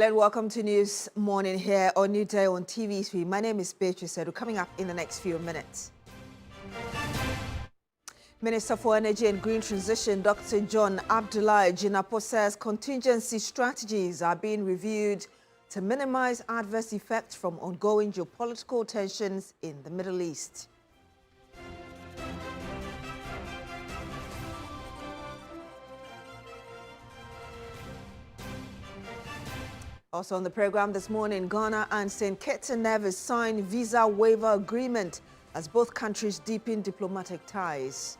Hello and welcome to News Morning here on Newday on TV3. My name is Beatrice Edu. Coming up in the next few minutes. Minister for Energy and Green Transition, Dr. John Abdullahi Jinapor, says contingency strategies are being reviewed to minimize adverse effects from ongoing geopolitical tensions in the Middle East. Also on the program this morning, Ghana and St. Kitts and Nevis signed visa waiver agreement as both countries deepen diplomatic ties.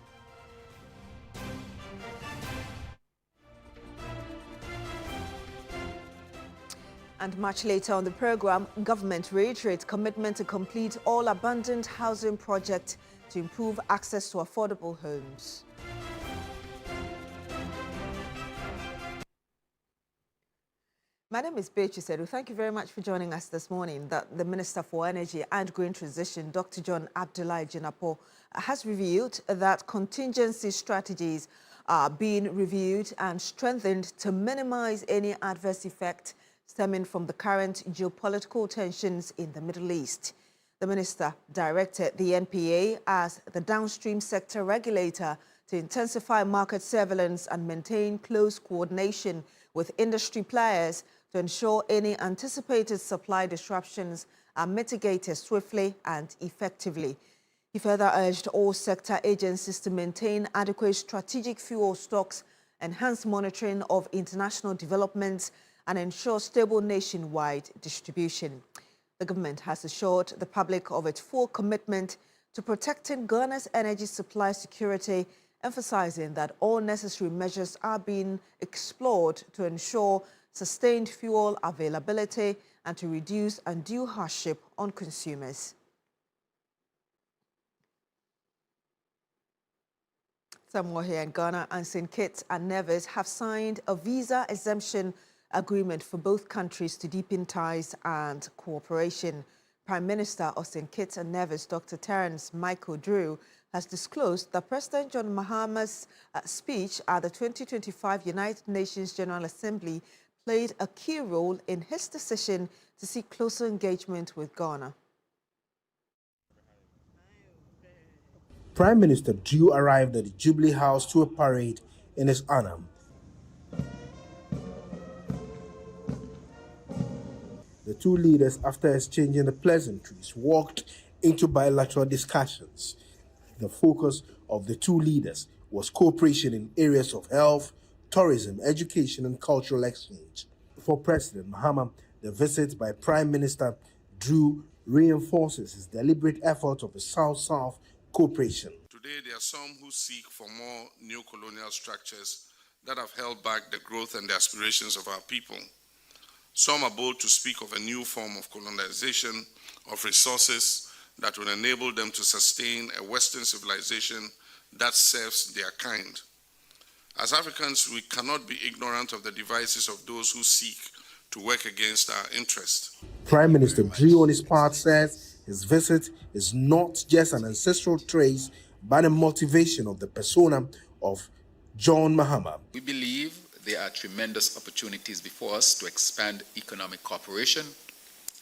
And much later on the program, government reiterates commitment to complete all abandoned housing projects to improve access to affordable homes. My name is Beatrice Edu. Thank you very much for joining us this morning. The Minister for Energy and Green Transition, Dr. John Abdullahi Jinapor, has revealed that contingency strategies are being reviewed and strengthened to minimize any adverse effect stemming from the current geopolitical tensions in the Middle East. The minister directed the NPA as the downstream sector regulator to intensify market surveillance and maintain close coordination with industry players to ensure any anticipated supply disruptions are mitigated swiftly and effectively. He further urged all sector agencies to maintain adequate strategic fuel stocks, enhance monitoring of international developments, and ensure stable nationwide distribution. The government has assured the public of its full commitment to protecting Ghana's energy supply security, emphasizing that all necessary measures are being explored to ensure sustained fuel availability and to reduce undue hardship on consumers. Some more here in Ghana and St. Kitts and Nevis have signed a visa exemption agreement for both countries to deepen ties and cooperation. Prime Minister of St. Kitts and Nevis, Dr. Terence Michael Drew, has disclosed that President John Mahama's speech at the 2025 United Nations General Assembly played a key role in his decision to seek closer engagement with Ghana. Prime Minister Drew arrived at the Jubilee House to a parade in his honor. The two leaders, after exchanging the pleasantries, walked into bilateral discussions. The focus of the two leaders was cooperation in areas of health, tourism, education, and cultural exchange. For President Mahama, the visit by Prime Minister Drew reinforces his deliberate effort of a South-South cooperation. Today, there are some who seek for more neo-colonial structures that have held back the growth and the aspirations of our people. Some are bold to speak of a new form of colonization of resources that will enable them to sustain a Western civilization that serves their kind. As Africans, we cannot be ignorant of the devices of those who seek to work against our interests. Prime Minister Drew, on his part, says his visit is not just an ancestral trace, but a motivation of the persona of John Mahama. We believe there are tremendous opportunities before us to expand economic cooperation,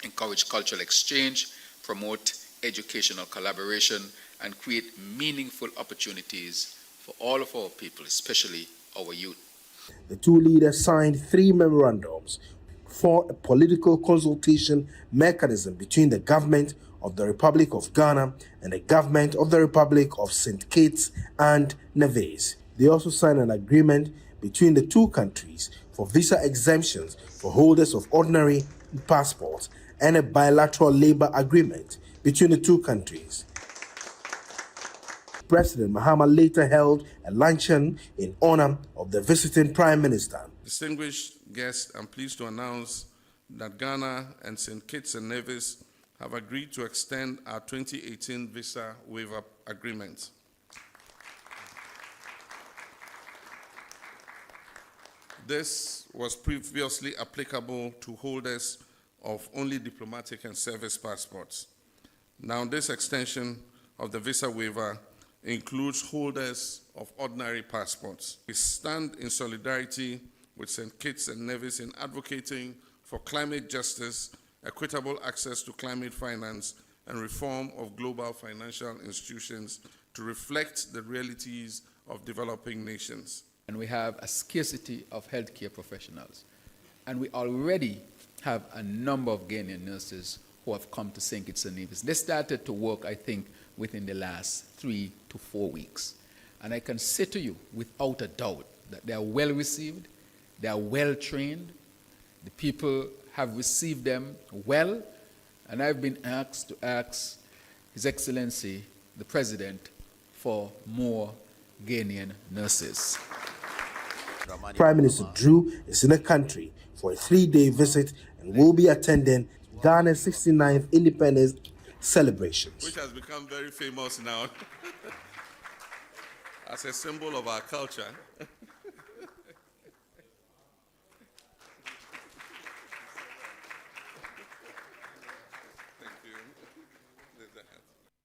encourage cultural exchange, promote educational collaboration, and create meaningful opportunities for all of our people, especially our youth. The two leaders signed 3 memorandums for a political consultation mechanism between the government of the Republic of Ghana and the government of the Republic of St. Kitts and Nevis. They also signed an agreement between the two countries for visa exemptions for holders of ordinary passports and a bilateral labor agreement between the two countries. President Mahama later held a luncheon in honor of the visiting Prime Minister. Distinguished guests, I'm pleased to announce that Ghana and St. Kitts and Nevis have agreed to extend our 2018 visa waiver agreement. This was previously applicable to holders of only diplomatic and service passports. Now, this extension of the visa waiver includes holders of ordinary passports. We stand in solidarity with St. Kitts and Nevis in advocating for climate justice, equitable access to climate finance, and reform of global financial institutions to reflect the realities of developing nations. And we have a scarcity of healthcare professionals. And we already have a number of Ghanaian nurses who have come to St. Kitts and Nevis. They started to work, I think, within the last 3 to 4 weeks. And I can say to you, without a doubt, that they are well received, they are well trained, the people have received them well, and I've been asked to ask His Excellency, the President, for more Ghanaian nurses. Prime Minister Drew is in the country for a 3-day visit and will be attending Ghana's 69th independence celebrations. Which has become very famous now as a symbol of our culture.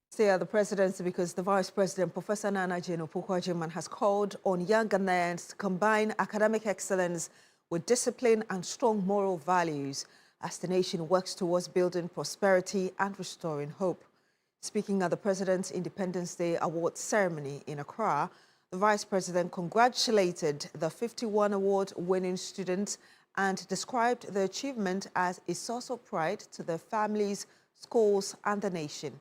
Stay at the presidency because the Vice President, Professor Nana Jane Opoku-Agyeman, has called on young Ghanaians to combine academic excellence with discipline and strong moral values as the nation works towards building prosperity and restoring hope. Speaking at the President's Independence Day Awards ceremony in Accra, the Vice President congratulated the 51 award-winning students and described the achievement as a source of pride to their families, schools, and the nation.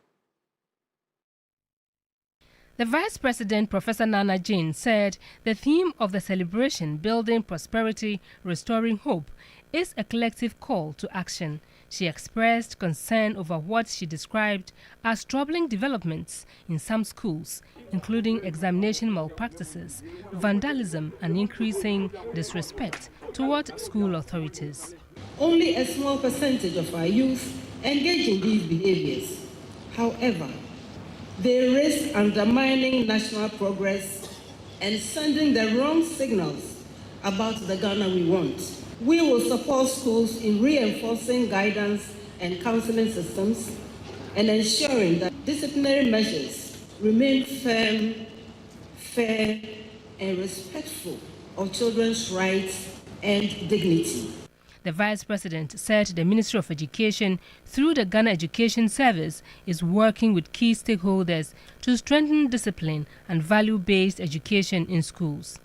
The Vice President, Professor Nana Jane, said the theme of the celebration, Building Prosperity, Restoring Hope, is a collective call to action. She expressed concern over what she described as troubling developments in some schools, including examination malpractices, vandalism, and increasing disrespect toward school authorities. Only a small percentage of our youth engage in these behaviors. However, they risk undermining national progress and sending the wrong signals about the Ghana we want. We will support schools in reinforcing guidance and counseling systems and ensuring that disciplinary measures remain firm, fair, and respectful of children's rights and dignity. The Vice President said the Ministry of Education, through the Ghana Education Service, is working with key stakeholders to strengthen discipline and value-based education in schools.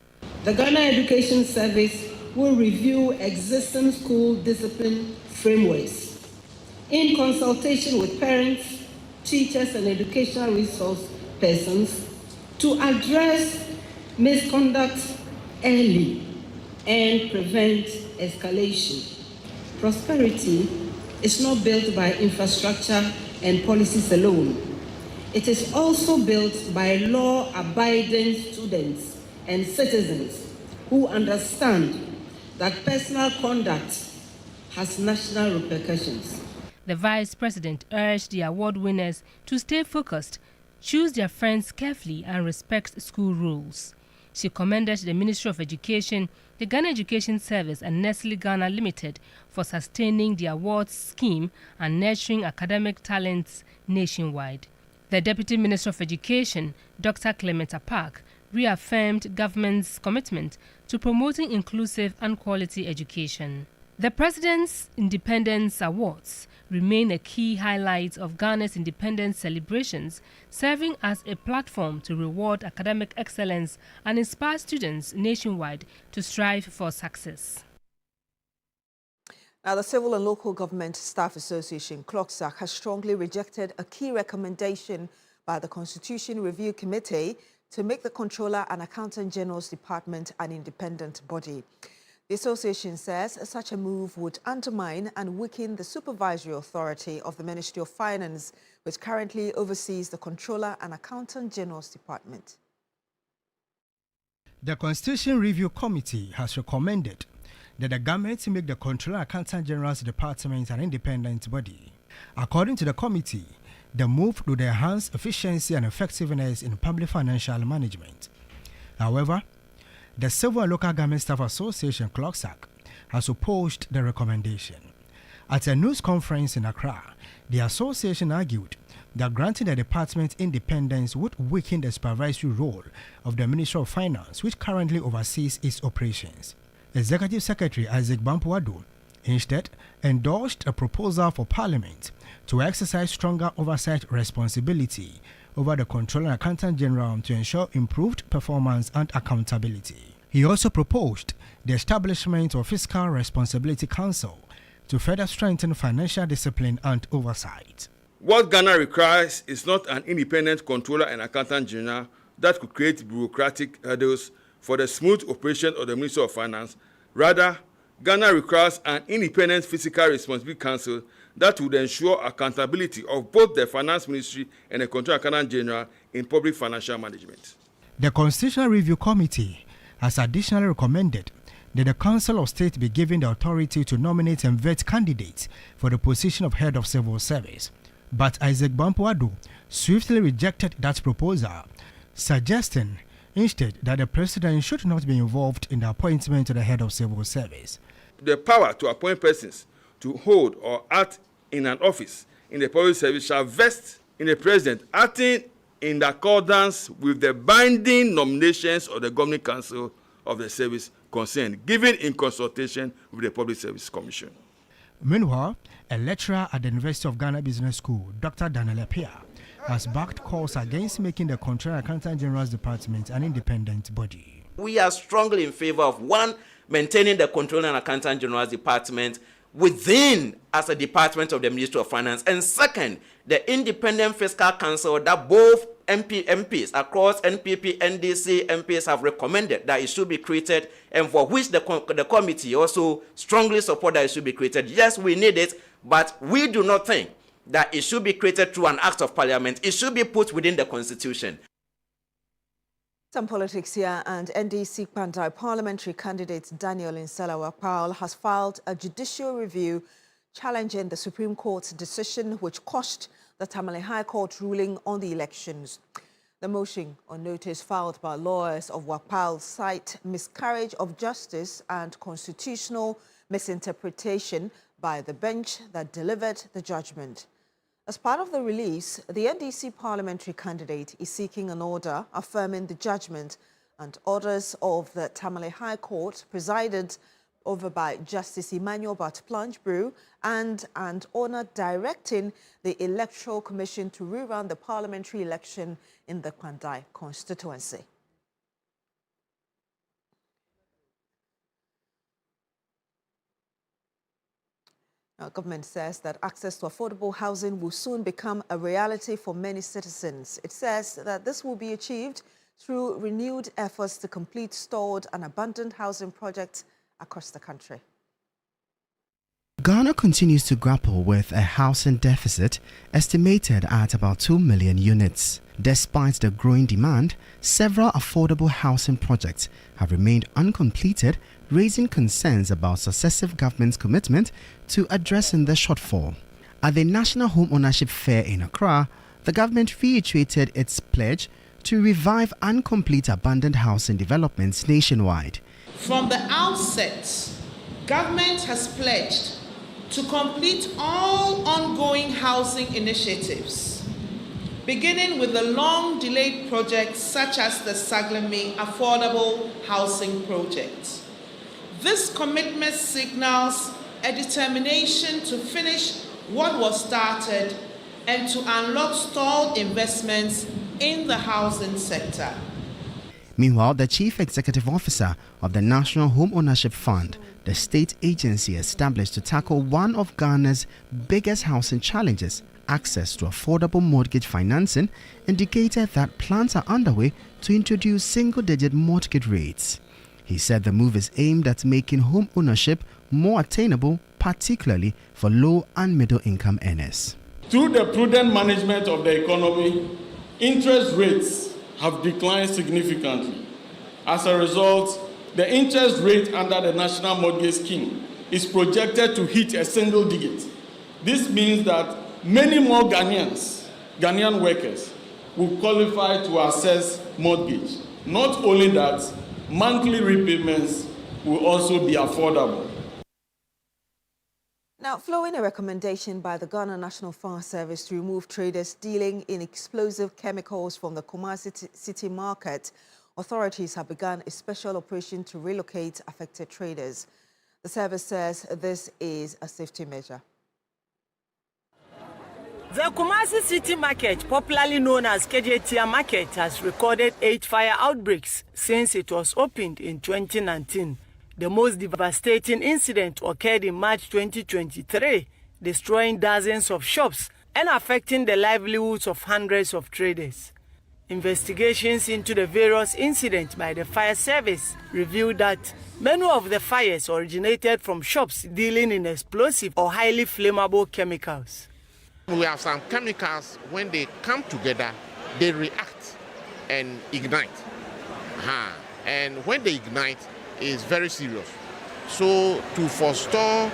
The Ghana Education Service will review existing school discipline frameworks in consultation with parents, teachers, and educational resource persons to address misconduct early and prevent escalation. Prosperity is not built by infrastructure and policies alone. It is also built by law-abiding students and citizens who understand that personal conduct has national repercussions. The Vice President urged the award winners to stay focused, choose their friends carefully, and respect school rules. She commended the Ministry of Education, the Ghana Education Service, and Nestle Ghana Limited for sustaining the awards scheme and nurturing academic talents nationwide. The Deputy Minister of Education, Dr. Clement Apak, reaffirmed government's commitment to promoting inclusive and quality education. The President's Independence Awards remain a key highlight of Ghana's independence celebrations, serving as a platform to reward academic excellence and inspire students nationwide to strive for success. Now, the Civil and Local Government Staff Association, CLOGSAC, has strongly rejected a key recommendation by the Constitution Review Committee to make the Comptroller and Accountant General's Department an independent body. The association says such a move would undermine and weaken the supervisory authority of the Ministry of Finance, which currently oversees the Comptroller and Accountant General's Department. The Constitution Review Committee has recommended that the government make the Comptroller and Accountant General's Department an independent body. According to the committee, the move would enhance efficiency and effectiveness in public financial management. However, the Civil and Local Government Staff Association, CLOGSAC, has opposed the recommendation. At a news conference in Accra, the association argued that granting the department independence would weaken the supervisory role of the Ministry of Finance, which currently oversees its operations. Executive Secretary Isaac Bampuado instead endorsed a proposal for Parliament to exercise stronger oversight responsibility over the Controller and Accountant General to ensure improved performance and accountability. He also proposed the establishment of Fiscal Responsibility Council to further strengthen financial discipline and oversight. What Ghana requires is not an independent Controller and Accountant General that could create bureaucratic hurdles for the smooth operation of the Ministry of Finance. Rather, Ghana requires an independent Fiscal Responsibility Council that would ensure accountability of both the Finance Ministry and the Controller and Accountant General in public financial management. The Constitutional Review Committee has additionally recommended that the Council of State be given the authority to nominate and vet candidates for the position of Head of Civil Service. But Isaac Bampoado swiftly rejected that proposal, suggesting instead that the President should not be involved in the appointment of the Head of Civil Service. The power to appoint persons to hold or act in an office in the public service shall vest in the President acting in accordance with the binding nominations of the Governing Council of the service concerned, given in consultation with the Public Service Commission. Meanwhile, a lecturer at the University of Ghana Business School, Dr. Daniel Apia, has backed calls against making the Controller and Accountant General's Department an independent body. We are strongly in favor of, one, maintaining the Controller and Accountant General's Department within as a department of the Ministry of Finance, and second, the independent fiscal council that both MPs across NPP, NDC MPs have recommended that it should be created, and for which the committee also strongly support that it should be created. Yes, we need it, but we do not think that it should be created through an act of parliament. It should be put within the constitution. Some politics here, and NDC Pandai parliamentary candidate Daniel Insala Wapal has filed a judicial review challenging the Supreme Court's decision which quashed the Tamale High Court ruling on the elections. The motion on notice filed by lawyers of Wapal cite miscarriage of justice and constitutional misinterpretation by the bench that delivered the judgment. As part of the release, the NDC parliamentary candidate is seeking an order affirming the judgment and orders of the Tamale High Court presided over by Justice Emmanuel Bat-Planchbrew and an order directing the Electoral Commission to rerun the parliamentary election in the Kwandai constituency. Our government says that access to affordable housing will soon become a reality for many citizens. It says that this will be achieved through renewed efforts to complete stalled and abandoned housing projects across the country. Ghana continues to grapple with a housing deficit estimated at about 2 million units. Despite the growing demand, several affordable housing projects have remained uncompleted, raising concerns about successive governments' commitment to addressing the shortfall. At the National Home Ownership Fair in Accra, the government reiterated its pledge to revive and complete abandoned housing developments nationwide. From the outset, government has pledged to complete all ongoing housing initiatives, beginning with the long-delayed projects such as the Saglemi Affordable Housing Project. This commitment signals a determination to finish what was started and to unlock stalled investments in the housing sector. Meanwhile, the Chief Executive Officer of the National Home Ownership Fund, the state agency established to tackle one of Ghana's biggest housing challenges, access to affordable mortgage financing, indicated that plans are underway to introduce single-digit mortgage rates. He said the move is aimed at making home ownership more attainable, particularly for low and middle-income earners. Through the prudent management of the economy, interest rates have declined significantly. As a result, the interest rate under the National Mortgage Scheme is projected to hit a single digit. This means that many more Ghanaian workers will qualify to access mortgage. Not only that, monthly repayments will also be affordable. Now, following a recommendation by the Ghana National Fire Service to remove traders dealing in explosive chemicals from the Kumasi City Market, authorities have begun a special operation to relocate affected traders. The service says this is a safety measure. The Kumasi City Market, popularly known as KJTR Market, has recorded 8 fire outbreaks since it was opened in 2019. The most devastating incident occurred in March 2023, destroying dozens of shops and affecting the livelihoods of hundreds of traders. Investigations into the various incidents by the fire service revealed that many of the fires originated from shops dealing in explosive or highly flammable chemicals. We have some chemicals, when they come together, they react and ignite. And when they ignite, it's very serious. So to forestall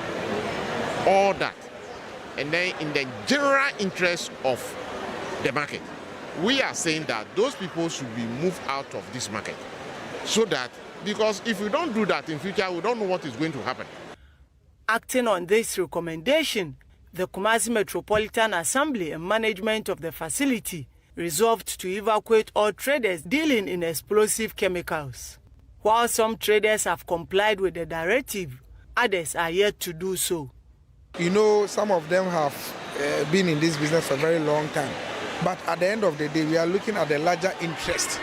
all that, and then in the general interest of the market, we are saying that those people should be moved out of this market. So that, because if we don't do that in future, we don't know what is going to happen. Acting on this recommendation, the Kumasi Metropolitan Assembly and management of the facility resolved to evacuate all traders dealing in explosive chemicals. While some traders have complied with the directive, others are yet to do so. You know, some of them have been in this business for a very long time. But at the end of the day, we are looking at the larger interest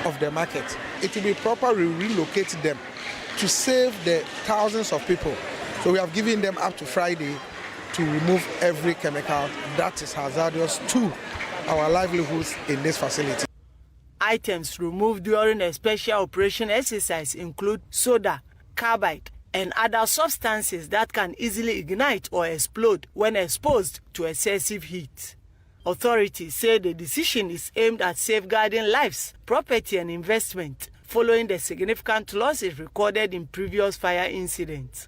of the market. It will be proper to relocate them to save the thousands of people. So we have given them up to Friday to remove every chemical that is hazardous to our livelihoods in this facility. Items removed during a special operation exercise include soda, carbide, and other substances that can easily ignite or explode when exposed to excessive heat. Authorities say the decision is aimed at safeguarding lives, property, and investment following the significant losses recorded in previous fire incidents.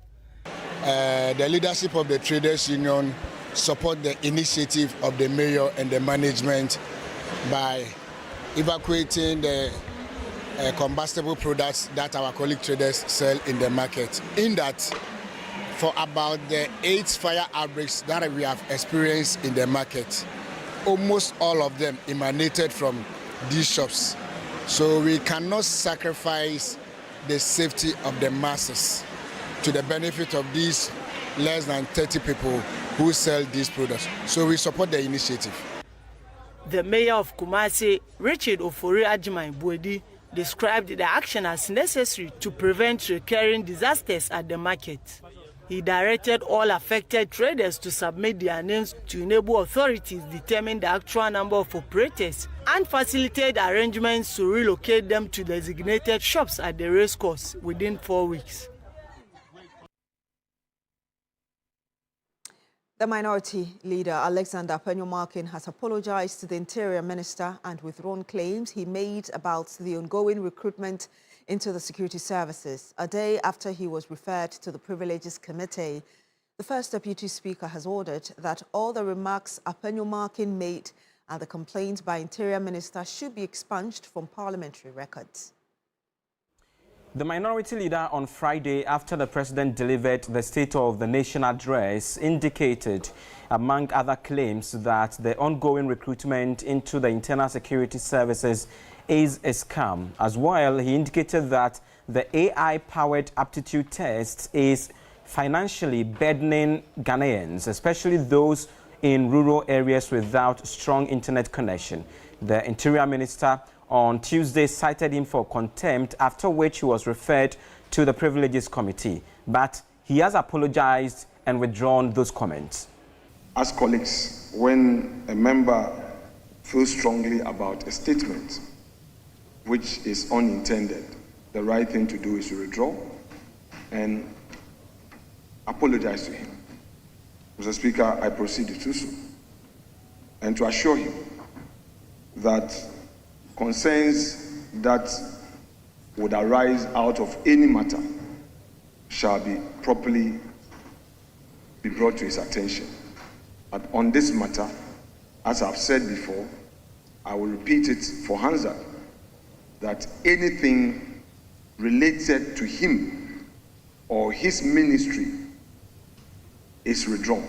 The leadership of the Traders Union support the initiative of the mayor and the management by evacuating the combustible products that our colleague traders sell in the market. In that, for about the 8 fire outbreaks that we have experienced in the market, almost all of them emanated from these shops. So we cannot sacrifice the safety of the masses to the benefit of these less than 30 people who sell these products. So we support the initiative. The mayor of Kumasi, Richard Ofori Ajimai Buedi, described the action as necessary to prevent recurring disasters at the market. He directed all affected traders to submit their names to enable authorities determine the actual number of operators and facilitate arrangements to relocate them to designated shops at the racecourse within 4 weeks. The minority leader, Alexander Penyomarkin, has apologized to the Interior Minister and withdrawn claims he made about the ongoing recruitment into the security services. A day after he was referred to the Privileges Committee, the First Deputy Speaker has ordered that all the remarks Penyomarkin made and the complaint by Interior Minister should be expunged from parliamentary records. The minority leader on Friday, after the president delivered the State of the Nation address, indicated, among other claims, that the ongoing recruitment into the internal security services is a scam. As well, he indicated that the AI-powered aptitude test is financially burdening Ghanaians, especially those in rural areas without strong internet connection. The Interior Minister on Tuesday cited him for contempt, after which he was referred to the Privileges Committee. But he has apologized and withdrawn those comments. As colleagues, when a member feels strongly about a statement which is unintended, the right thing to do is to withdraw and apologize to him. Mr. Speaker, I proceed to do so and to assure him that concerns that would arise out of any matter shall be properly be brought to his attention. But on this matter, as I've said before, I will repeat it for Hansa, that anything related to him or his ministry is withdrawn.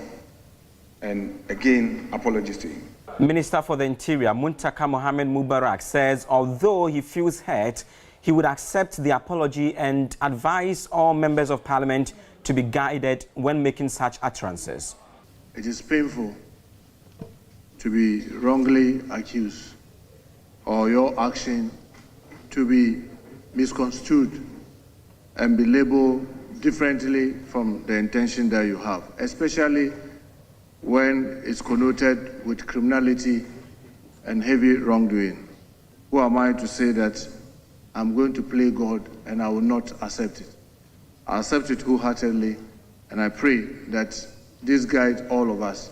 And again, apologies to him. Minister for the Interior, Muntaka Mohammed Mubarak, says although he feels hurt, he would accept the apology and advise all members of parliament to be guided when making such utterances. It is painful to be wrongly accused or your action to be misconstrued and be labeled differently from the intention that you have, especially when it's connoted with criminality and heavy wrongdoing. Who am I to say that I'm going to play God and I will not accept it? I accept it wholeheartedly, and I pray that this guides all of us.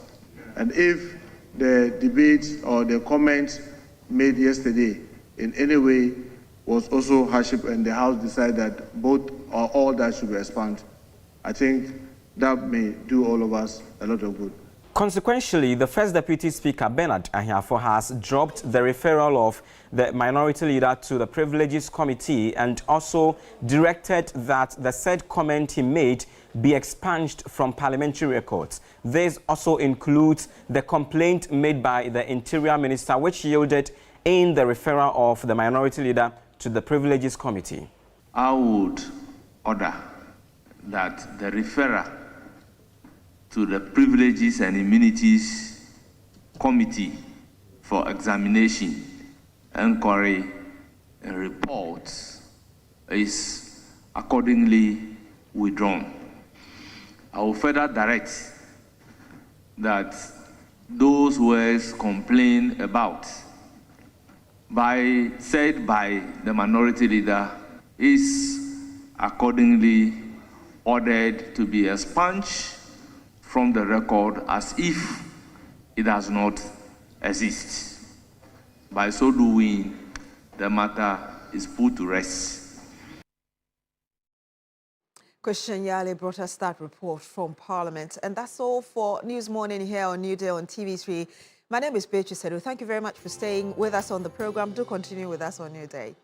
And if the debate or the comment made yesterday in any way was also hardship and the House decided that both or all that should be expunged, I think that may do all of us a lot of good. Consequentially, the First Deputy Speaker, Bernard Ahiafo, has dropped the referral of the Minority Leader to the Privileges Committee and also directed that the said comment he made be expunged from parliamentary records. This also includes the complaint made by the Interior Minister, which yielded in the referral of the Minority Leader to the Privileges Committee. I would order that the referral to the Privileges and Immunities Committee for examination, inquiry, and reports is accordingly withdrawn. I will further direct that those words complained about said by the Minority Leader is accordingly ordered to be expunged from the record as if it does not exist. By so doing, the matter is put to rest. Christian Yale brought us that report from Parliament. And that's all for News Morning here on New Day on TV3. My name is Beatrice Sedu. Thank you very much for staying with us on the program. Do continue with us on New Day.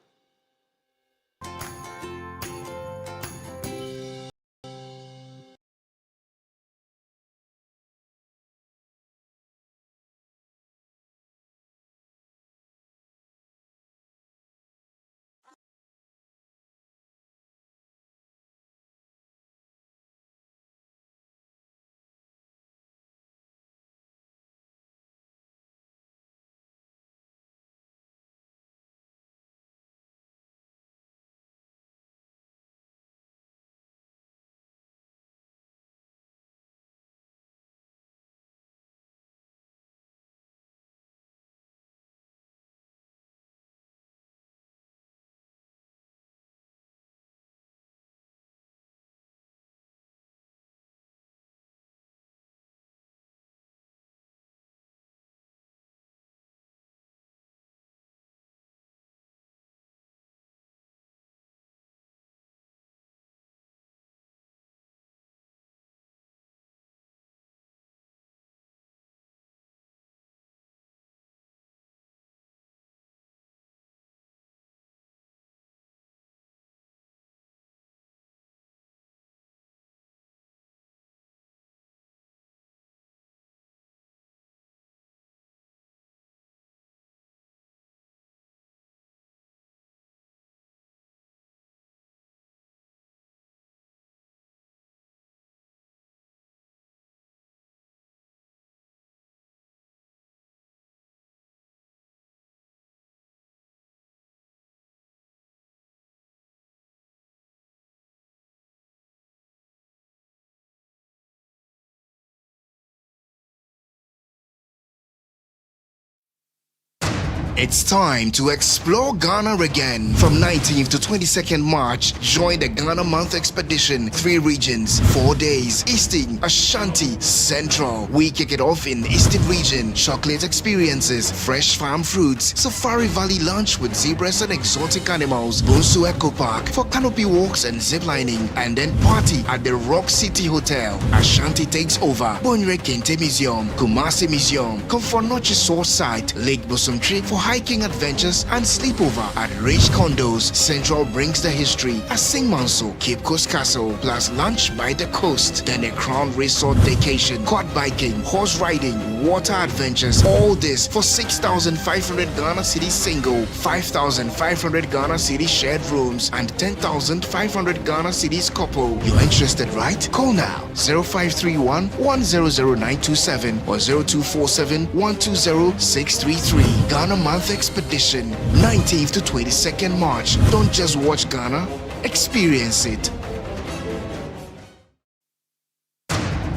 It's time to explore Ghana again. From 19th to 22nd March, join the Ghana Month Expedition. 3 regions, 4 days. Eastern, Ashanti, Central. We kick it off in Eastern region. Chocolate experiences, fresh farm fruits, Safari Valley lunch with zebras and exotic animals, Bonsu Eco Park for canopy walks and ziplining, and then party at the Rock City Hotel. Ashanti takes over. Bonre Kente Museum, Kumasi Museum, Comfort Noche Source Site, Lake Bosomtri for for hiking adventures and sleepover at rich condos. Central brings the history at Singmanso, Cape Coast Castle, plus lunch by the coast, then a Crown Resort vacation, quad biking, horse riding, water adventures. All this for 6,500 Ghana cedis single, 5,500 Ghana cedis shared rooms, and 10,500 Ghana cedis couple. You're interested, right? Call now 0531 100927 or 0247 120 633. Ghana Month Expedition, 19th to 22nd March. Don't just watch Ghana, experience it.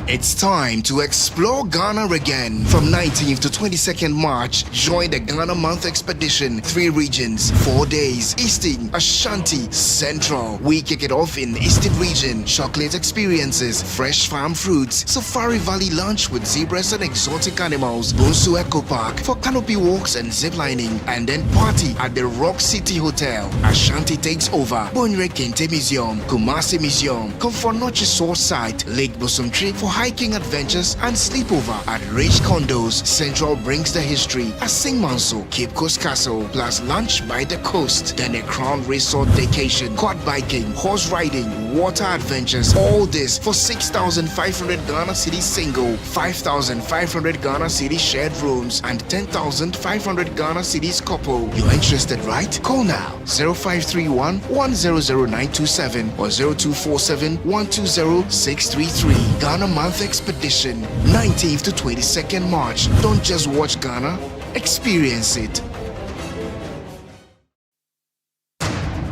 It's time to explore Ghana again. From 19th to 22nd March, join the Ghana Month Expedition. 3 regions, 4 days. Eastern, Ashanti, Central. We kick it off in Eastern region. Chocolate experiences, fresh farm fruits, Safari Valley lunch with zebras and exotic animals, Bonsu Eco Park for canopy walks and ziplining, and then party at the Rock City Hotel. Ashanti takes over. Bonre Kente Museum, Kumasi Museum, Komfornochi Source Site, Lake Bosumtri for hiking adventures and sleepover at rich condos. Central brings the history at Singmanso, Cape Coast Castle, plus lunch by the coast, then a Crown Resort vacation, quad biking, horse riding, water adventures. All this for 6,500 Ghana cedis single, 5,500 Ghana cedis shared rooms, and 10,500 Ghana cedis couple. You're interested, right? Call now 0531 100927 or 0247 120 633. Ghana Month Expedition, 19th to 22nd March. Don't just watch Ghana, experience it.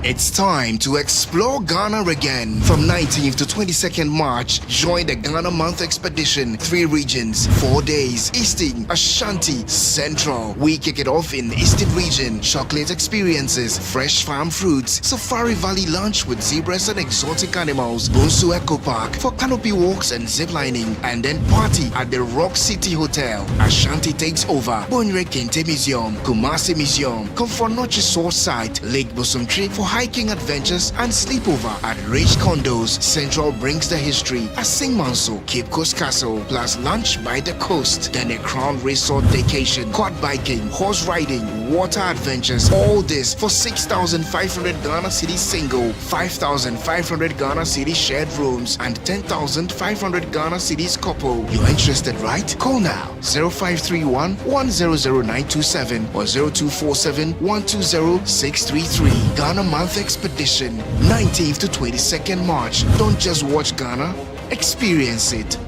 It's time to explore Ghana again. From 19th to 22nd March, join the Ghana Month Expedition. 3 regions, 4 days. Eastern, Ashanti, Central. We kick it off in Eastern region. Chocolate experiences, fresh farm fruits, Safari Valley lunch with zebras and exotic animals, Bonsu Eco Park for canopy walks and ziplining, and then party at the Rock City Hotel. Ashanti takes over. Bonre Kente Museum, Kumasi Museum, Komfornochi Source Site, Lake Bosumtri for hiking adventures and sleepover at rich condos. Central brings the history at Singmanso, Cape Coast Castle, plus lunch by the coast, then a Crown Resort vacation, quad biking, horse riding, water adventures. All this for 6,500 Ghana cedis single, 5,500 Ghana cedis shared rooms, and 10,500 Ghana cedis couple. You're interested, right? Call now 0531 100927 or 0247 120 633. Ghana Month Expedition, 19th to 22nd March. Don't just watch Ghana, experience it.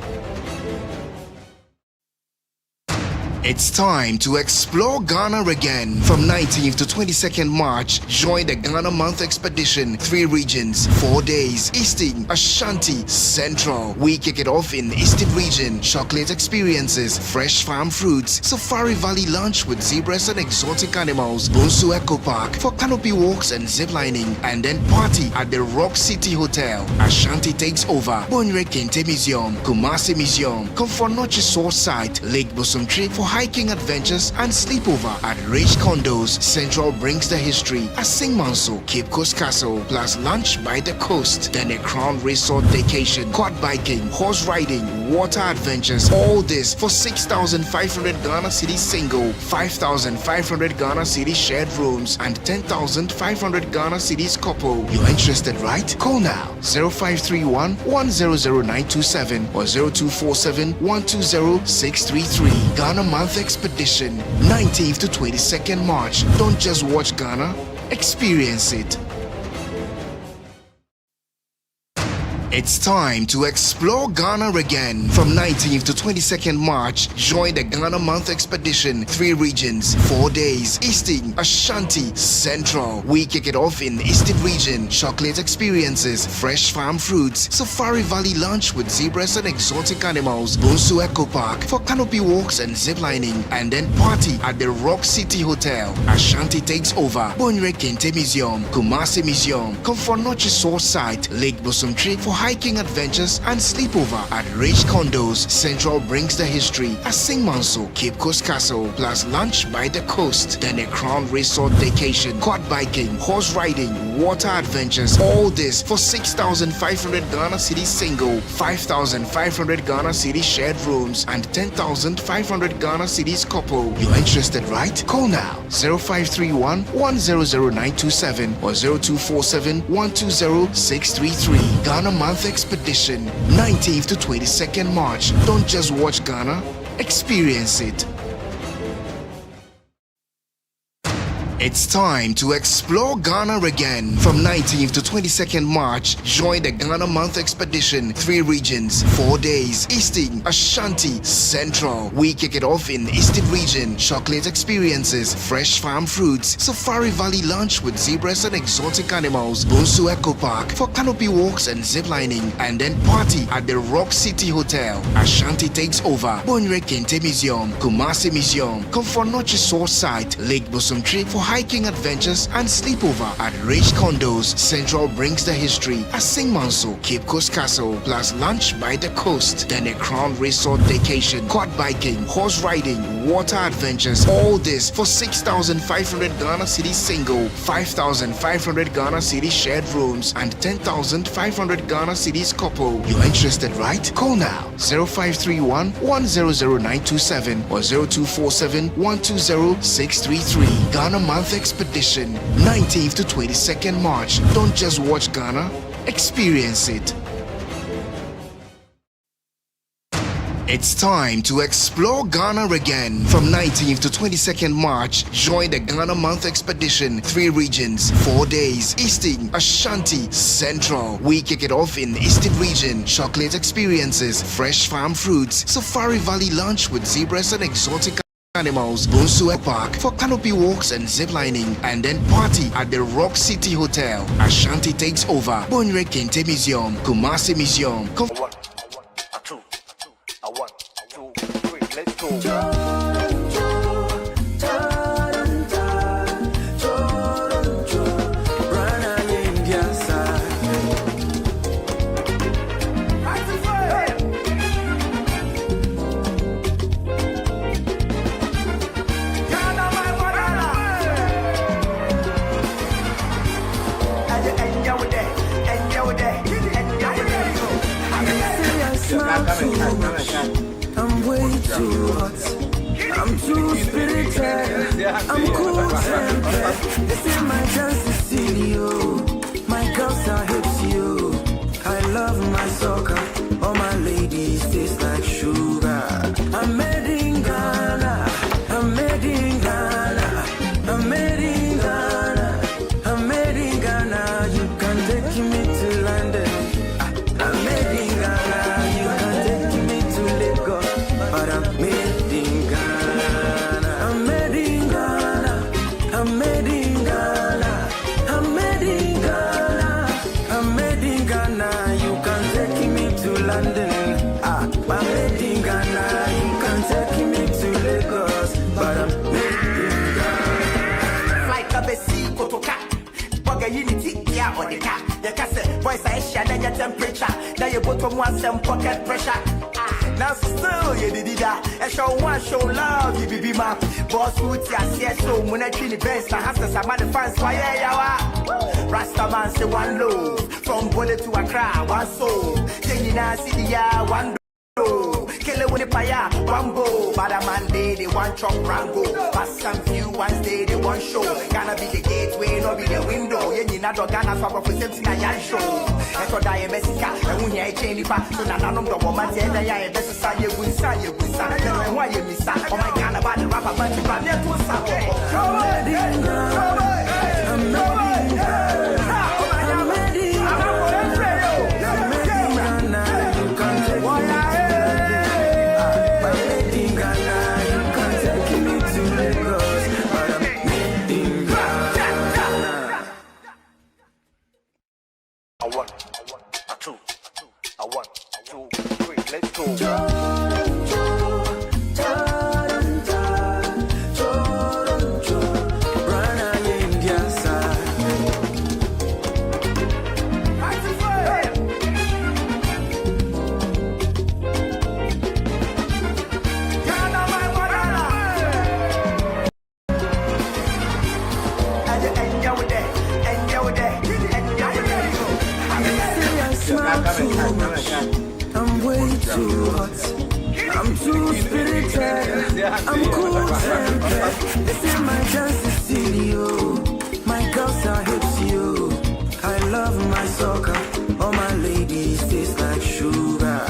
It's time to explore Ghana again. From 19th to 22nd March, join the Ghana Month Expedition. 3 regions, 4 days. Eastern, Ashanti, Central. We kick it off in Eastern region. Chocolate experiences, fresh farm fruits, Safari Valley lunch with zebras and exotic animals, Bonsu Eco Park for canopy walks and ziplining, and then party at the Rock City Hotel. Ashanti takes over. Bonre Kente Museum, Kumasi Museum, Komfornochi Source Site, Lake Bosumtri for hiking adventures and sleepover at rich condos. Central brings the history at Singmanso, Cape Coast Castle, plus lunch by the coast, then a Crown Resort vacation, quad biking, horse riding, water adventures. All this for 6,500 Ghana cedis single, 5,500 Ghana cedis shared rooms, and 10,500 Ghana cedis couple. You're interested, right? Call now 0531 100927 or 0247 120 633. Ghana Month Expedition, 19th to 22nd March. Don't just watch Ghana, experience it. It's time to explore Ghana again. From 19th to 22nd March, join the Ghana Month Expedition. 3 regions, 4 days. Eastern, Ashanti, Central. We kick it off in Eastern region. Chocolate experiences, fresh farm fruits, Safari Valley lunch with zebras and exotic animals, Bonsu Eco Park for canopy walks and ziplining, and then party at the Rock City Hotel. Ashanti takes over. Bonre Kente Museum, Kumasi Museum, Komfornochi Source Site, Lake Bosumtri for hiking adventures and sleepover at Rich Condos. Central brings the history. Asing Manso, Cape Coast Castle, plus lunch by the coast. Then a Crown Resort vacation, quad biking, horse riding, water adventures. All this for 6,500 Ghana Cedi single, 5,500 Ghana Cedi shared rooms, and 10,500 Ghana Cedis couple. You're interested, right? Call now 0531 100927 or 0247 120 633. Ghana Month Expedition, 19th to 22nd March. Don't just watch Ghana, experience it. It's time to explore Ghana again. From 19th to 22nd March, join the Ghana Month Expedition. 3 regions, 4 days. Eastern, Ashanti, Central. We kick it off in Eastern region. Chocolate experiences, fresh farm fruits, Safari Valley lunch with zebras and exotic animals, Bonsu Eco Park for canopy walks and ziplining, and then party at the Rock City Hotel. Ashanti takes over. Bonre Kente Museum, Kumasi Museum, Comfort Noche Source Site, Lake Bosomtri for hiking adventures and sleepover at Rich Condos. Central brings the history. Asing Manso, Cape Coast Castle, plus lunch by the coast. Then a Crown Resort vacation, quad biking, horse riding, water adventures. All this for 6,500 Ghana Cedi single, 5,500 Ghana Cedi shared rooms, and 10,500 Ghana Cedis couple. You're interested, right? Call now 0531 100927 or 0247 120 633. Ghana Month Expedition, 19th to 22nd March. Don't just watch Ghana, experience it. It's time to explore Ghana again. From 19th to 22nd March, join the Ghana Month Expedition. 3 regions, 4 days. Eastern, Ashanti, Central. We kick it off in Eastern region. Chocolate experiences, fresh farm fruits, Safari Valley lunch with zebras and exotic animals, Bonsu Eco Park for canopy walks and ziplining, and then party at the Rock City Hotel. Ashanti takes over. Bonre Kente Museum, Kumasi Museum. Let's go. I'm way too hot. I'm too spirited. I'm cool tempered. This is my chance to see you. My girls are hips, you. I love my soccer. All my ladies taste like sugar. I'm made in Ghana. I'm made in Ghana. I'm made in Ghana. I'm made in Ghana. You can take me to London. I'm made in Ghana. You can take me to Lagos, but I'm made in Ghana. I'm made in Ghana. I'm made in Ghana. I'm made in Ghana. I'm made in Ghana. You can take me to London. I'm made in Ghana. You can take me to Lagos, but I'm made in Ghana. Flight of a sea, Kotoka. Bugger unity, yeah, or the cat. The cassette, voice I share, then your temperature. Now you put on some pocket pressure. Now still you did that. And show one show love, you be my boss food, yes, so when I treat the best, I have to some other fans for yeah. Rasta man say one low, from Bole to Accra, one soul. Then you now see the one low. Kill it with the fire, one bow. But a man day, they want chop rango. But some few ones day, they want show. Gonna be the gateway, not be the window. You not Ghana, so for something I show. Echo die Messica, and when you change it back, so now none of the woman say that I best say you win, say you win, say why you miss that. Oh my God, about the rapper, but you got there to Let's go. too hot. I'm too spirited. I'm cool tempered. This is my chance to see you. My girls are hips, you. I love my soccer. All my ladies taste like sugar.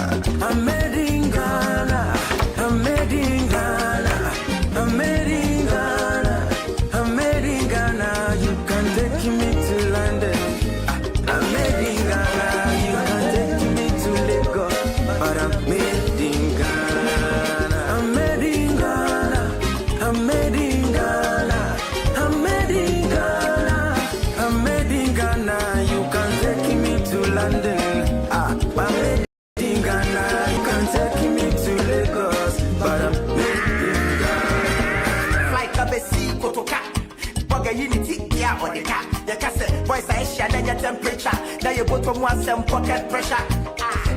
I'm made in Ghana. I'm made in Ghana. I'm made in Ghana. I'm made in Ghana. You can take me to London. I'm made in Ghana. You can take me to Lagos. But I'm made in Ghana. I'm made in Ghana. I'm made in Ghana. I'm made in Ghana. I'm made in Ghana. You can take me to London. I'm made in Ghana. You can take me to Lagos. But I'm made in Ghana. Flight of a sea, Kotoka. Bugger unity, yeah, on the car. The cassette, voice I share, then your temperature. Now you go to one some pocket pressure.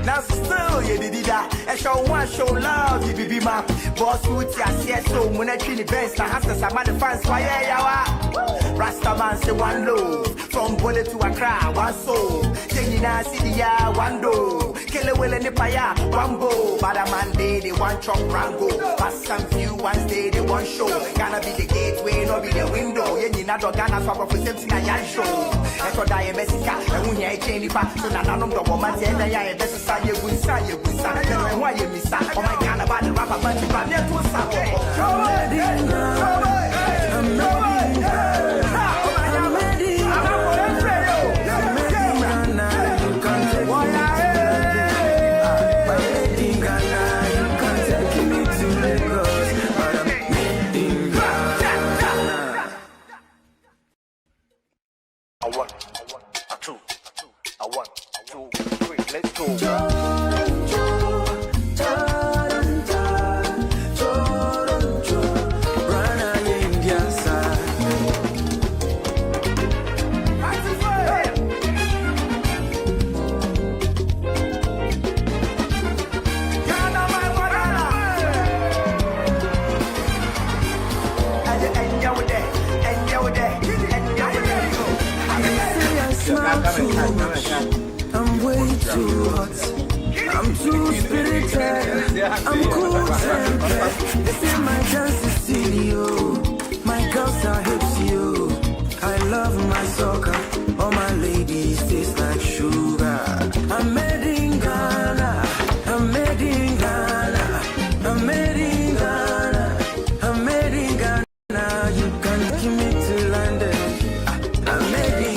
Now still you did that. I show one show love, you be my boss with your CS so when I treat the best, I have to some of the fans why yeah. Rasta man say one low. From bullet to Accra, one soul. Jenina city ya one do. Kill a will in the fire, one go. But a man they want chop rango. But some few ones they want show. Gonna be the gateway, no be the window. Yenina do Ghana swap up with something I yan show. Echo die Mexica, and when you chain the back, so none of the woman say that I best say you will say you will say. And why you miss that? Oh my God, about the rapper, but you can't get to say. I'm ready now. I'm ready now. I'm way too hot. I'm too spirited. I'm cool tempered. This is my chance to see you. My girls are hips, you. I love my soccer. All my ladies taste like sugar. I'm made in Ghana. I'm made in Ghana. I'm made in Ghana. I'm made in Ghana. You can take me to London. I'm made in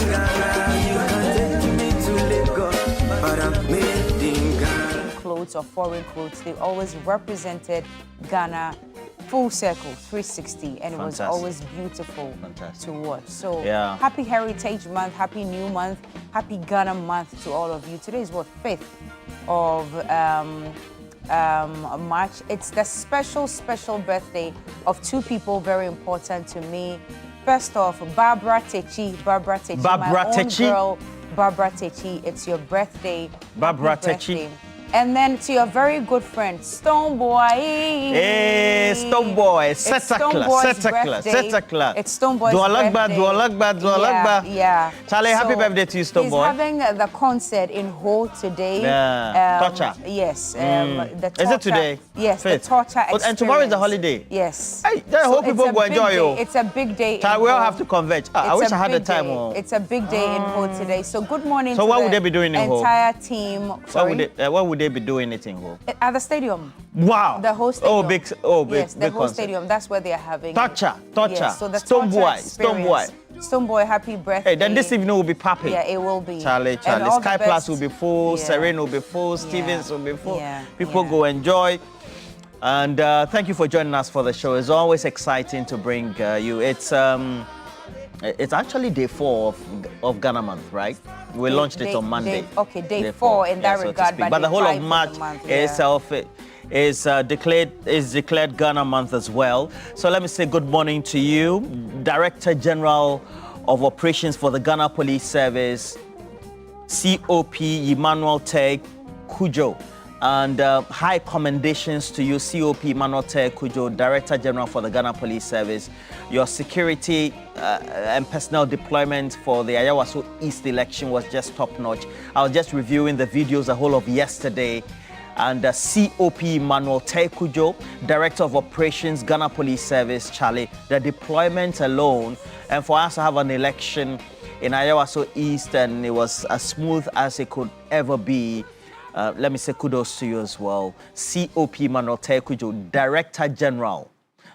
clothes or foreign clothes, they always represented Ghana full circle, 360, and it was always beautiful to watch. So happy Heritage Month, happy New Month, happy Ghana Month to all of you. Today is what, 5th of March. It's the special birthday of two people very important to me. First off, Barbara Techi, my own girl, Barbara Techi. It's your birthday. Barbara Techi. And then to your very good friend, Stoneboy. Hey, Stoneboy. Setakla. It's Stoneboy's birthday. Dualagba. Yeah. Charlie, happy birthday to you, Stoneboy. He's having the concert in Ho today. Torture. Yes. The torture. Is it today? Yes, the torture experience. And tomorrow is the holiday. Yes. Hey, I hope people will enjoy you. It's a big day. We all have to converge. I wish I had the time. It's a big day in Ho today. So good morning to what would they be doing in Ho? Entire team. What would they be doing it in Ho? At the stadium. Wow. The whole stadium. Big. Yes, the whole stadium. That's where they are having Torture. Yes, so the Stoneboy, happy birthday. Hey, then this evening will be popping. Yeah, it will be. Charlie. Sky Plus will be full, Serene will be full, Stevens will be full. People go enjoy. And thank you for joining us for the show. It's always exciting to bring you. It's actually day 4 of Ghana month, right? We launched it on Monday. Day 4 in that regard. But the whole of March itself is declared Ghana month as well. So let me say good morning to you, Director General of Operations for the Ghana Police Service, COP Emmanuel Teg Kujo. And high commendations to you, COP Emmanuel Teg Kujo, Director General for the Ghana Police Service. Your security and personnel deployment for the Ayawaso East election was just top-notch. I was just reviewing the videos the whole of yesterday, and COP Manuel Tekujo, Director of Operations, Ghana Police Service, Charlie. The deployment alone, and for us to have an election in Ayawaso East, and it was as smooth as it could ever be. Let me say kudos to you as well. COP Manuel Tekujo, Director General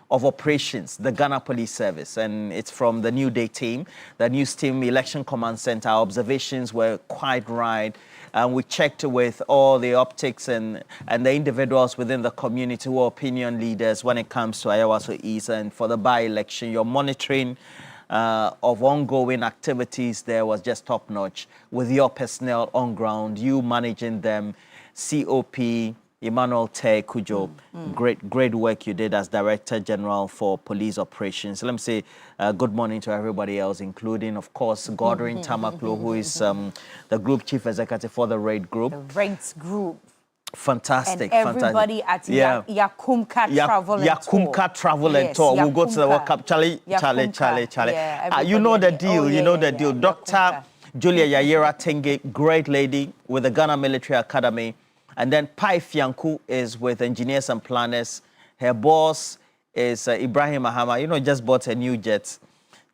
of Operations, the Ghana Police Service, and it's from the Newday team, the News Team Election Command Center. Our observations were quite right. And we checked with all the optics and the individuals within the community who are opinion leaders when it comes to Ayawaso East. And for the by-election, your monitoring of ongoing activities there was just top-notch with your personnel on ground, you managing them, COP, Emmanuel Tekujo, great work you did as Director General for Police Operations. Let me say good morning to everybody else, including, of course, Godwin Tamaklo, who is the Group Chief Executive for the RAID Group. The RAID Group. Fantastic, and everybody fantastic. At Yakumka Travel and Tour. Yakumka Travel and Tour. We'll go to the World Cup. Charlie. Yeah, you know the deal. You know the deal. Dr. Julia Yayera Tenge, great lady with the Ghana Military Academy. And then Pai Fianku is with Engineers and Planners. Her boss is Ibrahim Mahama. You know, just bought a new jet.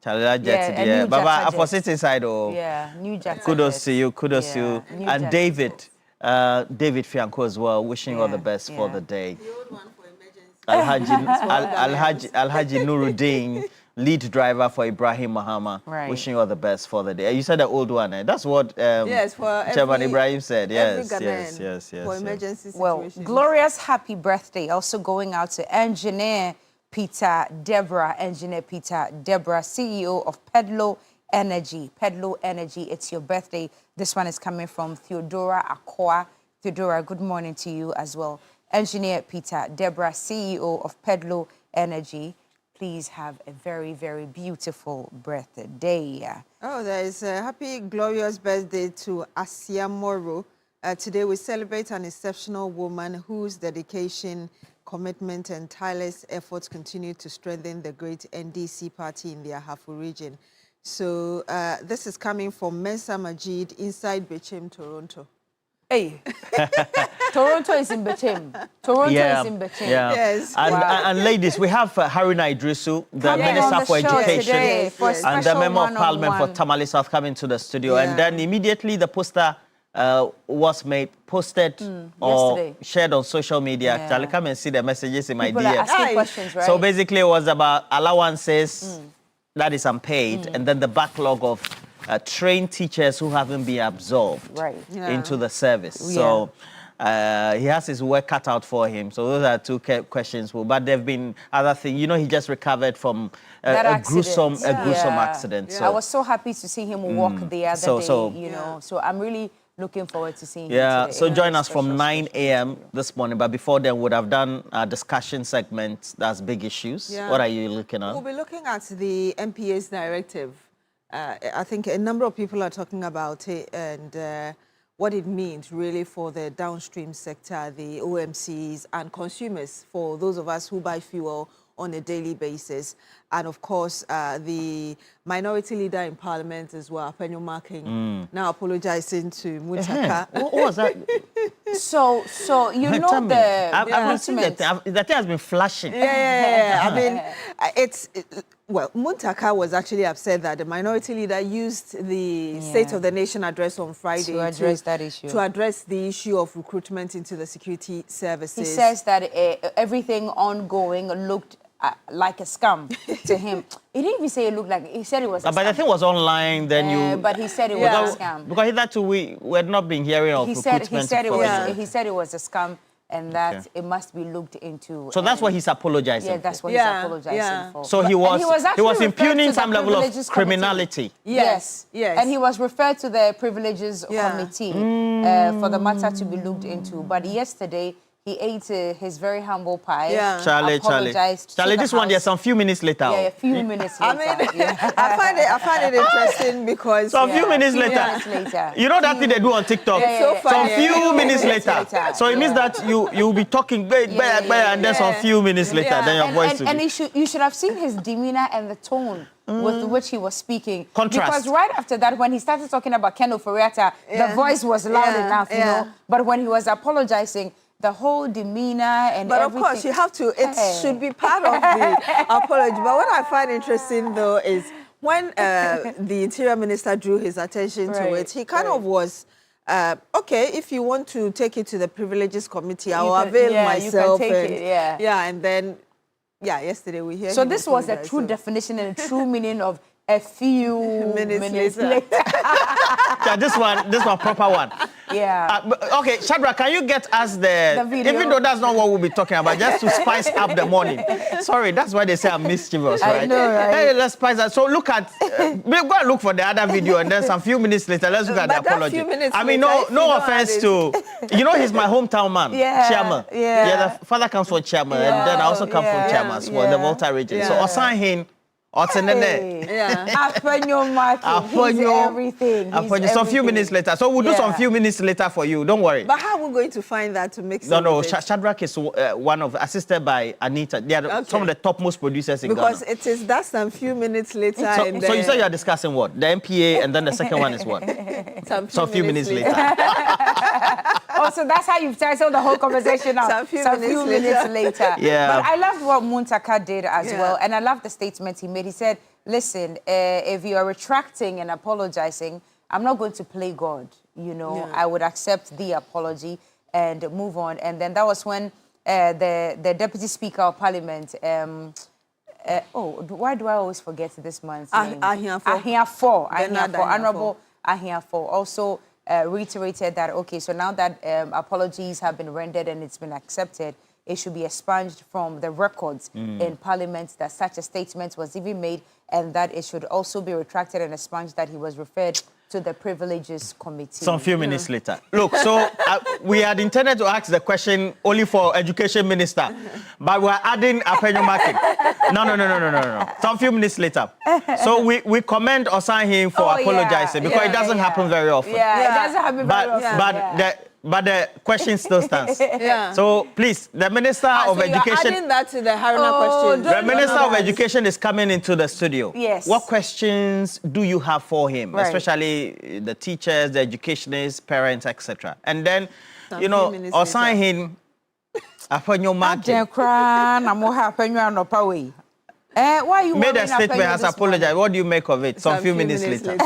Charlie, jet. Yeah. Baba, for sit inside. Oh. Yeah, new jet. Kudos to you. Kudos to you. And David. David Fianco as well, wishing all the best for the day. The old one for emergency. Alhaji Nuruddin, lead driver for Ibrahim Mahama, wishing all the best for the day. You said the old one, eh? That's what yes, for Chairman Ibrahim said. Yes. For emergency situations. Well, glorious happy birthday also going out to Engineer Peter Deborah, CEO of Pedlo Energy. It's your birthday. This one is coming from Theodora Akwa. Theodora, good morning to you as well. Engineer Peter Deborah, CEO of Pedlo Energy. Please have a very, very beautiful birthday. Oh, there is a happy, glorious birthday to Asia Moro. Today we celebrate an exceptional woman whose dedication, commitment, and tireless efforts continue to strengthen the great NDC party in the Ahafo region. So this is coming from Mensa Majid inside Bechem, Toronto. Hey, Toronto is in Bechem. Is in Bechem. Yeah. Yes. And ladies, we have Haruna Idrisu, the Minister for Education and the Member of Parliament for Tamale South coming to the studio. And then immediately the poster was posted or yesterday, shared on social media. Charlie, come and see the messages in my People DM. Are asking questions, right? So basically it was about allowances that is unpaid, and then the backlog of trained teachers who haven't been absorbed into the service. So he has his work cut out for him. So those are two questions. But there have been other things. You know, he just recovered from a gruesome accident. So I was so happy to see him walk the other day, you know. So I'm really looking forward to seeing him today. So join us from 9 a.m. this morning. But before then, we would have done a discussion segment. That's big issues. Yeah. What are you looking at? We'll be looking at the MPA's directive. I think a number of people are talking about it and what it means really for the downstream sector, the OMCs and consumers, for those of us who buy fuel on a daily basis. And of course, the minority leader in Parliament as well, Penyo Marking, now apologizing to Muntaka. What was that? So you know I've seen that thing has been flashing. Yeah. I mean, well, Muntaka was actually upset that the minority leader used the State of the Nation address on Friday to address that issue. To address the issue of recruitment into the security services. He says that everything ongoing looked like a scam to him. He didn't even say it looked like, he said it was a scam. But the thing was online, then but he said it was a scam. Because that too, we had not been hearing of recruitment. He said it was a scam and that it must be looked into. So that's what he's apologizing for. Yeah, that's what he's apologizing for. So he was impugning some level of criminality. Yes. And he was referred to the Privileges Committee for the matter to be looked into. But yesterday, he ate his very humble pie. Charlie, this one, there's some few minutes later. Yeah, a few minutes later. I find it interesting because... So a few minutes later. You know that thing they do on TikTok? Some few minutes later. So it means that you'll be talking and then some few minutes later, then your voice will be... And you should have seen his demeanor and the tone with which he was speaking. Contrast. Because right after that, when he started talking about Ken Oforiatta, the voice was loud enough, you know. But when he was apologizing, the whole demeanor and but everything. Of course, you have to, it should be part of the apology. But what I find interesting, though, is when the Interior Minister drew his attention to it, he kind of was, okay, if you want to take it to the Privileges Committee, I'll avail myself. You can take it, and then, yesterday we hear. So this was a true definition and a true meaning of a few minutes later. Yeah, this one proper one. Yeah. Okay, Shadrach, can you get us the video? Even though that's not what we'll be talking about, just to spice up the morning. Sorry, that's why they say I'm mischievous, right? I know, right? Hey, let's spice up. So look at, we'll go and look for the other video, and then some few minutes later, let's look at the apology. I mean, no offense to, he's my hometown man, chairman. Yeah, the father comes from chairman, and then I also come from chairman as well, the Volta region. So Osanhin. Everything. So a few minutes later. So we'll do some few minutes later for you. Don't worry. But how are we going to find that to mix it? No. Shadrach is assisted by Anita. They are some of the topmost producers in Ghana. Because that's some few minutes later. So you said you are discussing what? The MPA, and then the second one is what? Some few minutes later. So that's how you've titled the whole conversation now. Some few minutes later. Yeah. But I loved what Muntaka did as well. And I love the statement he made. He said, listen, if you are retracting and apologizing, I'm not going to play God. I would accept the apology and move on. And then that was when the Deputy Speaker of Parliament, why do I always forget this man's name? Ahiafo, Honorable Ahiafo, also reiterated that, okay, so now that apologies have been rendered and it's been accepted, it should be expunged from the records in Parliament that such a statement was even made, and that it should also be retracted and expunged that he was referred to the Privileges Committee. Some few minutes later. Look, so we had intended to ask the question only for Education Minister, but we're adding Apenyo Market. No. Some few minutes later. So we commend Osanhin for apologizing because it doesn't happen very often. Yeah, it doesn't happen very often. But the question still stands. So please, the Minister of Education. You're adding that to the Haruna question. The Minister of Education is coming into the studio. Yes. What questions do you have for him, especially the teachers, the educationists, parents, etc.? And then, Osanhin, Apenyo Market. Why you made a statement, has apologized. What do you make of it? Some few minutes later.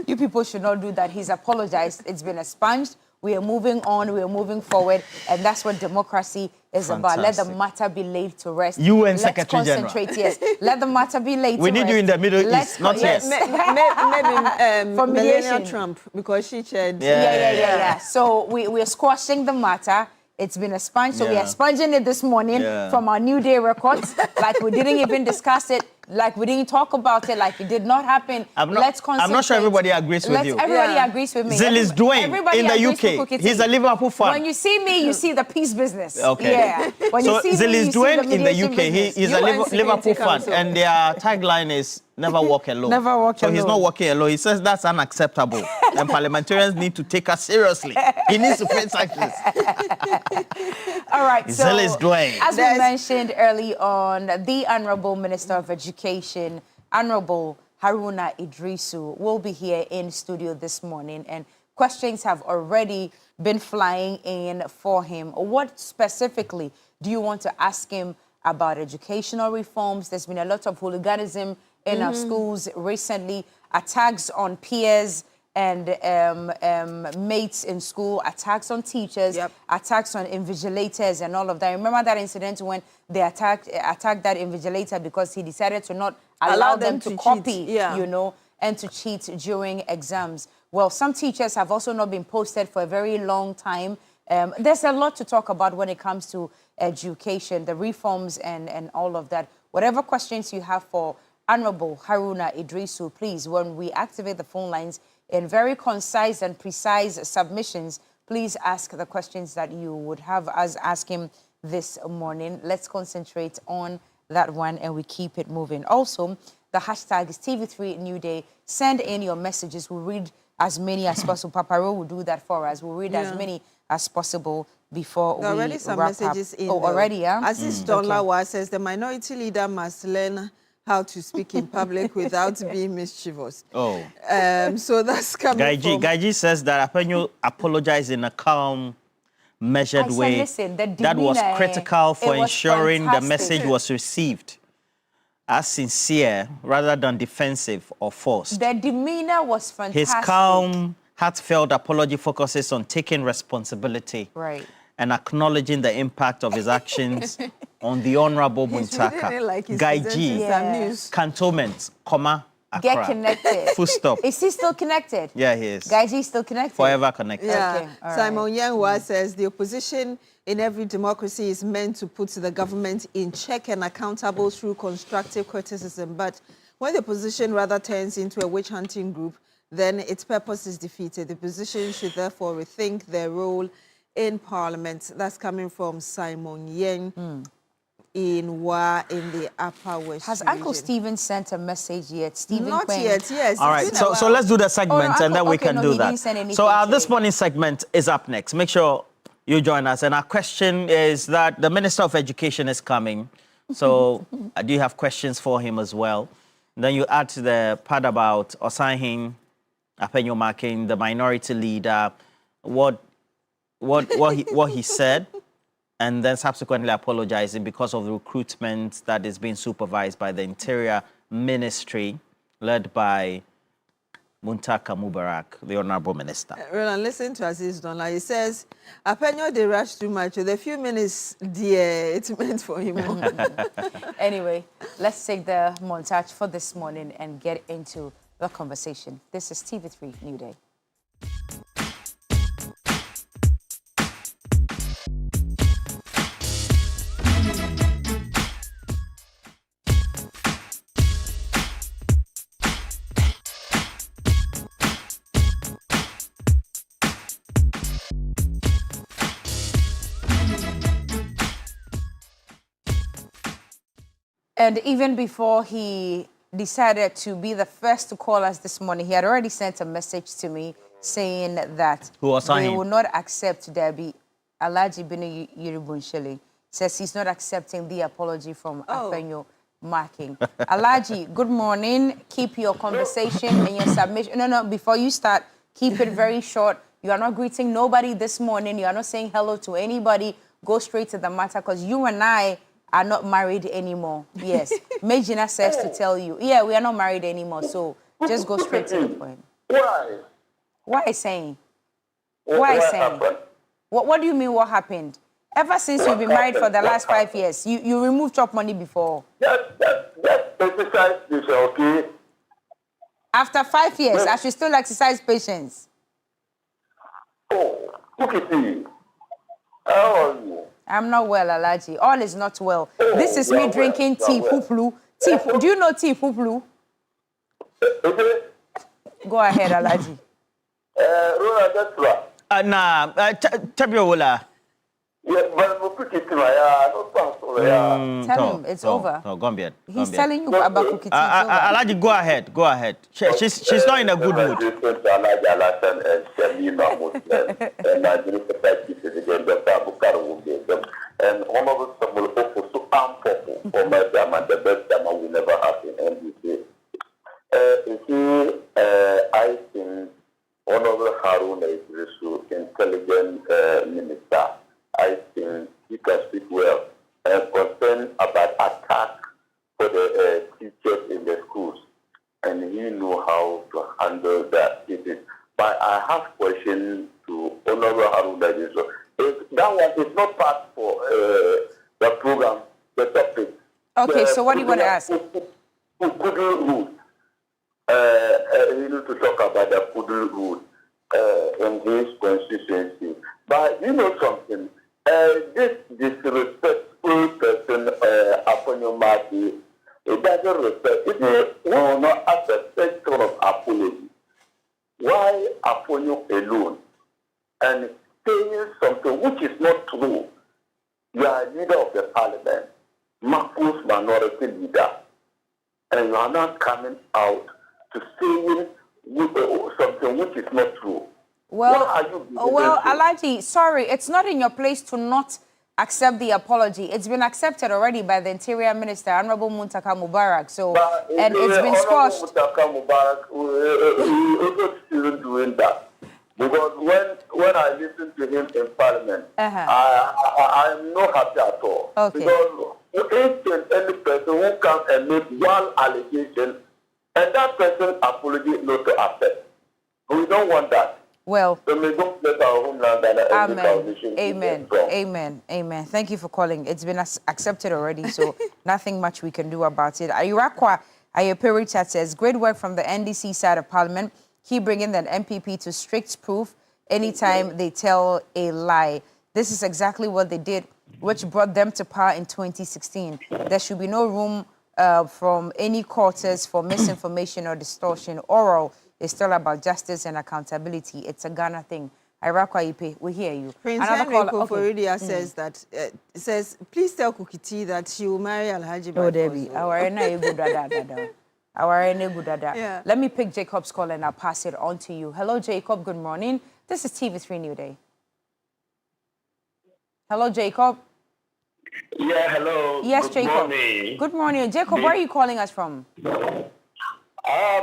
You people should not do that. He's apologized. It's been expunged. We are moving on. We are moving forward. And that's what democracy is about. Let the matter be laid to rest. UN Secretary General. Let's concentrate, yes. Let the matter be laid to rest. We need you in the Middle East, not here. Maybe for Melania Trump, because she chaired. Yeah. So we are squashing the matter. It's been expunged, so we are expunging it this morning from our Newday records. Like we didn't even discuss it, like we didn't talk about it, like it did not happen. Let's concentrate. I'm not sure everybody agrees with you. Everybody agrees with me. Zilis Dwayne in the UK. He's a Liverpool fan. When you see me, you see the peace business. Okay. Yeah. When so you see Zilis Dwayne in the UK, he's a Liverpool fan, and their tagline is "Never walk alone." Never walk alone. So he's not walking alone. He says that's unacceptable, and parliamentarians need to take us seriously. He needs to face sanctions. All right. So, Zilis Dwayne. As we mentioned early on, the Honorable Minister of Education, Honorable Haruna Idrisu, will be here in studio this morning, and questions have already been flying in for him. What specifically do you want to ask him about educational reforms? There's been a lot of hooliganism in our schools recently, attacks on peers and mates in school, attacks on teachers, attacks on invigilators and all of that. Remember that incident when they attacked that invigilator because he decided to not allow them to copy, and to cheat during exams. Well, some teachers have also not been posted for a very long time. There's a lot to talk about when it comes to education, the reforms and all of that. Whatever questions you have for Honorable Haruna Idrisu, please, when we activate the phone lines in very concise and precise submissions, please ask the questions that you would have us ask him this morning. Let's concentrate on that one and we keep it moving. Also, the hashtag is TV3 Newday. Send in your messages. We'll read as many as possible. Paparo will do that for us. We'll read as many as possible before we already some wrap messages up. in. Already, yeah? Aziz Donlawa says the minority leader must learn how to speak in public without being mischievous. So that's coming from... Gaiji says that Apenyo apologized in a calm measured way listen, that was critical for ensuring the message fantastic. was received as sincere rather than defensive or forced. The demeanor was fantastic. His calm, heartfelt apology focuses on taking responsibility and acknowledging the impact of his actions on the Honorable Muntaka. Like Gaiji, Cantonment, comma, Accra. Get connected. Full stop. Is he still connected? Yeah, he is. Gaiji is still connected? Forever connected. Yeah. Okay, Simon Yanwa says the opposition in every democracy is meant to put the government in check and accountable through constructive criticism. But when the opposition rather turns into a witch-hunting group, then its purpose is defeated. The opposition should therefore rethink their role in Parliament. That's coming from Simon Yen in the Upper West Has region. Uncle Stephen sent a message yet? Stephen Not Quinn? yet, yes. All right, so let's do the segment and then we can do that. So this morning's segment is up next. Make sure you join us. And our question is that the Minister of Education is coming. So do you have questions for him as well? Then you add to the part about Osahin Apenyo Makin, the minority leader, what he said, and then subsequently apologizing because of the recruitment that is being supervised by the Interior Ministry, led by Muntaka Mubarak, the Honorable Minister. Roland, listen to Aziz Donla. He says, Apenyo, they rush too much. The few minutes, dear, it's meant for him. Anyway, let's take the montage for this morning and get into the conversation. This is TV3 Newday. And even before he decided to be the first to call us this morning, he had already sent a message to me saying that they will not accept Debbie Alaji Binu Yiribunshele. Says he's not accepting the apology from Apenyo Marking. Alaji, good morning. Keep your conversation and your submission. No, before you start, keep it very short. You are not greeting nobody this morning. You are not saying hello to anybody. Go straight to the matter because you and I are not married anymore. Yes. Majina says to tell you, yeah, we are not married anymore. So just go straight to the point. Why? Why saying? Why saying? What do you mean what happened? Ever since you've been married for the last 5 years, you removed chop money before. Just exercise this, okay? After 5 years, I should still exercise patience. Oh, look at me. How are you? I'm not well, Alaji. All is not well. This is me drinking tea, puplu. Tea. Do you know tea, puplu? Go ahead, Alaji. Tabiola. Tell him it's over. Gombian. He's telling you about cookie tea. Alaji, go ahead. Go ahead. She's not in a good mood. And Honorable Samuel Ofo so ample for my dama, the best dama we never have in NDC. I think Honorable Haruna is an intelligent minister. I think he can speak well and concerned about attack for the teachers in the schools, and he know how to handle that. But I have questions to Honorable Haruna. That one is not part for the program, the topic. Okay, so what do you want to ask? Kudul route. We need to talk about the Kudul route in his constituency. But you know something, this disrespectful person, Aponyo Mati, it doesn't respect. It will not accept that kind of apology. Why Aponyo alone? And saying something which is not true. You are leader of the parliament, Marcos minority leader, and you are not coming out to say something which is not true. Well, Alaji, sorry, it's not in your place to not accept the apology. It's been accepted already by the Interior Minister, Honorable Muntaka Mubarak. So, and it's been squashed. Muntaka Mubarak is still doing that. Because when I listen to him in Parliament, I'm not happy at all. Okay. Because if any person who comes and make one allegation, and that person apology not to accept. We don't want that. Well, so we don't let our homeland and amen. Amen. Thank you for calling. It's been accepted already, so nothing much we can do about it. Ayurakwa Ayeperi says, great work from the NDC side of Parliament. Keep bringing that MPP to strict proof anytime they tell a lie. This is exactly what they did, which brought them to power in 2016. There should be no room from any quarters for misinformation or distortion. Oral is still about justice and accountability. It's a Ghana thing. Irakwa Ipe, we hear you. Prince Henry Koforidia says that, says, please tell Kukiti that she will marry Alhaji by Debbie. Yeah. Let me pick Jacob's call and I'll pass it on to you. Hello, Jacob. Good morning. This is TV3 Newday. Hello, Jacob. Yeah, hello. Yes, Good Jacob. Morning. Good morning. Jacob, where are you calling us from?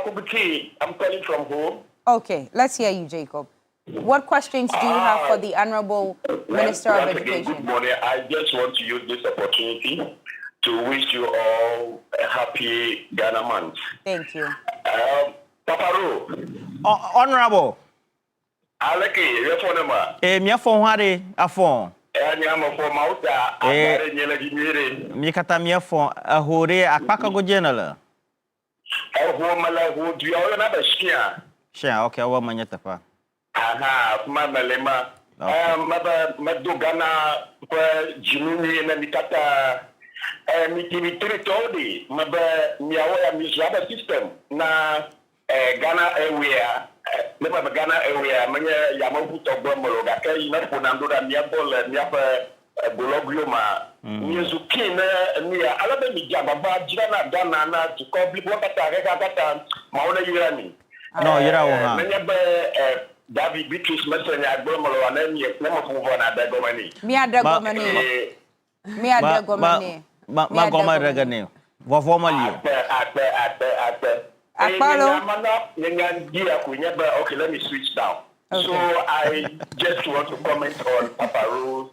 Kubuki, I'm calling from home. Okay, let's hear you, Jacob. What questions do you have for the Honorable Minister of Education? Good morning. I just want to use this opportunity to wish you all a happy Ghana month. Thank you. Paparo. Honorable. Aleki, your phone number. My phone, hare, a phone. Mikata my phone, a hore, a pakago general. Sure, okay, I want my yetapa. Aha, Mamalema. Madugana, Jimmy, and Mikata, TV3 Newday, Miawa Misraba system, na Ghana area. Never Ghana area, manya Yamabuto Bomologa, Napunandura, Miapol, Miapa, Bologlioma, Mizukina, Mia, Alabama, Jababa, Jana, Ghana, to complete what I Mauna Yurani. No, you're out. David Beatrice Messenger, Bomolo, and then you never move on at the Gomani. Mia de Gomani. Mia de Gomani. Magoma Regane. Wavomali. Okay, let me switch down. Okay. So I just want to comment on Paparo's,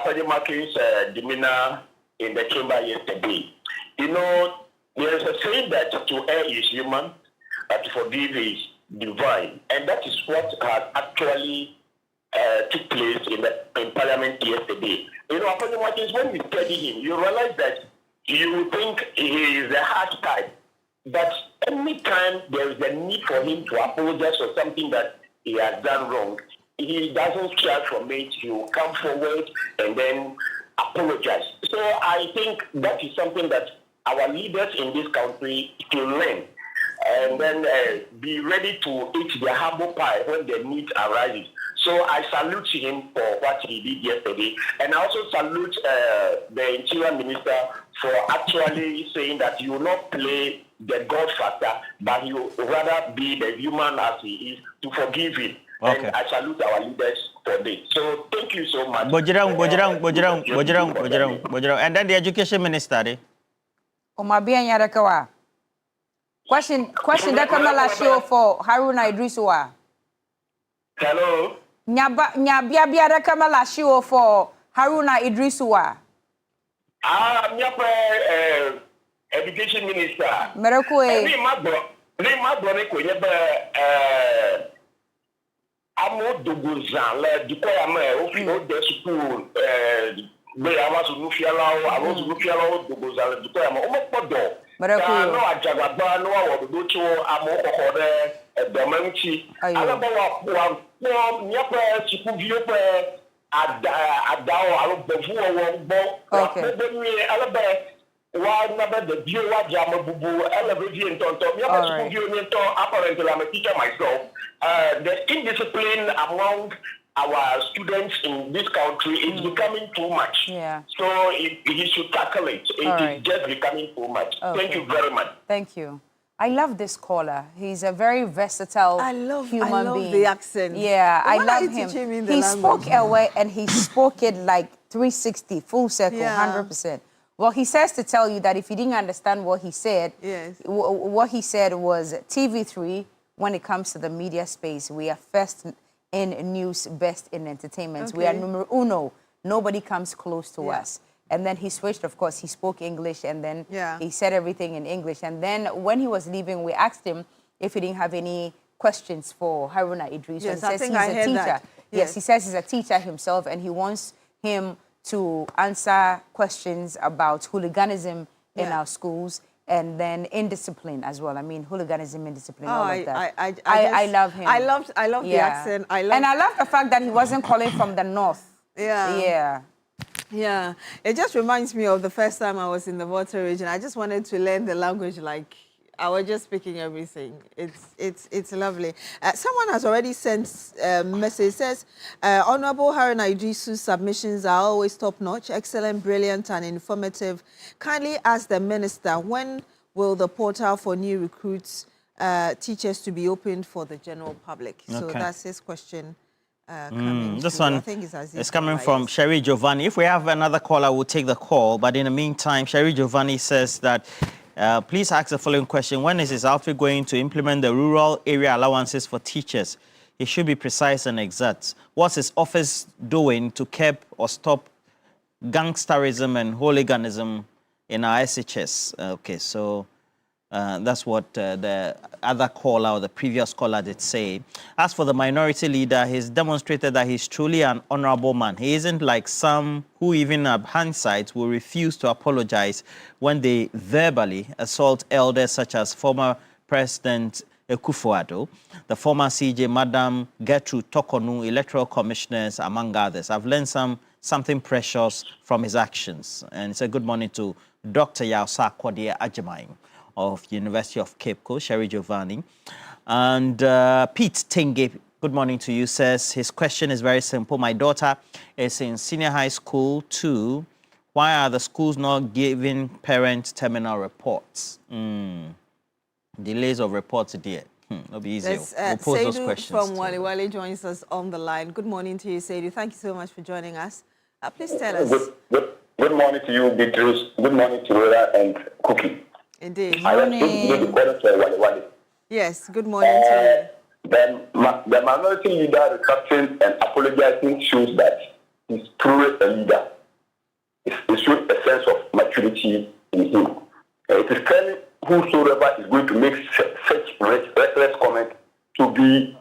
Padimaki's demeanor in the chamber yesterday. You know, there is a saying that to err is human, to forgive is divine, and that is what has actually took place in Parliament yesterday. You know, Padimakis, when you study him, you realize that you think he is a harsh type. But anytime there is a need for him to apologize for something that he has done wrong, he doesn't shy from it. He will come forward and then apologize. So I think that is something that our leaders in this country should learn. And then be ready to eat their humble pie when the need arises. So I salute him for what he did yesterday. And I also salute the Interior Minister for actually saying that you will not play the God factor, but you rather be the human as he is, to forgive him. Okay. And I salute our leaders for this. So thank you so much. Bojirang. And then the Education Minister. Question that Kamala show for Haruna Idrisua. Hello. Nyabia da Kamala show for Haruna Idrisua. Education Minister. Merakwe. Ni magbo ne ko yebe amo dogozan le dukoya ma o fi o de school be amasu nu fiala dogozan le dukoya ma o mo podo. Merakwe. No ajagbagba no wa do cho amo kokore edomanchi. Alaba wa nyepe school vie pe adao alo bevu wo gbo. Okay. Alaba one number the view what Jama Bubu, Elevation Tonto, apparently I'm a teacher myself. The indiscipline among our students in this country is becoming too much. Yeah. So he should tackle it. It is just becoming too much. Okay. Thank you very much. Thank you. I love this caller. He's a very versatile human being. I love the accent. Yeah, I love him. He spoke away and he spoke it like 360, full circle, 100%. Well, he says to tell you that if you didn't understand what he said, what he said was TV3, when it comes to the media space, we are first in news, best in entertainment. We are numero uno. Nobody comes close to us. And then he switched, of course, he spoke English, and then he said everything in English. And then when he was leaving, we asked him if he didn't have any questions for Haruna Idris. Yes, and he says he's a teacher. That. Yes, he says he's a teacher himself, and he wants him to answer questions about hooliganism in our schools, and then indiscipline as well. I mean, hooliganism, indiscipline, all of that. I love him. I love the accent. And I love the fact that he wasn't calling from the north. Yeah. It just reminds me of the first time I was in the Volta region. I just wanted to learn the language like I was just speaking everything. It's lovely. Someone has already sent a message. It says, Honorable Haruna Idrisu's submissions are always top-notch, excellent, brilliant, and informative. Kindly ask the minister, when will the portal for new recruits teachers to be opened for the general public? So that's his question. This one is coming from Sherry Giovanni. If we have another caller, we'll take the call. But in the meantime, Sherry Giovanni says that please ask the following question. When is his outfit going to implement the rural area allowances for teachers? He should be precise and exact. What's his office doing to curb or stop gangsterism and hooliganism in our SHS? Okay, so that's what the other caller or the previous caller did say. As for the minority leader, he's demonstrated that he's truly an honorable man. He isn't like some who, even at hindsight, will refuse to apologize when they verbally assault elders such as former President Akufo-Addo, the former CJ, Madam Gertrude Tokonu, electoral commissioners, among others. I've learned something precious from his actions. And it's a good morning to Dr. Yausa Kwadia Ajamain of University of Cape Coast, Sherry Giovanni. And Pete Tenge, good morning to you, says his question is very simple. My daughter is in senior high school too. Why are the schools not giving parent terminal reports? Delays of reports there. It'll be easier. We'll pose those questions. From Wali joins us on the line. Good morning to you, Seidu. Thank you so much for joining us. Please tell us. Good morning to you, Beatrice. Good morning to Rhoda and Cookie. Indeed. Morning. Yes, good morning to you. The minority leader retracting and apologizing shows that he's truly a leader. It shows a sense of maturity in him. It is telling whosoever is going to make such reckless comment to be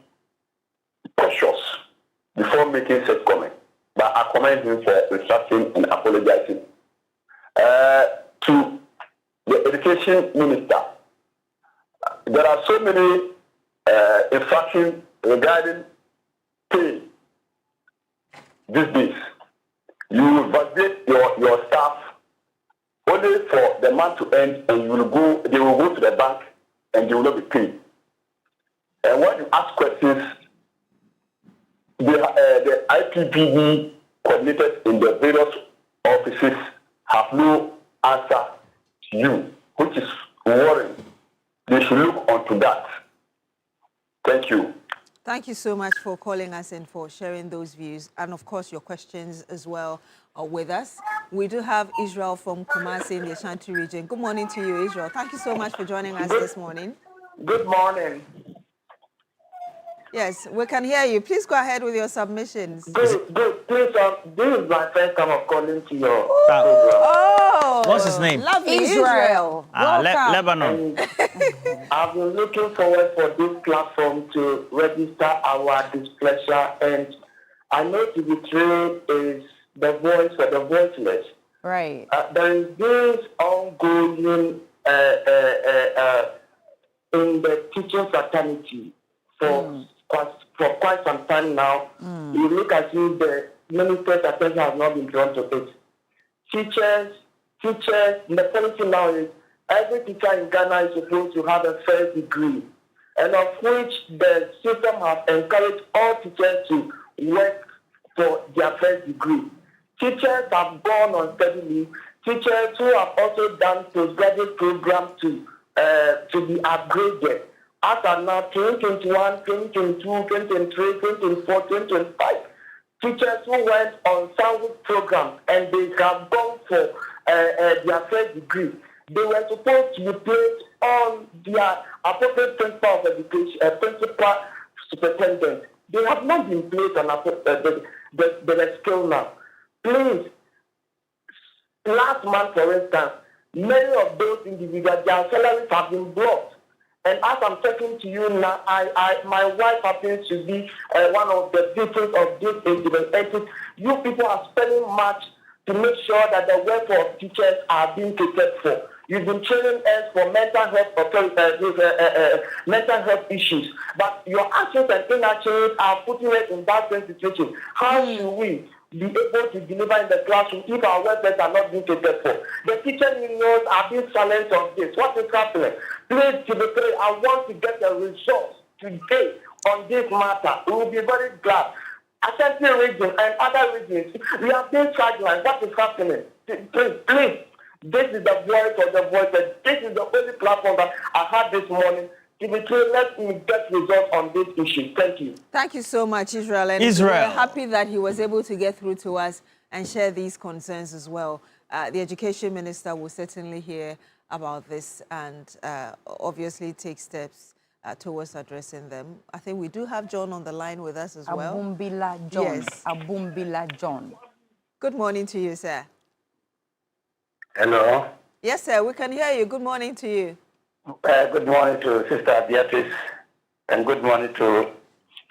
cautious before making such comment. But I commend him for retracting and apologizing. To the education minister, there are so many infractions regarding pay these days. You validate your staff only for the month to end, and they will go to the bank and they will not be paid. And when you ask questions, the IPPD coordinators in the various offices have no answer to you, which is worrying. They should look onto that. Thank you. Thank you so much for calling us and for sharing those views. And of course, your questions as well are with us. We do have Israel from Kumasi in the Ashanti region. Good morning to you, Israel. Thank you so much for joining us this morning. Good morning. Yes, we can hear you. Please go ahead with your submissions. Good. Please, this is my first time of calling to your program. Oh, what's his name? Lovely Israel. Lebanon. I've been looking forward for this platform to register our displeasure, and I know TV3 is the voice for the voiceless. Right. There is this ongoing in the teaching fraternity for quite some time now. You look at it, the minister's attention has not been drawn to it. Teachers, the policy now is every teacher in Ghana is supposed to have a first degree, and of which the system has encouraged all teachers to work for their first degree. Teachers have gone on study leave. Teachers who have also done postgraduate programs to be upgraded. As are now 2021, 2022, 2023, 2024, 2025. Teachers who went on sandwich programs and they have gone for their first degree. They were supposed to be placed on their appropriate principal of education, principal superintendent. They have not been placed on the scale now. Please, last month, for instance, many of those individuals, their salaries have been blocked. And as I'm talking to you now, my wife happens to be one of the victims of this incident. You people are spending much to make sure that the welfare of teachers are being catered for. You've been training us for mental health issues, but your actions and inactions are putting us in that same situation. How should we be able to deliver in the classroom if our welfare are not being catered for? The teacher unions are being silenced on this. What is happening? Please, TV3, I want to get the results today on this matter. We will be very glad. Ashanti region and other regions, we are being sidelined. What is happening? Please, this is the voice of the voices. This is the only platform that I had this morning. TV3, let me get results on this issue. Thank you. Thank you so much, Israel. And we're happy that he was able to get through to us and share these concerns as well. The Education Minister will certainly hear about this and obviously take steps towards addressing them. I think we do have John on the line with us as well. Abumbila John. Yes. Abumbila John. Good morning to you, sir. Hello. Yes, sir. We can hear you. Good morning to you. Good morning to Sister Beatrice, and good morning to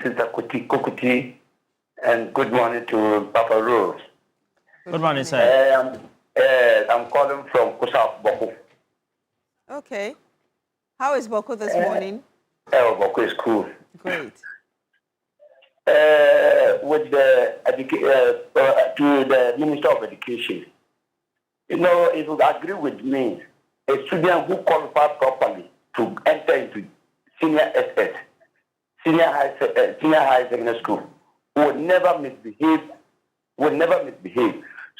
Sister Kukuti, and good morning to Papa Rose. Good morning, sir. I'm calling from Kusaf, Boko. Okay. How is Boko this morning? Boko is cool. Great. With the to the Minister of Education, you know, if you agree with me, a student who qualifies properly to enter into senior SS, senior high secondary school, will never misbehave.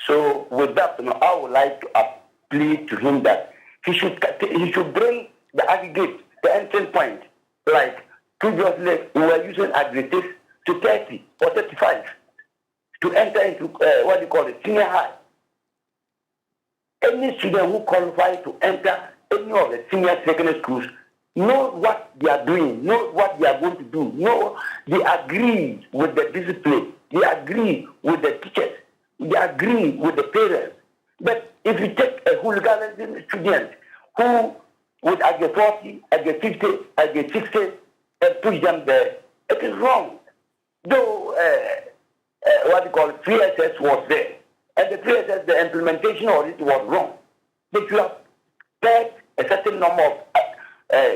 So with that, you know, I would like to plead to him that he should bring the aggregate, the entry point, like previously we were using aggregates to 30 or 35 to enter into senior high. Any student who qualifies to enter any of the senior secondary schools know what they are doing, know what they are going to do, they agree with the discipline, they agree with the teachers, they agree with the parents. But if you take a hooliganism student who would get 40, get 50, get 60, and push them there, it is wrong. Though, 3SS was there. And the 3SS, the implementation of it was wrong. But you have set a certain number of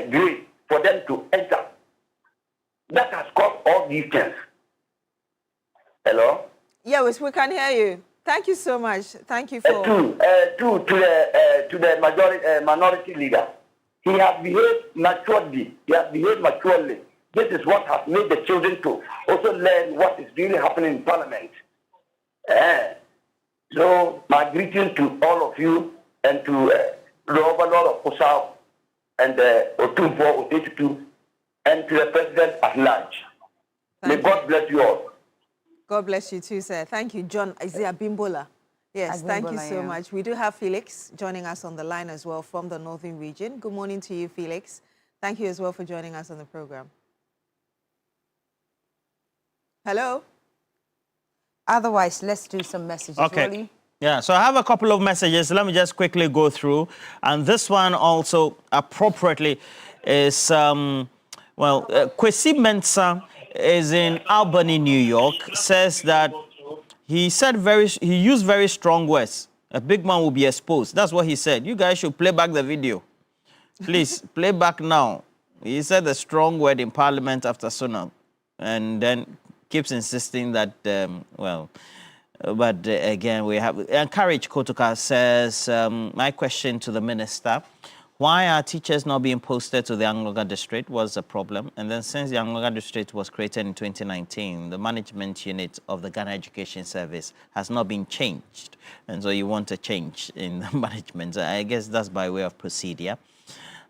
grades for them to enter. That has caused all these things. Hello? Yes, we can hear you. Thank you so much. Thank you for... to the minority leader. He has behaved maturely. This is what has made the children to also learn what is really happening in Parliament. So my greeting to all of you and to the overlord of Kusau and Otumpo Otetutu and to the president at large. May God bless you all. God bless you too, sir. Thank you, John Isaiah Bimbola. Yes, thank you so much. We do have Felix joining us on the line as well from the Northern region. Good morning to you, Felix. Thank you as well for joining us on the program. Hello? Otherwise, let's do some messages. Okay. Rolly? Yeah, so I have a couple of messages. Let me just quickly go through. And this one also appropriately is, Kwesi Mensah is in Albany, New York, says that he used very strong words. A big man will be exposed. That's what he said. You guys should play back the video. Please, play back now. He said a strong word in Parliament after Sunam. And then keeps insisting that, again, we have... Encourage Kotoka says, my question to the minister, why are teachers not being posted to the Angloga district? What's the problem? And then since the Angloga district was created in 2019, the management unit of the Ghana Education Service has not been changed. And so you want a change in the management. I guess that's by way of procedure.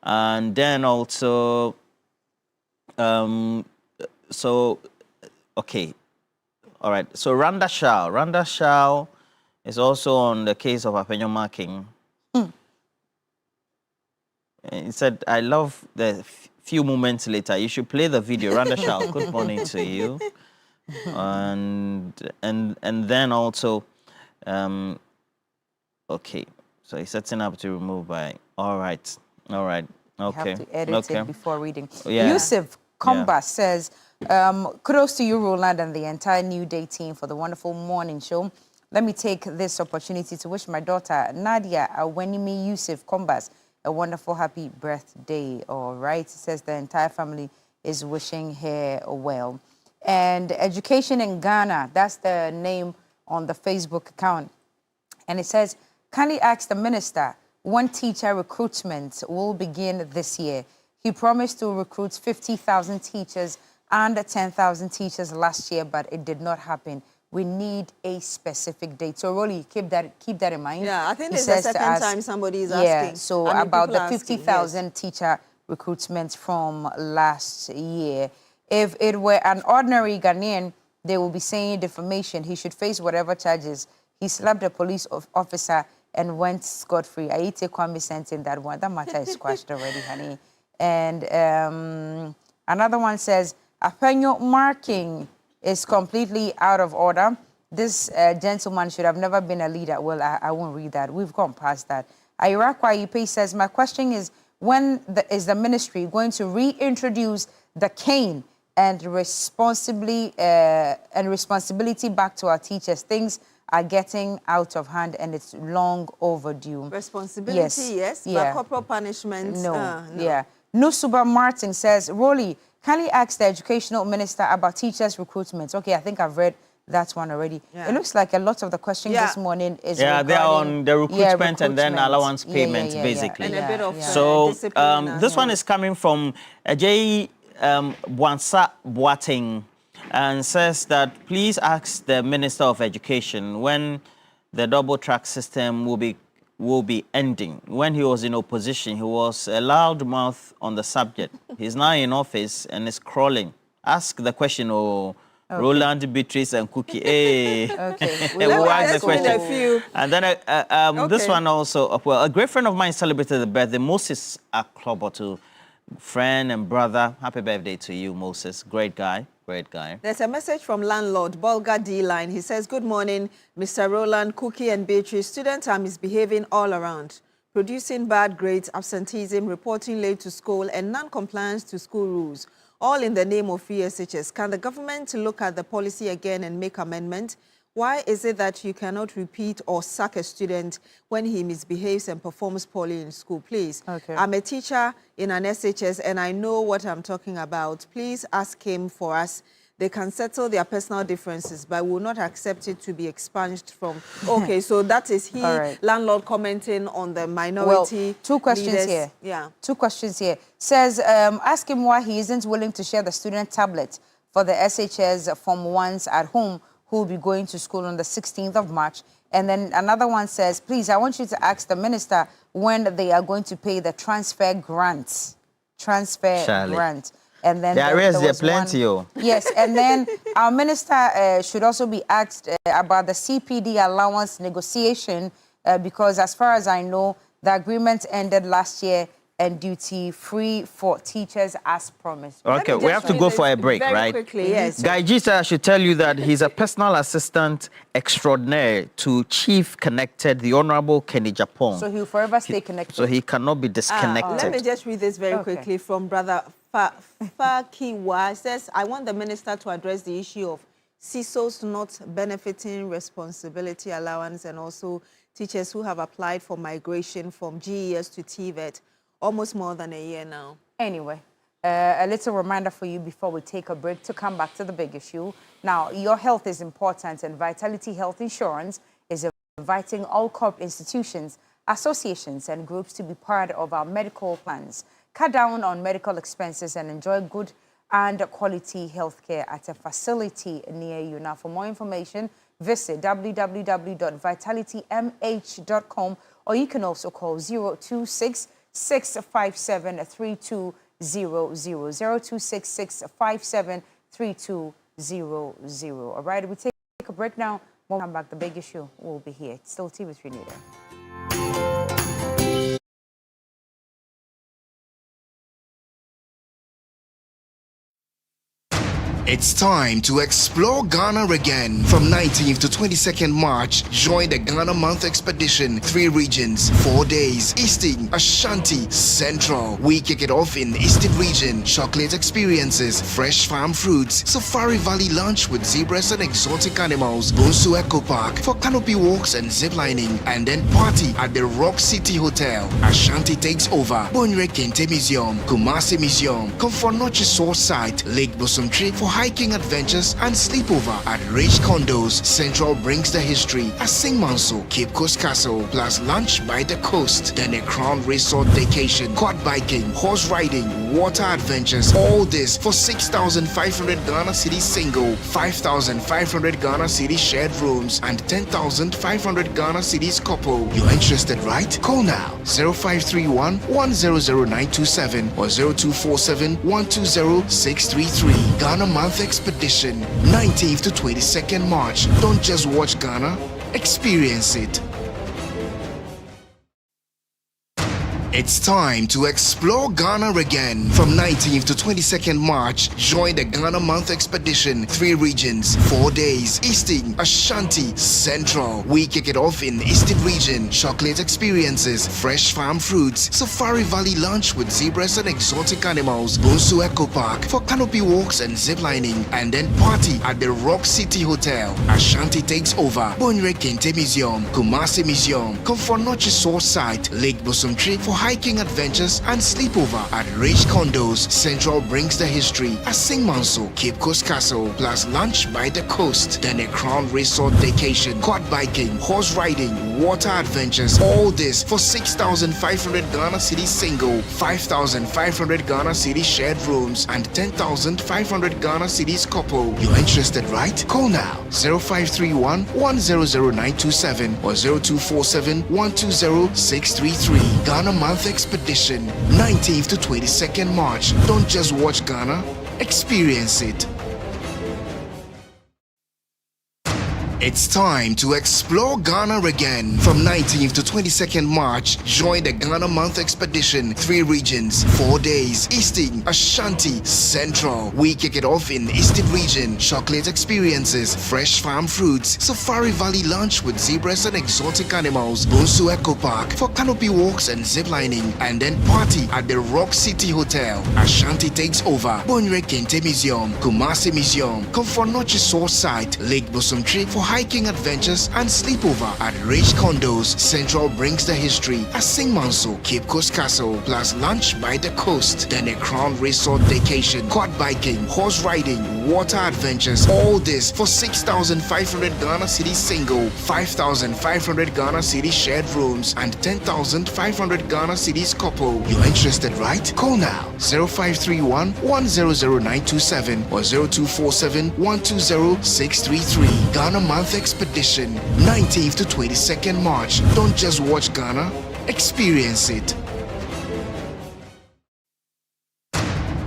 And then also, okay. All right. So Randa Shao is also on the case of Apenyo marking. he said, I love the few moments later. You should play the video. Randa Shah, good morning to you. And then also, okay. So he's setting up to remove by. All right. Okay. You have to edit it before reading. Yeah. Yusuf Komba says, kudos to you, Roland, and the entire New Day team for the wonderful morning show. Let me take this opportunity to wish my daughter, Nadia Awenimi Yusuf Kombas, a wonderful, happy birthday. All right. It says the entire family is wishing her well. And Education in Ghana, that's the name on the Facebook account. And it says, kindly ask the minister when teacher recruitment will begin this year. He promised to recruit 50,000 teachers and 10,000 teachers last year, but it did not happen. We need a specific date. So, Rolly, keep that in mind. Yeah, I think this is the second time somebody is asking. Yeah, so about the 50,000 teacher recruitment from last year. If it were an ordinary Ghanaian, they will be saying defamation. He should face whatever charges. He slapped a police officer and went scot-free. Aite Kwame sent in that one. That matter is squashed already, honey. And another one says, Apenyo marking is completely out of order. This gentleman should have never been a leader. Well, I won't read that. We've gone past that. Irakwa Ipe says, my question is, when is the ministry going to reintroduce the cane and responsibility back to our teachers? Things are getting out of hand and it's long overdue. Responsibility, yes. But corporal punishment, no. No. Yeah. Nusuba Martin says, Rolly, can you ask the educational minister about teachers' recruitment? Okay, I think I've read that one already. Yeah. It looks like a lot of the questions this morning is they are on the recruitment and then allowance payments, basically. And a bit of so discipline. This one is coming from J. Bwansa Boateng, and says that please ask the Minister of Education when the double track system will be ending. When he was in opposition, he was a loud mouth on the subject. He's now in office and is crawling. Ask the question, Roland, Beatrice, and Cookie. Hey. Okay. We'll ask the question. And then this one also, well, a great friend of mine celebrated the birthday, Moses Aklobotu, friend and brother. Happy birthday to you, Moses. Great guy. Great guy. There's a message from landlord Bolga D-Line. He says, good morning, Mr. Roland, Cookie, and Beatrice. Students are misbehaving all around, producing bad grades, absenteeism, reporting late to school, and non-compliance to school rules, all in the name of ESHS. Can the government look at the policy again and make amendment? Why is it that you cannot repeat or sack a student when he misbehaves and performs poorly in school? Please. Okay. I'm a teacher in an SHS and I know what I'm talking about. Please ask him for us. They can settle their personal differences, but will not accept it to be expunged from. Okay, so that is landlord commenting on the minority. Well, two questions leaders. here. Yeah. Two questions here. Says, ask him why he isn't willing to share the student tablet for the SHS Form 1s at home who will be going to school on the 16th of March. And then another one says, please, I want you to ask the minister when they are going to pay the transfer grants. Grant. And then there are plenty. Yes, and then our minister should also be asked about the CPD allowance negotiation because as far as I know, the agreement ended last year and duty-free for teachers as promised. Okay, we have to go for a break, right? Quickly, yes. Guy Gisa should tell you that he's a personal assistant extraordinaire to Chief Connected, the Honorable Kenny Japon. So he'll forever stay connected. So he cannot be disconnected. Let me just read this very quickly from Brother Fakiwa. It says, I want the minister to address the issue of CISOs not benefiting responsibility allowance and also teachers who have applied for migration from GES to TVET. Almost more than a year now. Anyway, a little reminder for you before we take a break to come back to the big issue. Now, your health is important and Vitality Health Insurance is inviting all corporate institutions, associations and groups to be part of our medical plans. Cut down on medical expenses and enjoy good and quality healthcare at a facility near you. Now, for more information, visit www.vitalitymh.com or you can also call 026-657-3200, 026-657-3200. All right, we take a break now. When we come back, the big issue will be here. It's still TV3 Newday. It's time to explore Ghana again. From 19th to 22nd March, join the Ghana Month Expedition. 3 regions, 4 days. Eastern, Ashanti, Central. We kick it off in the Eastern region. Chocolate experiences, fresh farm fruits, Safari Valley lunch with zebras and exotic animals, Bonsu Eco Park for canopy walks and ziplining, and then party at the Rock City Hotel. Ashanti takes over. Bonre Kente Museum, Kumasi Museum, Komfornochi Source Site, Lake Bosomtri for hiking adventures and sleepover at Rich Condos. Central brings the history. Asing Manso, Cape Coast Castle, plus lunch by the coast. Then a Crown Resort vacation, quad biking, horse riding, water adventures. All this for 6,500 Ghana Cedi single, 5,500 Ghana Cedi shared rooms, and 10,500 Ghana Cedis couple. You're interested, right? Call now 0531 100927 or 0247 120 633. Ghana Month Expedition, 19th to 22nd March. Don't just watch Ghana, experience it. It's time to explore Ghana again. From 19th to 22nd March, join the Ghana Month Expedition. 3 regions, 4 days. Eastern, Ashanti, Central. We kick it off in the Eastern region. Chocolate experiences, fresh farm fruits, Safari Valley lunch with zebras and exotic animals, Bonsu Eco Park for canopy walks and ziplining, and then party at the Rock City Hotel. Ashanti takes over. Bonre Kente Museum, Kumasi Museum, Komfornochi Source Site, Lake Bosomtri for hiking adventures and sleepover at Rich Condos. Central brings the history. Asing Manso, Cape Coast Castle, plus lunch by the coast. Then a Crown Resort vacation, quad biking, horse riding, water adventures. All this for 6,500 Ghana Cedi single, 5,500 Ghana Cedi shared rooms, and 10,500 Ghana Cedis couple. You're interested, right? Call now 0531 100927 or 0247 120 633. Ghana Month Expedition, 19th to 22nd March. Don't just watch Ghana, experience it. It's time to explore Ghana again. From 19th to 22nd March, join the Ghana Month Expedition. 3 regions, 4 days. Eastern, Ashanti, Central. We kick it off in the Eastern region. Chocolate experiences, fresh farm fruits, Safari Valley lunch with zebras and exotic animals, Bonsu Eco Park for canopy walks and ziplining, and then party at the Rock City Hotel. Ashanti takes over. Bonre Kente Museum, Kumasi Museum, Komfornochi Source Site, Lake Bosomtri for hiking adventures and sleepover at Rich Condos. Central brings the history. Asing Manso, Cape Coast Castle, plus lunch by the coast. Then a Crown Resort vacation, quad biking, horse riding, water adventures. All this for 6,500 Ghana Cedi single, 5,500 Ghana Cedi shared rooms, and 10,500 Ghana Cedis couple. You're interested, right? Call now 0531 100927 or 0247 120 633. Ghana Month Expedition, 19th to 22nd March. Don't just watch Ghana, experience it.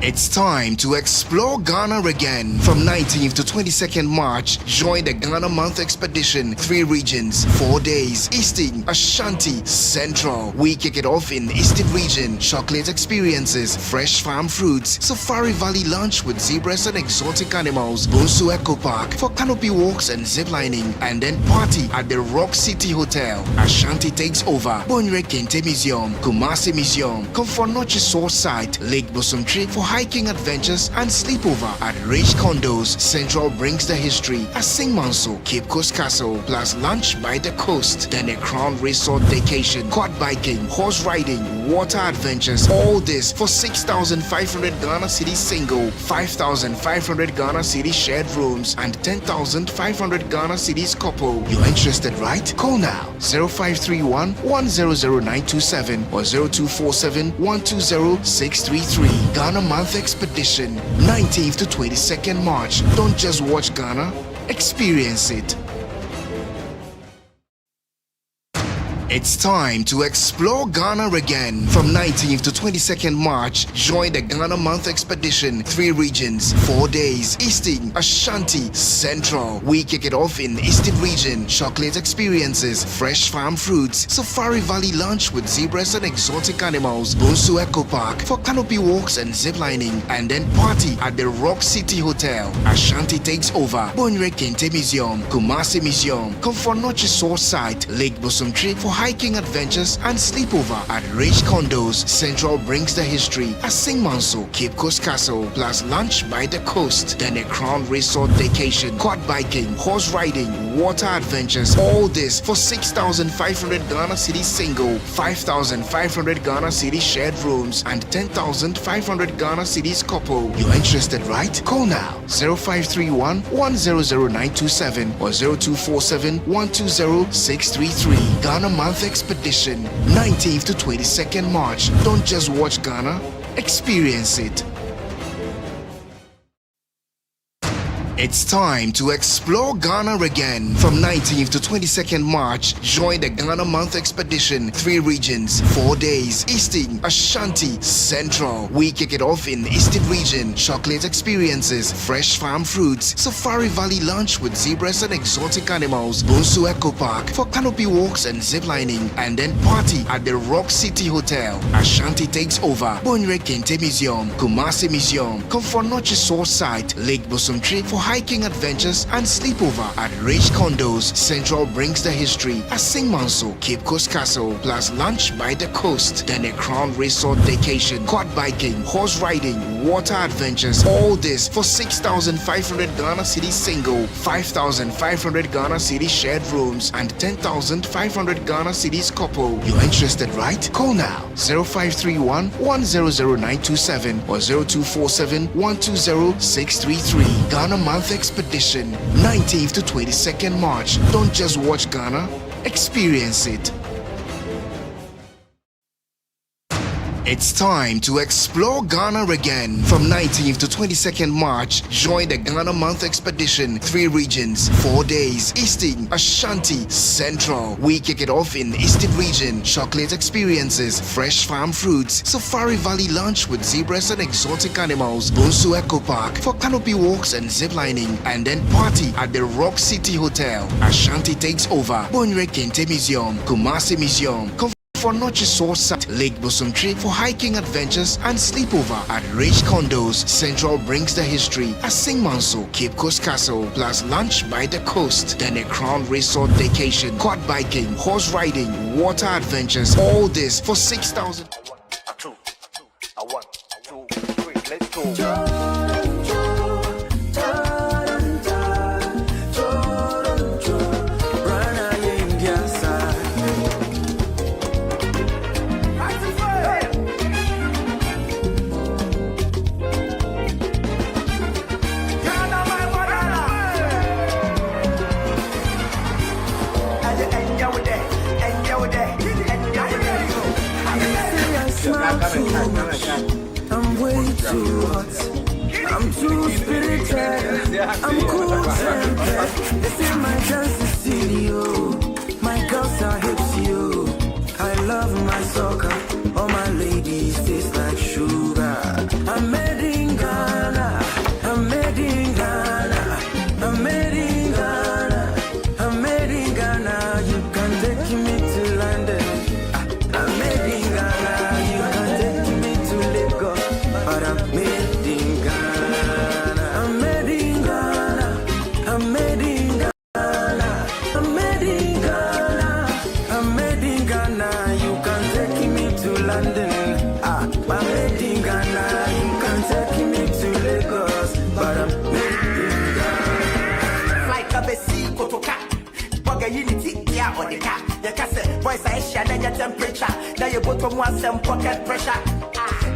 It's time to explore Ghana again. From 19th to 22nd March, join the Ghana Month Expedition. 3 regions, 4 days. Eastern, Ashanti, Central. We kick it off in the Eastern region. Chocolate experiences, fresh farm fruits, Safari Valley lunch with zebras and exotic animals, Bonsu Eco Park for canopy walks and ziplining, and then party at the Rock City Hotel. Ashanti takes over. Bonre Kente Museum, Kumasi Museum, Komfornochi Source Site, Lake Bosomtri for hiking adventures and sleepover at Rich Condos. Central brings the history. Asing Manso, Cape Coast Castle, plus lunch by the coast. Then a Crown Resort vacation, quad biking, horse riding, water adventures. All this for 6,500 Ghana Cedi single, 5,500 Ghana Cedi shared rooms, and 10,500 Ghana Cedis couple. You're interested, right? Call now 0531 100927 or 0247 120 633. Ghana Month Expedition, 19th to 22nd March. Don't just watch Ghana, experience it. It's time to explore Ghana again. From 19th to 22nd March, join the Ghana Month Expedition. 3 regions, 4 days. Eastern, Ashanti, Central. We kick it off in the Eastern region. Chocolate experiences, fresh farm fruits, Safari Valley lunch with zebras and exotic animals, Bonsu Eco Park for canopy walks and ziplining, and then party at the Rock City Hotel. Ashanti takes over. Bonre Kente Museum, Kumasi Museum, Komfornochi Source Site, Lake Bosumtri for hiking adventures and sleepover at Rich Condos. Central brings the history. Asing Manso, Cape Coast Castle, plus lunch by the coast. Then a Crown Resort vacation, quad biking, horse riding, water adventures. All this for 6,500 Ghana Cedi single, 5,500 Ghana Cedi shared rooms, and 10,500 Ghana Cedis couple. You're interested, right? Call now 0531 100927 or 0247 120 633. Ghana Month Expedition, 19th to 22nd March. Don't just watch Ghana, experience it. It's time to explore Ghana again. From 19th to 22nd March, join the Ghana Month Expedition. 3 regions, 4 days. Eastern, Ashanti, Central. We kick it off in the Eastern region. Chocolate experiences, fresh farm fruits, Safari Valley lunch with zebras and exotic animals, Bonsu Eco Park for canopy walks and ziplining, and then party at the Rock City Hotel. Ashanti takes over. Bonre Kente Museum, Kumasi Museum, Komfornochi Source Site, Lake Bosumtri for hiking adventures and sleepover at Rich Condos. Central brings the history. Asing Manso, Cape Coast Castle, plus lunch by the coast. Then a Crown Resort vacation, quad biking, horse riding, water adventures. All this for 6,500 Ghana Cedi single, 5,500 Ghana Cedi shared rooms, and 10,500 Ghana Cedis couple. You're interested, right? Call now 0531 100927 or 0247 120 633. Ghana Month Expedition, 19th to 22nd March. Don't just watch Ghana, experience it. It's time to explore Ghana again. From 19th to 22nd March, join the Ghana Month Expedition. 3 regions, 4 days. Eastern, Ashanti, Central. We kick it off in the Eastern region. Chocolate experiences, fresh farm fruits, Safari Valley lunch with zebras and exotic animals, Bonsu Eco Park for canopy walks and ziplining, and then party at the Rock City Hotel. Ashanti takes over. Bonre Kente Museum, Kumasi Museum, for Noche Source, Lake Bosumtri for hiking adventures and sleepover at Rich Condos. Central brings the history. Asing Manso, Cape Coast Castle, plus lunch by the coast. Then a Crown Resort vacation, quad biking, horse riding, water adventures. All this for 6,000. 1, 2, 3, let's go. I'm way too hot. I'm too spirited. I'm cool tempered. This is my chance to see you. My girls are hips, you. I love my soccer. All my ladies taste like sugar. I'm made in Ghana. I'm made in Ghana. I'm made in Ghana. I'm made in Ghana. You can take me to London. I'm made in Ghana. But I'm made in Ghana. I'm made in Ghana. I'm made in Ghana. I'm made in Ghana. I'm made in Ghana. You can take me to London. I'm made in Ghana. You can take me to Lagos. But I'm made in Ghana. Like a besi kotoka. Boga unity, yeah, on the car. Your cassette, voice I share, then your temperature. Now you go to one some pocket pressure.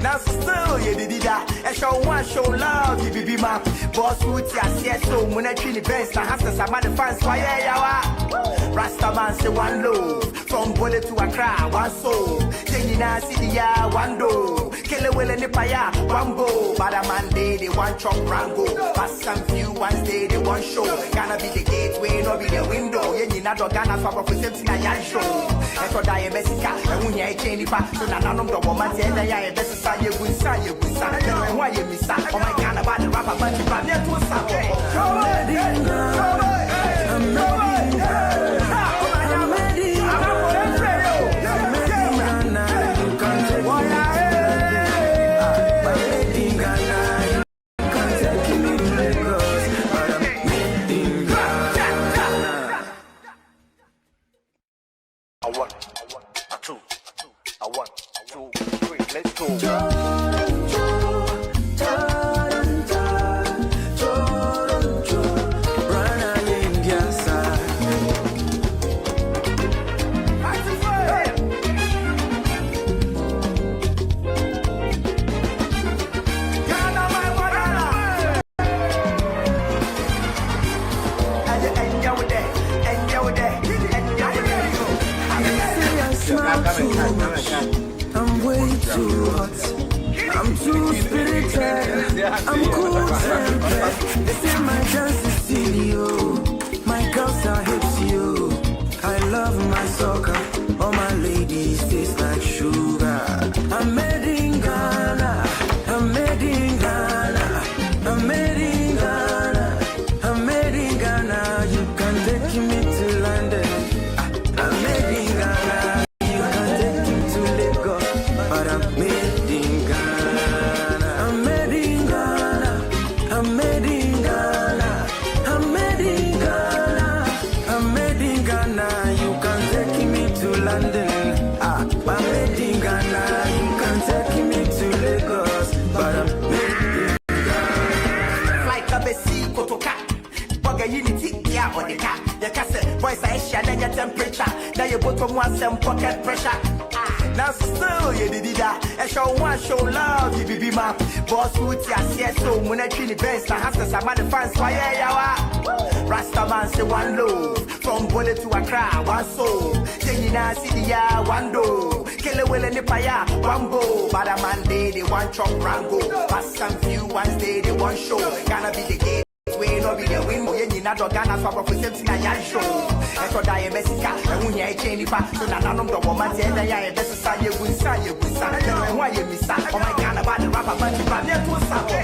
Now still you did that. I show one show love, you be my boss with ya see so when I treat the best, I have to some other fans why yeah. Rasta man say one love, from bullet to Accra, one soul. Jenina Sidia, Wando, Kelewele Nipaya, Wambo, Badaman Day, they want chop rango, but some few ones day, they want show. Gonna be the gateway, no be the window. Yenina Dogana, Papa, for Septina Yan show. And for Diamesica, and when you're a chain, so now I'm the woman, and I am best to you with San, you with San, and why you miss out. Oh my God, about the rapper, but you run into Sabo. I'm way too hot. I'm too spirited. I'm cool tempered. This is my chance to see you. My girls are hips you. I love my soccer. All my ladies taste like sugar. I'm made in Ghana. I'm made in Ghana. I'm made in Ghana. I'm made in Ghana. You can take me to London. I'm made in Ghana. Voice I share your temperature. Now you both from one some pocket pressure. Now still you did that. I show one show love, you be my boss would yes so when I treat the best, I have to some other fans why ya Rasta man say one love from Bole to Accra, one soul. Jenina Sidia, one do. Kelewele Nipaya, Wambo, Badaman Day, they want chop rango. But some few ones day, they want show. Gonna be the game. We no be the window, Yenina Dogana, Papa, for Septina Yan show. And for Diamesica, and when you're a chain, so now I'm the woman, and I am best to say you with San, and why you miss out. Oh my God, about the rapper, but you run into Sabo.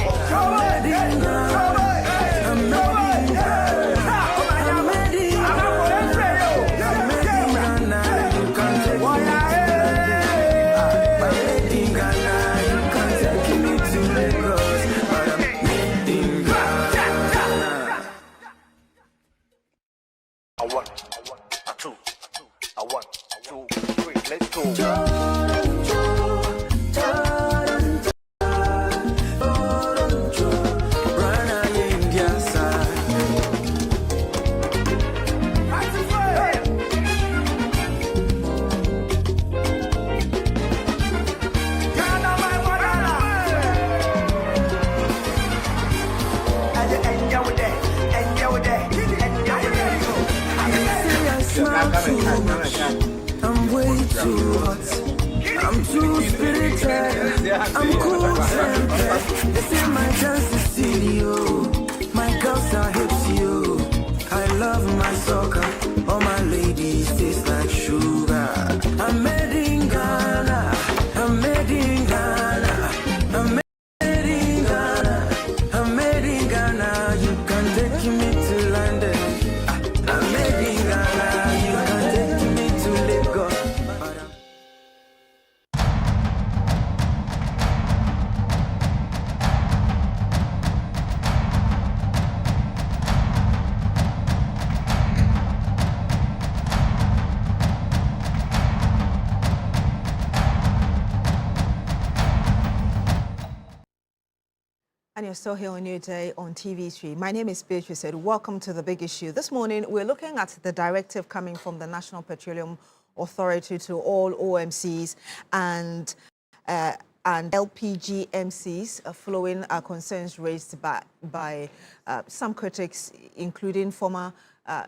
I'm way too hot. I'm too spirited. I'm cool tempered. This is my chance to see you. My girls are hips you. I love my soccer. All my ladies taste like sugar. I'm made in Ghana. I'm made in Ghana. I'm made in Ghana. I'm made in Ghana. You can take me to London. I'm made in Ghana. And you're still here on New Day on TV3. My name is Beatrice. Welcome to The Big Issue. This morning, we're looking at the directive coming from the National Petroleum Authority to all OMCs and LPG MCs following concerns raised by some critics, including former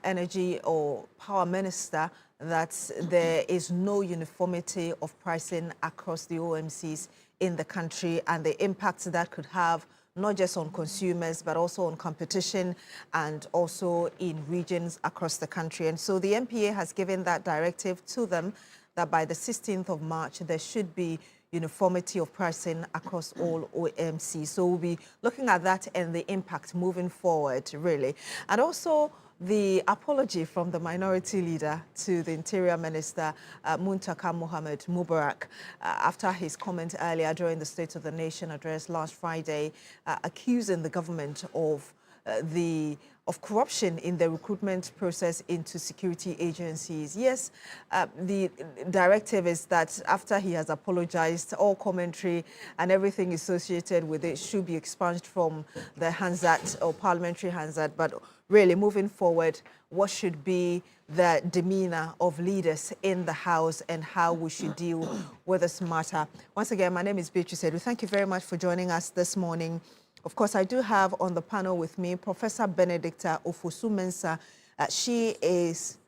Energy or Power Minister that there is no uniformity of pricing across the OMCs in the country, and the impact that could have not just on consumers, but also on competition and also in regions across the country. And so the MPA has given that directive to them that by the 16th of March, there should be uniformity of pricing across all OMCs. So we'll be looking at that and the impact moving forward, really. And also the apology from the minority leader to the Interior Minister, Muntaka Mohammed Mubarak, after his comment earlier during the State of the Nation address last Friday, accusing the government of corruption in the recruitment process into security agencies. Yes, the directive is that after he has apologized, all commentary and everything associated with it should be expunged from the Hansard or parliamentary Hansard. But really, moving forward, what should be the demeanor of leaders in the House and how we should deal with this matter. Once again, my name is Beatrice Edu. Thank you very much for joining us this morning. Of course, I do have on the panel with me Professor Benedicta Ofosu-Mensah. She is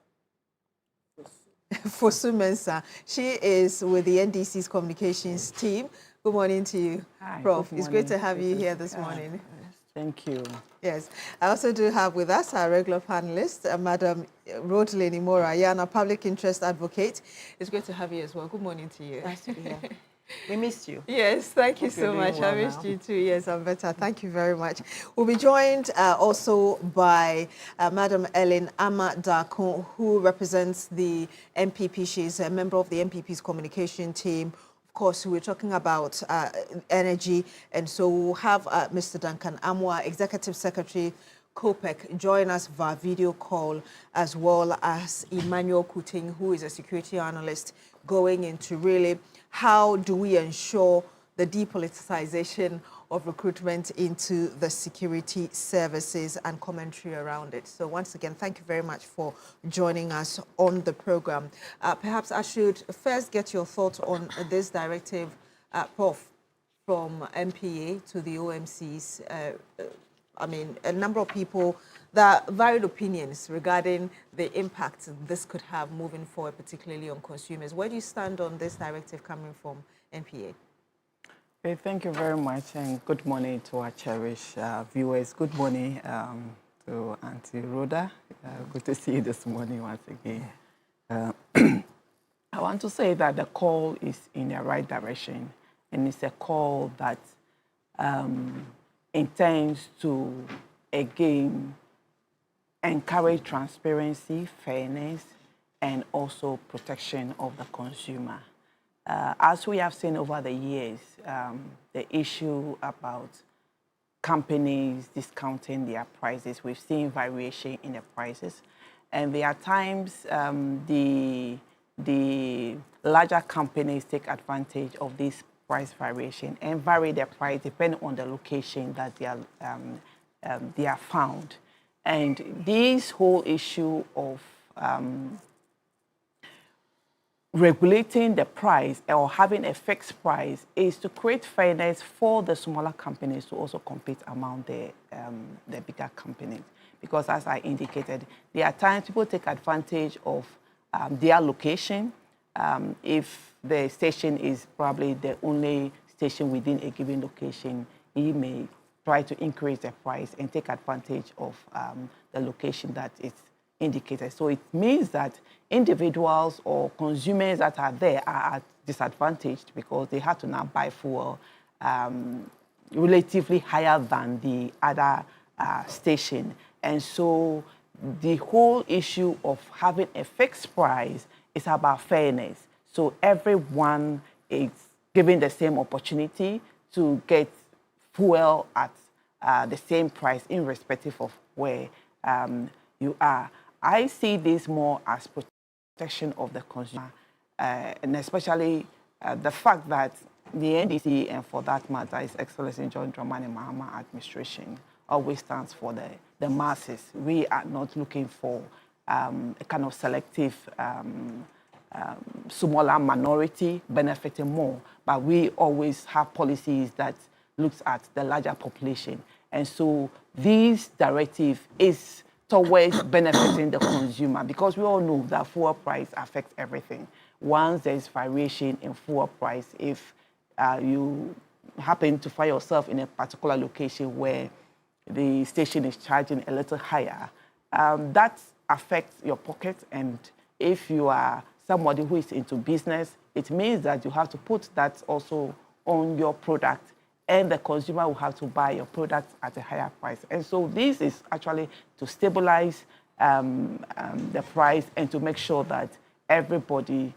Fosu-Mensah. She is with the NDC's communications team. Good morning to you, Hi, Prof. It's great to have you here this morning. Thank you. Yes. I also do have with us our regular panelist, Madam Rodelini Mora, Yana, public interest advocate. It's great to have you as well. Good morning to you. Nice to be here. We missed you. Yes, thank you so much. I missed you too. Yes, I'm better. Thank you very much. We'll be joined also by Madam Ellen Amadakon, who represents the MPP. She's a member of the MPP's communication team. Of course, we're talking about energy, and so we'll have Mr. Duncan Amwa, Executive Secretary, COPEC, join us via video call, as well as Emmanuel Kuting, who is a security analyst, going into really how do we ensure the depoliticization of recruitment into the security services and commentary around it. So once again, thank you very much for joining us on the program. Perhaps I should first get your thoughts on this directive, Prof, from MPA to the OMCs. I mean, a number of people, there are varied opinions regarding the impact this could have moving forward, particularly on consumers. Where do you stand on this directive coming from MPA? Okay, thank you very much, and good morning to our cherished viewers. Good morning to Auntie Rhoda. Good to see you this morning once again. I want to say that the call is in the right direction, and it's a call that intends to, again, encourage transparency, fairness, and also protection of the consumer. As we have seen over the years, the issue about companies discounting their prices, we've seen variation in the prices. And there are times the larger companies take advantage of this price variation and vary their price depending on the location that they are found. And this whole issue of regulating the price or having a fixed price is to create fairness for the smaller companies to also compete among the bigger companies. Because as I indicated, there are times people take advantage of their location. If the station is probably the only station within a given location, he may try to increase the price and take advantage of the location that is indicated. So it means that individuals or consumers that are there are disadvantaged because they have to now buy fuel relatively higher than the other station. And so the whole issue of having a fixed price is about fairness. So everyone is given the same opportunity to get fuel at the same price, irrespective of where you are. I see this more as protection of the consumer, and especially the fact that the NDC, and for that matter, His Excellency John Dramani Mahama administration, always stands for the masses. We are not looking for a kind of selective smaller minority benefiting more, but we always have policies that looks at the larger population. And so this directive is towards benefiting the consumer, because we all know that fuel price affects everything. Once there's variation in fuel price, if you happen to find yourself in a particular location where the station is charging a little higher, that affects your pocket. And if you are somebody who is into business, it means that you have to put that also on your product, and the consumer will have to buy your product at a higher price. And so this is actually to stabilize the price and to make sure that everybody,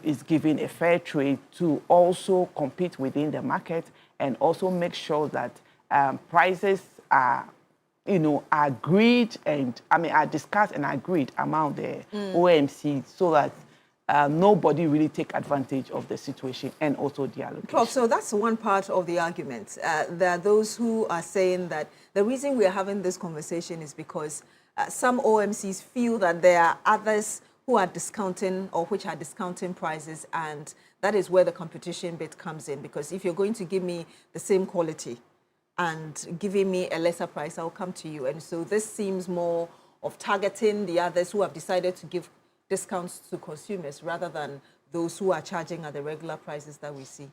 is given a fair trade to also compete within the market, and also make sure that prices are, agreed and, are discussed and agreed among the OMC, so that nobody really take advantage of the situation and also the allocation. Prof, so that's one part of the argument. There are those who are saying that the reason we are having this conversation is because some OMCs feel that there are others who are discounting or which are discounting prices, and that is where the competition bit comes in. Because if you're going to give me the same quality and giving me a lesser price, I'll come to you. And so this seems more of targeting the others who have decided to give discounts to consumers rather than those who are charging at the regular prices that we see.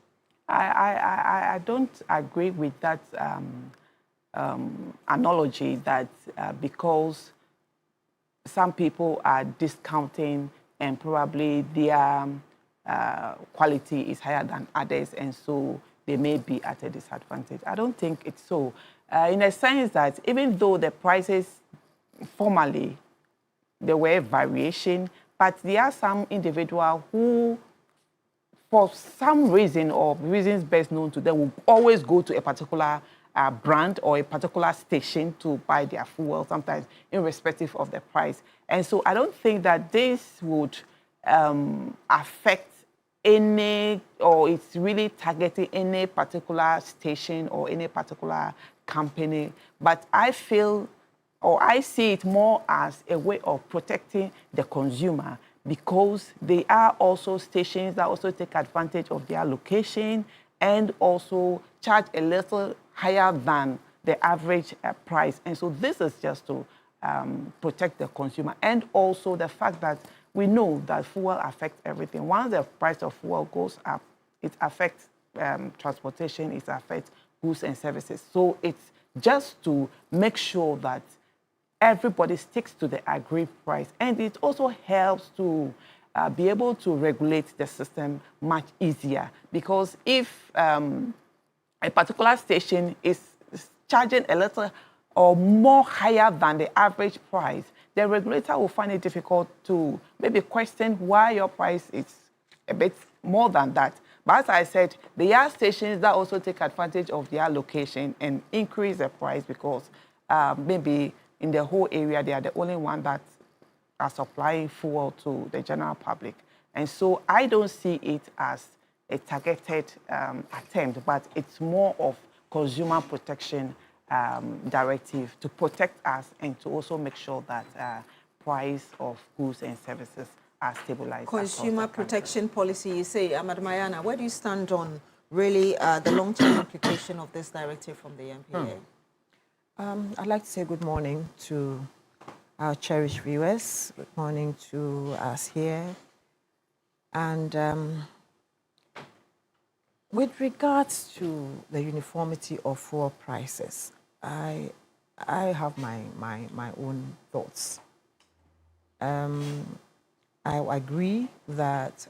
I don't agree with that analogy that because some people are discounting and probably their quality is higher than others, and so they may be at a disadvantage. I don't think it's so. In a sense that even though the prices formally, there were variation, but there are some individuals who, for some reason or reasons best known to them, will always go to a particular brand or a particular station to buy their fuel, sometimes irrespective of the price. And so I don't think that this would affect any, or it's really targeting any particular station or any particular company. But I feel, or I see it more as a way of protecting the consumer, because they are also stations that also take advantage of their location and also charge a little higher than the average price. And so this is just to protect the consumer. And also the fact that we know that fuel affects everything. Once the price of fuel goes up, it affects transportation, it affects goods and services. So it's just to make sure that everybody sticks to the agreed price. And it also helps to be able to regulate the system much easier. Because if a particular station is charging a little or more higher than the average price, the regulator will find it difficult to maybe question why your price is a bit more than that. But as I said, there are stations that also take advantage of their location and increase the price because maybe in the whole area, they are the only one that are supplying fuel to the general public. And so I don't see it as a targeted attempt, but it's more of consumer protection directive to protect us and to also make sure that price of goods and services are stabilized. Consumer protection policy, you say, Ahmad Mayana, where do you stand on really the long-term implication of this directive from the MPA? I'd like to say good morning to our cherished viewers. Good morning to us here. And with regards to the uniformity of fuel prices, I have my own thoughts. I agree that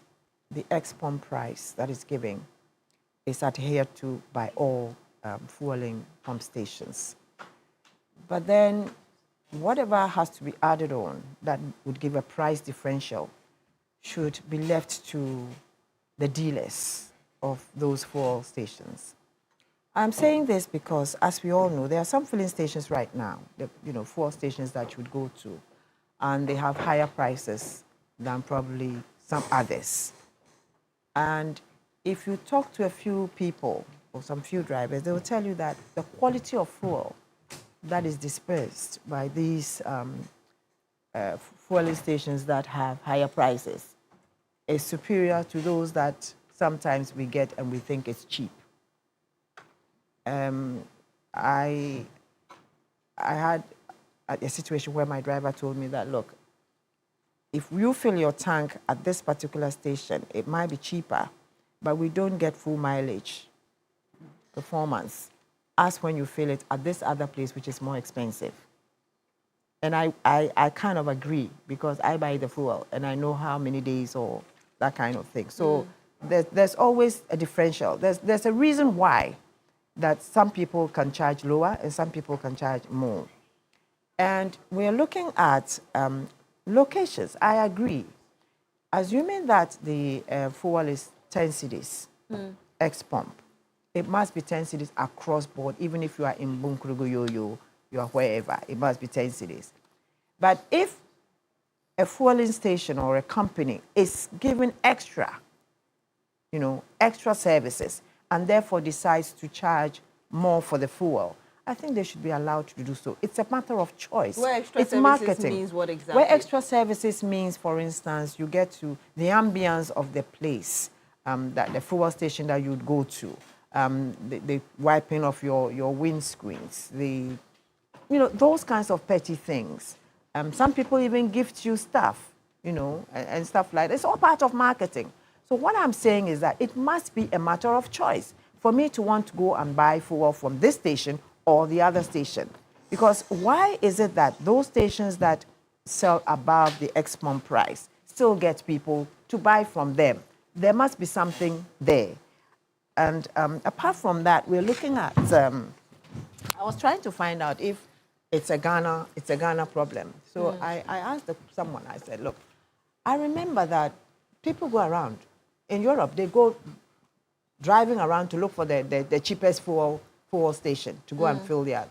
the ex-pump price that is given is adhered to by all fueling pump stations. But then whatever has to be added on that would give a price differential should be left to the dealers of those fuel stations. I'm saying this because, as we all know, there are some filling stations right now, fuel stations that you would go to, and they have higher prices than probably some others. And if you talk to a few people or some few drivers, they will tell you that the quality of fuel that is dispersed by these fueling stations that have higher prices is superior to those that sometimes we get and we think it's cheap. I a situation where my driver told me that, look, if you fill your tank at this particular station, it might be cheaper, but we don't get full mileage performance as when you fill it at this other place, which is more expensive. And I kind of agree, because I buy the fuel and I know how many days or that kind of thing. So there's always a differential. There's a reason why that some people can charge lower and some people can charge more. And we're looking at locations. I agree. Assuming that the fuel is 10 cedis, ex-pump, it must be 10 cedis across board, even if you are in Bunkrugu, you are wherever, it must be 10 cedis. But if a fueling station or a company is giving extra, extra services, and therefore decides to charge more for the fuel, I think they should be allowed to do so. It's a matter of choice. Where extra it's services marketing. means what exactly? Where extra services means, for instance, you get to the ambience of the place, that the fuel station that you'd go to, the wiping of your windscreens, those kinds of petty things. Some people even gift you stuff, and stuff like that. It's all part of marketing. So what I'm saying is that it must be a matter of choice for me to want to go and buy fuel from this station or the other station. Because why is it that those stations that sell above the ex-pump price still get people to buy from them? There must be something there. And apart from that, we're looking at, I was trying to find out if it's a Ghana problem. So I asked someone, I said, look, I remember that people go around. In Europe, they go driving around to look for the cheapest fuel station to go and fill their.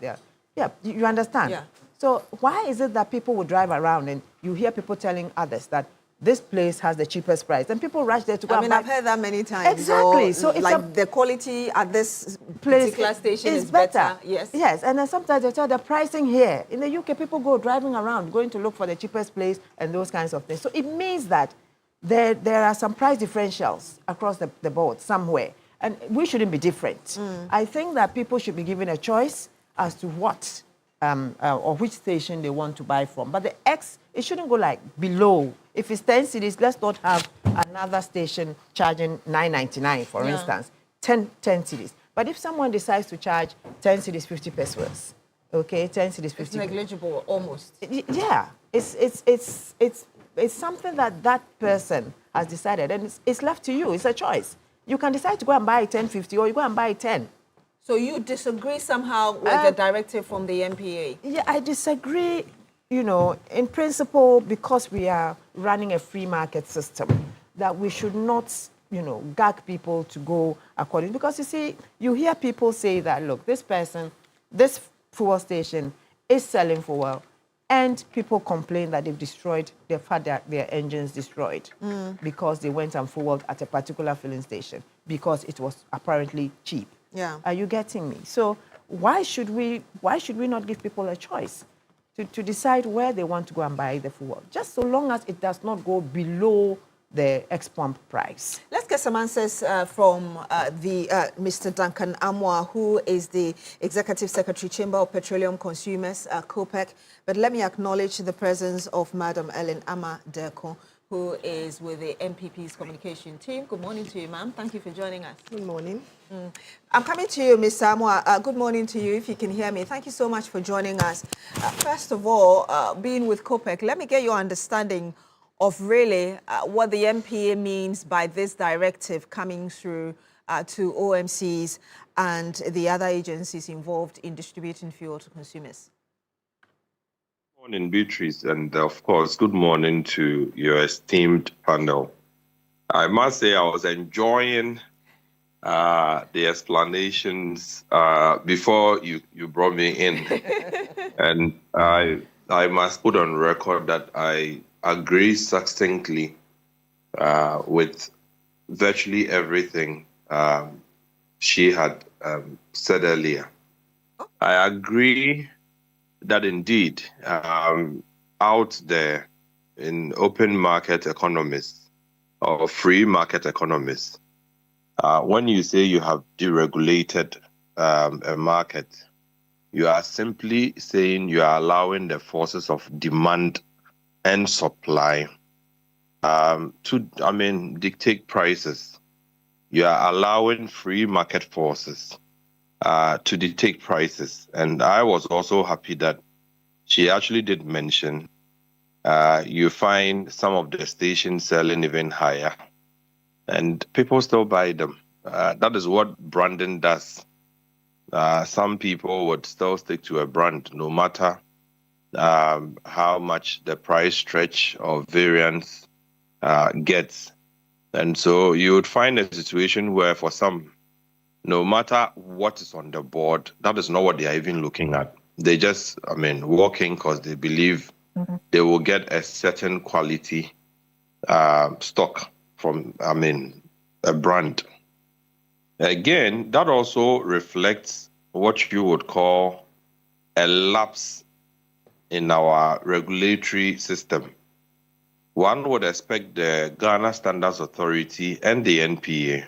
Yeah, you understand? Yeah. So why is it that people will drive around and you hear people telling others that this place has the cheapest price, and people rush there to go and buy? I've heard that many times. Exactly. So it's the quality at this particular station is better. Yes. Yes, and then sometimes they tell the pricing here. In the UK, people go driving around, going to look for the cheapest place and those kinds of things. So it means that there are some price differentials across the board somewhere, and we shouldn't be different. I think that people should be given a choice as to what or which station they want to buy from. But it shouldn't go like below. If it's 10 cedis, let's not have another station charging 9.99, for instance, 10 cedis. But if someone decides to charge 10 cedis, 50 pesos, okay, 10 cedis, 50 It's negligible, almost. Yeah, it's something that person has decided, and it's left to you. It's a choice. You can decide to go and buy 10.50, or you go and buy 10. So you disagree somehow with the directive from the MPA? Yeah, I disagree, in principle, because we are running a free market system, that we should not, gag people to go according. Because you see, you hear people say that, look, this fuel station is selling fuel, and people complain that they've had their engines destroyed because they went and fueled at a particular filling station because it was apparently cheap. Yeah. Are you getting me? So why should we not give people a choice to decide where they want to go and buy the fuel, just so long as it does not go below the ex-pump price? Let's get some answers from Mr. Duncan Amwa, who is the Executive Secretary, Chamber of Petroleum Consumers, COPEC. But let me acknowledge the presence of Madam Ellen Ama-Deko, who is with the MPP's communication team. Good morning to you, ma'am. Thank you for joining us. Good morning. I'm coming to you, Ms. Amwa. Good morning to you, if you can hear me. Thank you so much for joining us. First of all, being with COPEC, let me get your understanding of really what the MPA means by this directive coming through to OMCs and the other agencies involved in distributing fuel to consumers. Good morning, Beatrice, and of course, good morning to your esteemed panel. I must say I was enjoying the explanations before you brought me in. And I must put on record that I agree succinctly with virtually everything she had said earlier. I agree that indeed out there in open market economies or free market economies, when you say you have deregulated a market, You are simply saying you are allowing the forces of demand and supply to dictate prices. You are allowing free market forces to dictate prices. And I was also happy that she actually did mention you find some of the stations selling even higher, and people still buy them. That is what branding does. Some people would still stick to a brand no matter how much the price stretch or variance gets. And so you would find a situation where for some, no matter what is on the board, that is not what they are even looking at. They just, walk in because they believe they will get a certain quality stock from, a brand. Again, that also reflects what you would call a lapse in our regulatory system. One would expect the Ghana Standards Authority and the NPA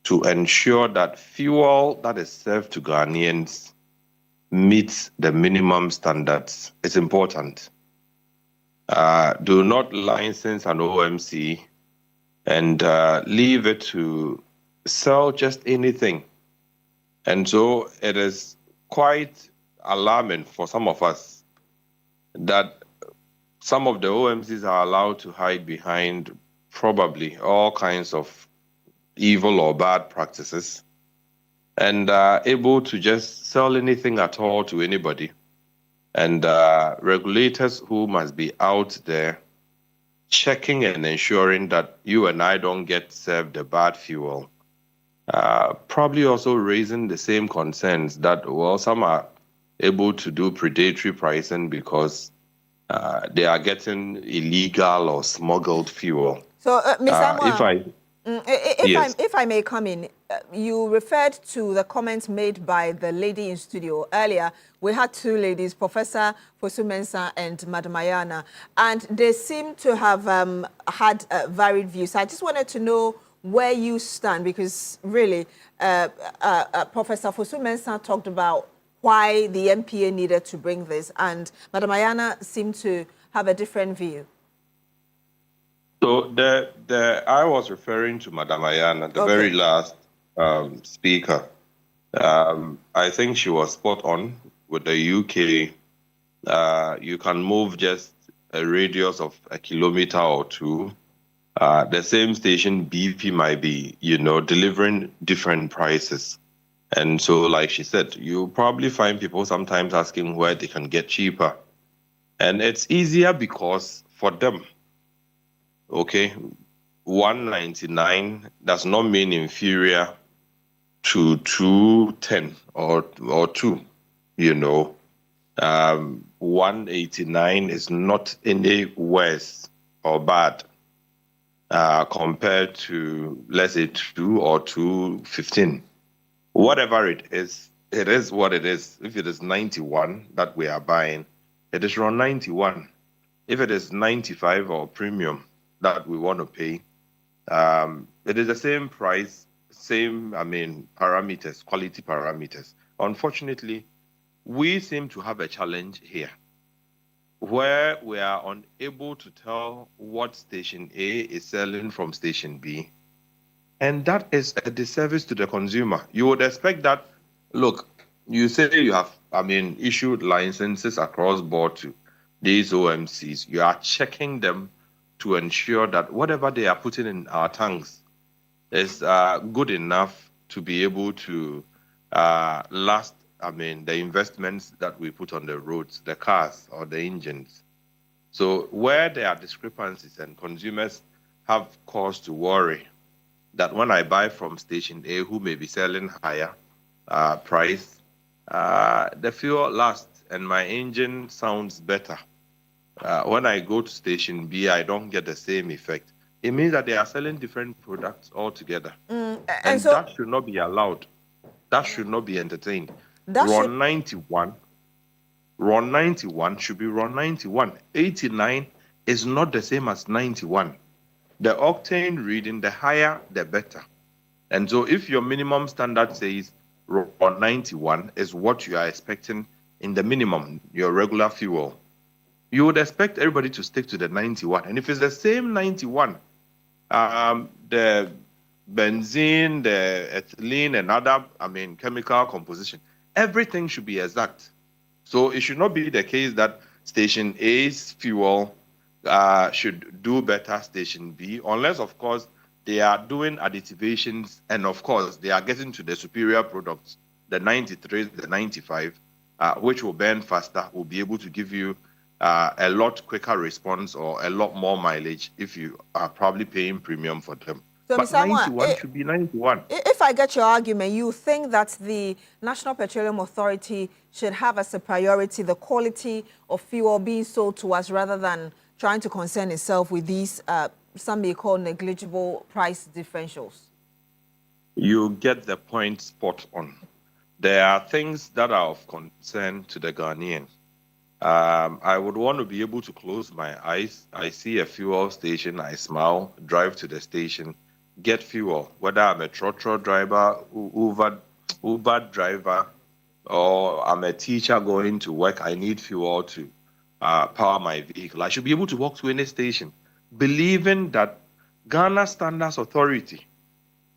to ensure that fuel that is served to Ghanaians meets the minimum standards. It's important. Do not license an OMC and leave it to sell just anything. And so it is quite alarming for some of us that some of the OMCs are allowed to hide behind probably all kinds of evil or bad practices and able to just sell anything at all to anybody. And regulators who must be out there checking and ensuring that you and I don't get served the bad fuel. Probably also raising the same concerns that, well, some are able to do predatory pricing because they are getting illegal or smuggled fuel. So, Ms. Amwa, Yes. if I may come in, you referred to the comments made by the lady in studio earlier. We had two ladies, Professor Fosu Mensah and Madam Ayana, and they seem to have had varied views. I just wanted to know where you stand, because really, Professor Fosu Mensah talked about why the MPA needed to bring this, and Madam Ayana seemed to have a different view. So I was referring to Madam Ayana, the very last speaker. I think she was spot on with the UK. You can move just a radius of a kilometer or two. The same station BP might be, delivering different prices. And so, like she said, you probably find people sometimes asking where they can get cheaper. And it's easier because for them, okay, 199 does not mean inferior to 210 or 2, 189 is not any worse or bad compared to, let's say, 2 or 215. Whatever it is what it is. If it is 91 that we are buying, it is around 91. If it is 95 or premium that we want to pay, it is the same price, same, parameters, quality parameters. Unfortunately, we seem to have a challenge here where we are unable to tell what station A is selling from station B. And that is a disservice to the consumer. You would expect that, look, you say you have, issued licenses across board to these OMCs. You are checking them to ensure that whatever they are putting in our tanks is good enough to be able to last, the investments that we put on the roads, the cars or the engines. So where there are discrepancies and consumers have cause to worry that when I buy from station A, who may be selling higher price, the fuel lasts and my engine sounds better. When I go to station B, I don't get the same effect. It means that they are selling different products altogether. And so, that should not be allowed. That should not be entertained. RON 91 should be RON 91. 89 is not the same as 91. The octane reading, the higher, the better. And so if your minimum standard says or 91 is what you are expecting in the minimum, your regular fuel, you would expect everybody to stick to the 91. And if it's the same 91, the benzene, the ethylene, and other, chemical composition, everything should be exact. So it should not be the case that Station A's fuel should do better Station B, unless, of course, they are doing additivations, and, of course, they are getting to the superior products, the 93, the 95, which will burn faster, will be able to give you a lot quicker response or a lot more mileage if you are probably paying premium for them. So, but Mr. 91 should be 91. If I get your argument, you think that the National Petroleum Authority should have as a priority the quality of fuel being sold to us rather than trying to concern itself with these, some may call negligible price differentials? You get the point spot on. There are things that are of concern to the Ghanaian. I would want to be able to close my eyes. I see a fuel station, I smile, drive to the station, get fuel. Whether I'm a trotro driver, Uber driver, or I'm a teacher going to work, I need fuel to power my vehicle. I should be able to walk to any station, believing that Ghana Standards Authority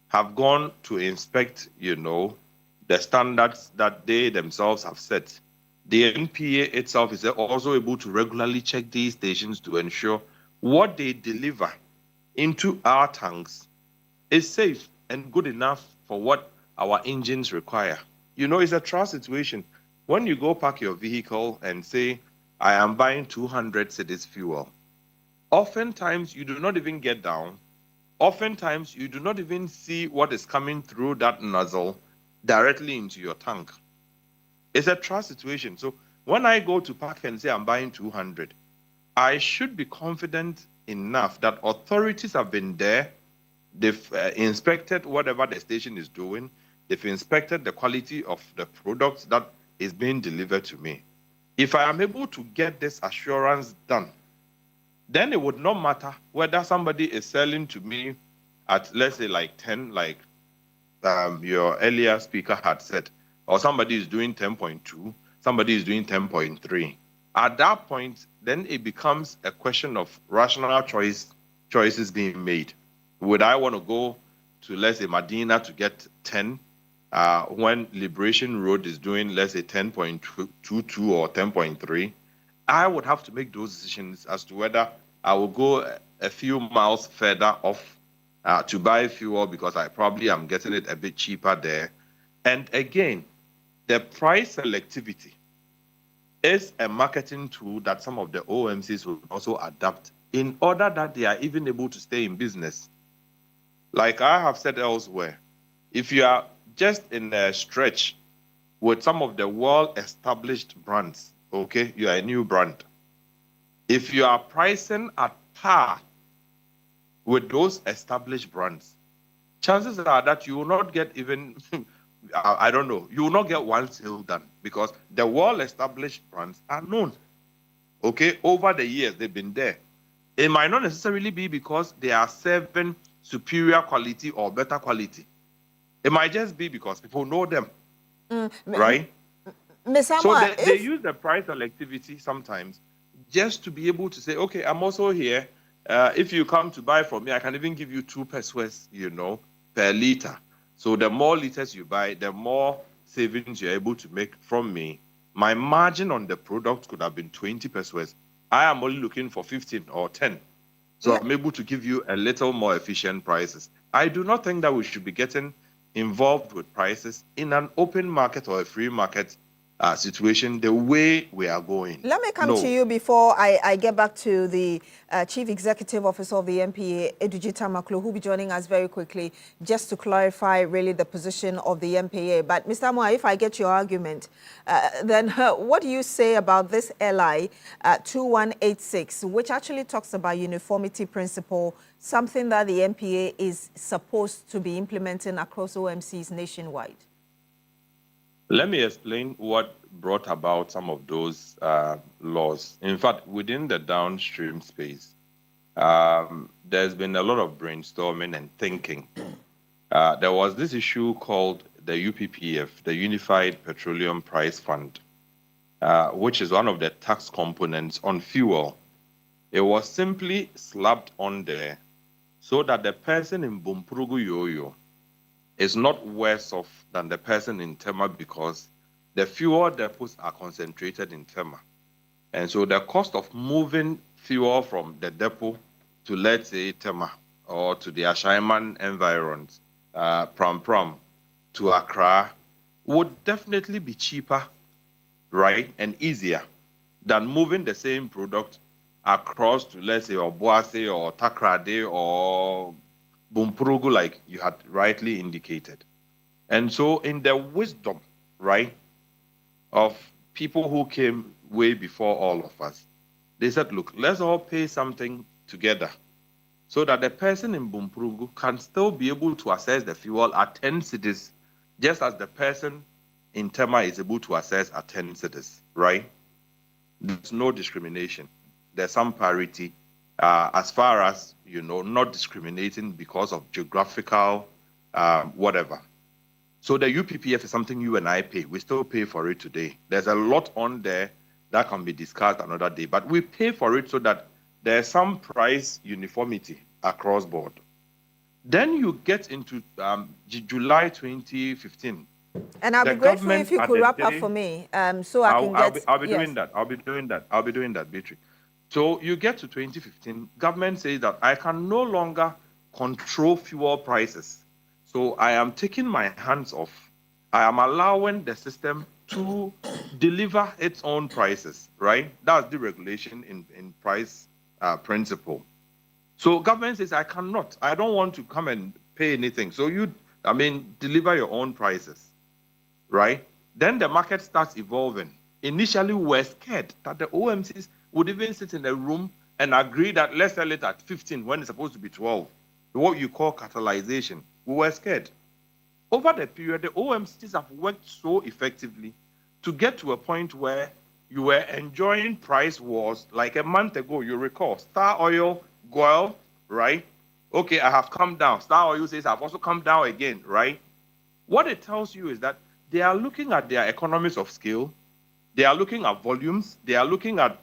have gone to inspect, the standards that they themselves have set. The NPA itself is also able to regularly check these stations to ensure what they deliver into our tanks is safe and good enough for what our engines require. It's a trust situation. When you go park your vehicle and say, I am buying 200 cedis fuel, oftentimes you do not even get down. Oftentimes you do not even see what is coming through that nozzle directly into your tank. It's a trust situation. So when I go to park and say I'm buying 200, I should be confident enough that authorities have been there. They've inspected whatever the station is doing. They've inspected the quality of the products that is being delivered to me. If I am able to get this assurance done, then it would not matter whether somebody is selling to me at, let's say, like 10, like your earlier speaker had said, or somebody is doing 10.2, somebody is doing 10.3. At that point, then it becomes a question of rational choices being made. Would I want to go to, let's say, Medina to get 10 when Liberation Road is doing, let's say, 10.22 or 10.3? I would have to make those decisions as to whether I will go a few miles further off to buy fuel because I probably am getting it a bit cheaper there. And again, the price selectivity is a marketing tool that some of the OMCs will also adapt in order that they are even able to stay in business. Like I have said elsewhere, if you are just in a stretch with some of the well-established brands, okay, you are a new brand. If you are pricing at par with those established brands, chances are that you will not get even, I don't know, you will not get one sale done because the well-established brands are known. Okay, over the years, they've been there. It might not necessarily be because they are serving superior quality or better quality. It might just be because people know them, right? So they use the price selectivity sometimes just to be able to say, okay, I'm also here. If you come to buy from me, I can even give you 2 pesos, per liter. So the more liters you buy, the more savings you're able to make from me. My margin on the product could have been 20 pesos. I am only looking for 15 or 10. So I'm able to give you a little more efficient prices. I do not think that we should be getting involved with prices in an open market or a free market situation the way we are going. Let me come to you before I get back to the Chief Executive Officer of the MPA, Edujita Maklo, who will be joining us very quickly, just to clarify really the position of the MPA. But Mr. Moa, if I get your argument, then what do you say about this LI 2186, which actually talks about uniformity principle, something that the MPA is supposed to be implementing across OMCs nationwide? Let me explain what brought about some of those laws. In fact, within the downstream space, there's been a lot of brainstorming and thinking. There was this issue called the UPPF, the Unified Petroleum Price Fund, which is one of the tax components on fuel, it was simply slapped on there so that the person in Bumpurugu Yoyo is not worse off than the person in Tema, because the fuel depots are concentrated in Tema. And so the cost of moving fuel from the depot to, let's say, Tema or to the Ashaiman environs, Pram to Accra, would definitely be cheaper, right, and easier than moving the same product across to, let's say, Obuasi or Takrade or Bumpurugu, like you had rightly indicated. And so in the wisdom, right, of people who came way before all of us, they said, look, let's all pay something together so that the person in Bumpurugu can still be able to access the fuel at 10 cities, just as the person in Tema is able to access at 10 cities, right? There's no discrimination. There's some parity as far as, you know, not discriminating because of geographical whatever. So the UPPF is something you and I pay. We still pay for it today. There's a lot on there that can be discussed another day, but we pay for it so that there's some price uniformity across board. Then you get into July 2015. And I'll be grateful if you could wrap up for me, so I can get... I'll be doing that. I'll be doing that, Beatrice. So you get to 2015, government says that I can no longer control fuel prices. So I am taking my hands off. I am allowing the system to deliver its own prices, right? That's the regulation in price principle. So government says, I cannot. I don't want to come and pay anything. So deliver your own prices, right? Then the market starts evolving. Initially, we're scared that the OMCs would even sit in a room and agree that let's sell it at 15 when it's supposed to be 12. What you call catalyzation. We were scared. Over the period, the OMCs have worked so effectively to get to a point where you were enjoying price wars like a month ago. You recall Star Oil, Goil, right? Okay, I have come down. Star Oil says I've also come down again, right? What it tells you is that they are looking at their economies of scale. They are looking at volumes. They are looking at,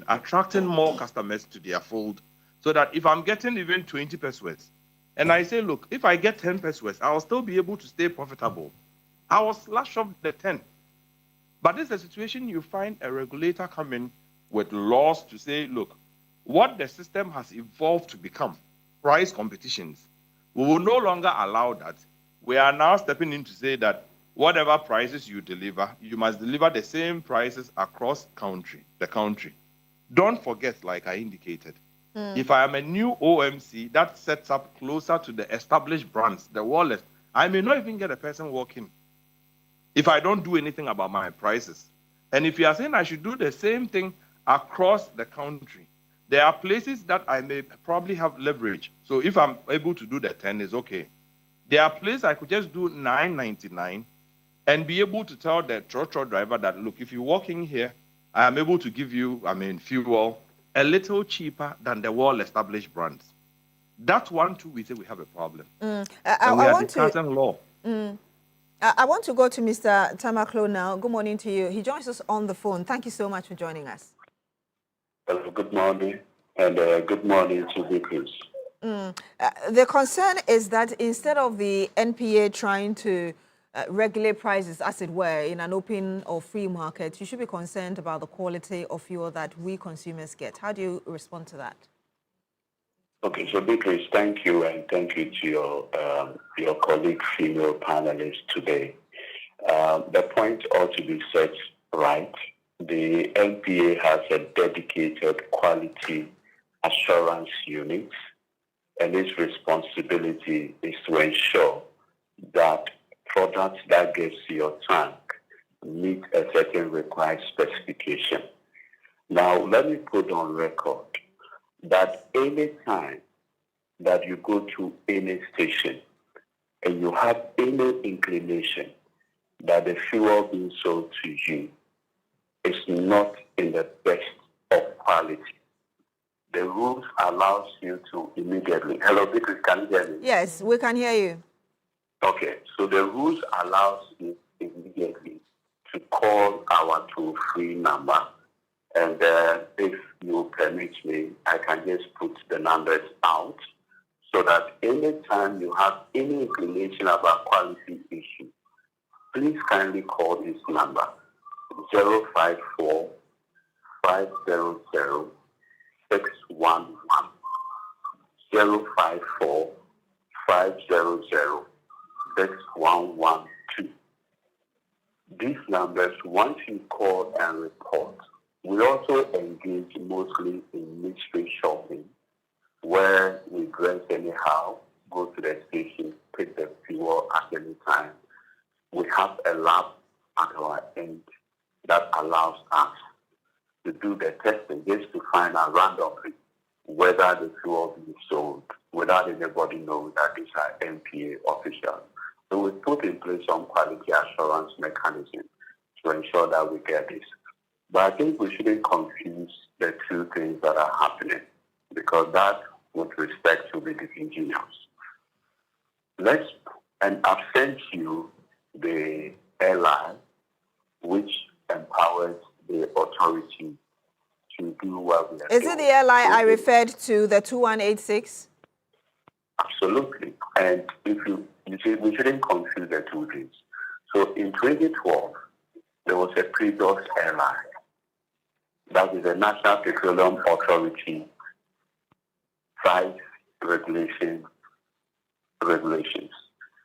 attracting more customers to their fold, so that if I'm getting even 20 pesos, and I say, look, if I get 10 pesos, I'll still be able to stay profitable, I will slash off the 10. But this is a situation you find a regulator coming with laws to say, look, what the system has evolved to become, price competitions, we will no longer allow that. We are now stepping in to say that whatever prices you deliver, you must deliver the same prices across the country. Don't forget, like I indicated, if I am a new OMC that sets up closer to the established brands, the wallet, I may not even get a person walking if I don't do anything about my prices. And if you are saying I should do the same thing across the country, there are places that I may probably have leverage. So if I'm able to do the 10, it's okay. There are places I could just do $9.99 and be able to tell the trotro driver that, look, if you walk in here, I am able to give you, fuel a little cheaper than the well-established brands. That one, too, we say we have a problem. And we are discussing law. I want to go to Mr. Tamaklo now. Good morning to you. He joins us on the phone. Thank you so much for joining us. Well, good morning, and good morning to Vickers. The concern is that instead of the NPA trying to regulate prices, as it were, in an open or free market, you should be concerned about the quality of fuel that we consumers get. How do you respond to that? Okay, so Vickers, thank you, and thank you to your colleague female panelists today. The point ought to be set right. The NPA has a dedicated quality assurance unit, and its responsibility is to ensure that products that get to your tank meet a certain required specification. Now, let me put on record that any time that you go to any station and you have any inclination that the fuel being sold to you is not in the best of quality, the rules allows you to immediately... Hello, Vickers, can you hear me? Yes, we can hear you. Okay, so the rules allows you immediately to call our toll-free number, and if you permit me, I can just put the numbers out so that anytime you have any information about quality issue, please kindly call this number 054 500 611 054 500 6112. These numbers, once you call and report, we also engage mostly in mystery shopping, where we dress anyhow, go to the station, pick the fuel at any time. We have a lab at our end that allows us to do the testing just to find out randomly whether the fuel is sold without anybody knowing that these are NPA officials. So we put in place some quality assurance mechanism to ensure that we get this. But I think we shouldn't confuse the two things that are happening, because that, with respect to the disingenuous. And I've sent you the airline, which empowers the authority to do what we are doing. Is it the airline I referred to, the 2186? Absolutely. And if we shouldn't confuse the two things. So in 2012, there was a previous airline. That is the National Petroleum Authority price regulations.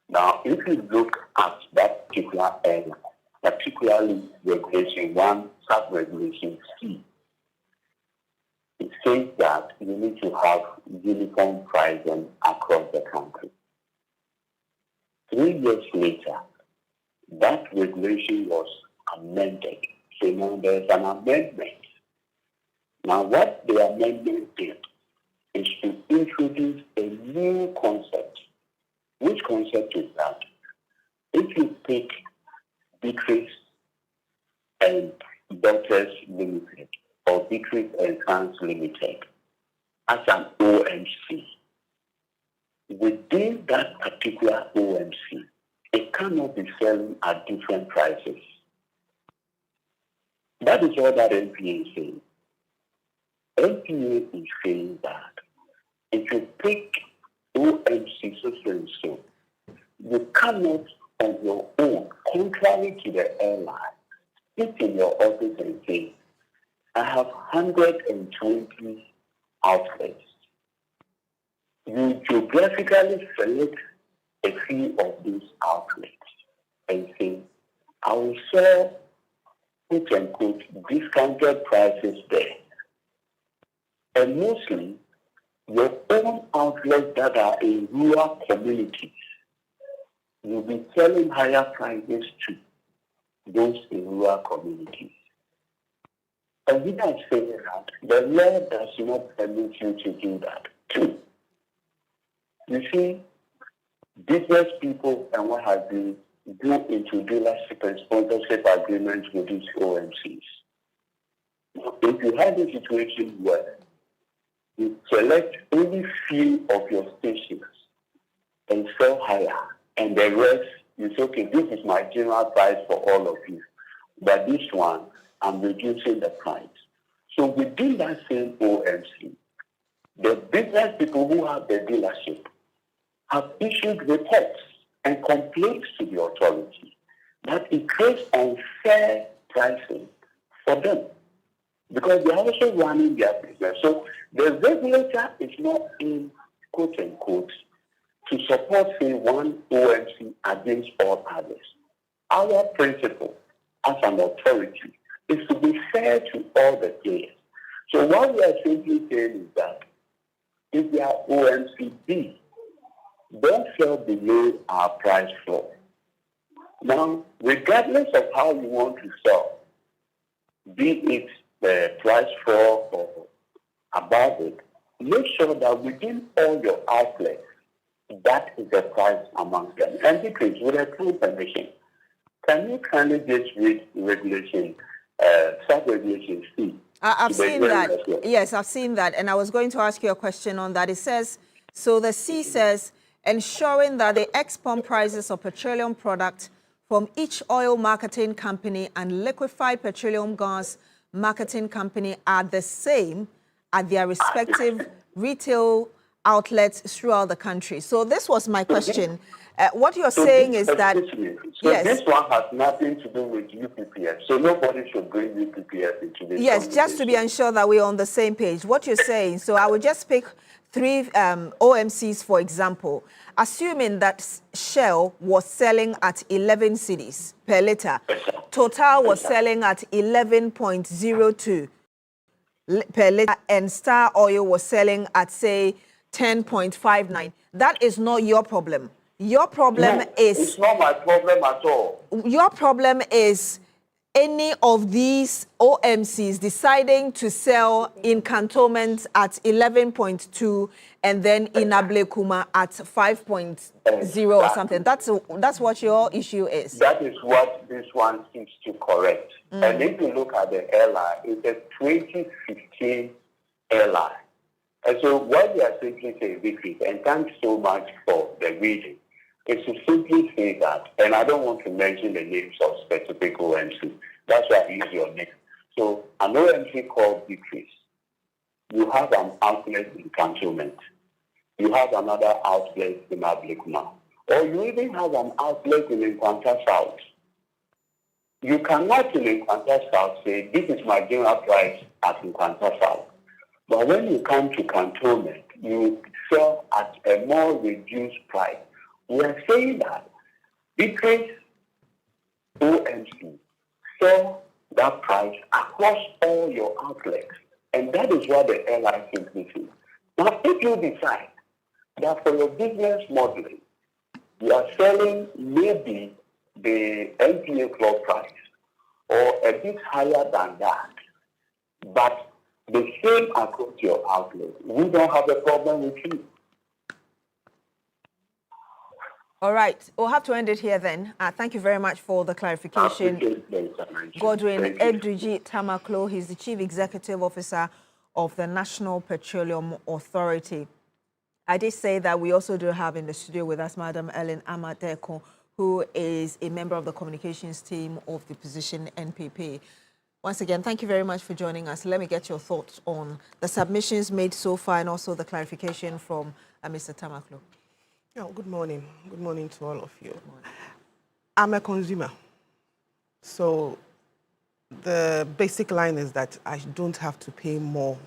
Now, if you look at that particular airline, particularly regulation 1, sub-regulation C, it says that you need to have uniform pricing across the country. 3 years later, that regulation was amended. So now there's an amendment. Now what the amendment did is to introduce a new concept. Which concept is that? If you pick Beatrice and Daughters Limited or Beatrice and Sons Limited as an OMC, within that particular OMC, it cannot be selling at different prices. That is all that NPA is saying. NPA is saying that if you pick OMC so and so, you cannot on your own, contrary to the airline, sit in your office and say, I have 120 outlets. You geographically select a few of these outlets and say, I will sell, quote unquote, discounted prices there. And mostly, your own outlets that are in rural communities, you'll be selling higher prices to those in rural communities. And without saying that, the law does not permit you to do that. 2, you see, business people and what have you go into dealership and sponsorship agreements with these OMCs. Now, if you have a situation where you select only few of your stations and sell higher, and the rest, you say, okay, this is my general price for all of you, but this one, I'm reducing the price. So within that same OMC, the business people who have the dealership have issued reports and complaints to the authority that it creates unfair pricing for them, because they are also running their business. So the regulator is not in, quote unquote, to support, say, one OMC against all others. Our principle as an authority is to be fair to all the players. So what we are simply saying is that if they are OMC B, don't sell below our price floor. Now, regardless of how you want to sell, be it the price floor or above it, make sure that within all your outlets, that is the price amongst them. And because with a true permission, can you kindly just read regulation, sub-regulation C? I've seen that. Yes, I've seen that. And I was going to ask you a question on that. It says, so the C says, ensuring that the ex-pump prices of petroleum products from each oil marketing company and liquefied petroleum gas marketing company are the same at their respective retail outlets throughout the country. So this was my question. What you're saying is that... So this one has nothing to do with UPPS. So nobody should bring UPPS into this. Yes, just to be ensured that we're on the same page. What you're saying, so I will just pick 3 OMCs, for example. Assuming that Shell was selling at 11 cedis per litre, Total was selling at 11.02 per litre, and Star Oil was selling at, say, 10.59. That is not your problem. Your problem is... It's not my problem at all. Your problem is any of these OMCs deciding to sell in cantonments at 11.2 and then in Ablekuma at 5.0 or something. That's what your issue is. That is what this one seems to correct. And if you look at the airline, it's a 2015 airline. And so what we are simply saying, Vicky, and thanks so much for the reading, is to simply say that, and I don't want to mention the names of specific OMC. That's why I use your name. So an OMC called Decrease. You have an outlet in Cantonment. You have another outlet in Ablekuma. Or you even have an outlet in Nkwanta South. You cannot in Nkwanta South say, this is my general price at Nkwanta South. But when you come to Cantonment, you sell at a more reduced price. We are saying that because OMC sell that price across all your outlets. And that is what the airline simply says. Now, if you decide that for your business modeling, you are selling maybe the NPA club price or a bit higher than that, but the same across your outlet, we don't have a problem with you. All right, we'll have to end it here then. Thank you very much for the clarification. Godwin Edrigi Tamaklo, he's the Chief Executive Officer of the National Petroleum Authority. I did say that we also do have in the studio with us Madam Ellen Amateko, who is a member of the communications team of the position NPP. Once again, thank you very much for joining us. Let me get your thoughts on the submissions made so far and also the clarification from Mr. Tamaklo. Yeah, good morning. Good morning to all of you. I'm a consumer. So the basic line is that I don't have to pay more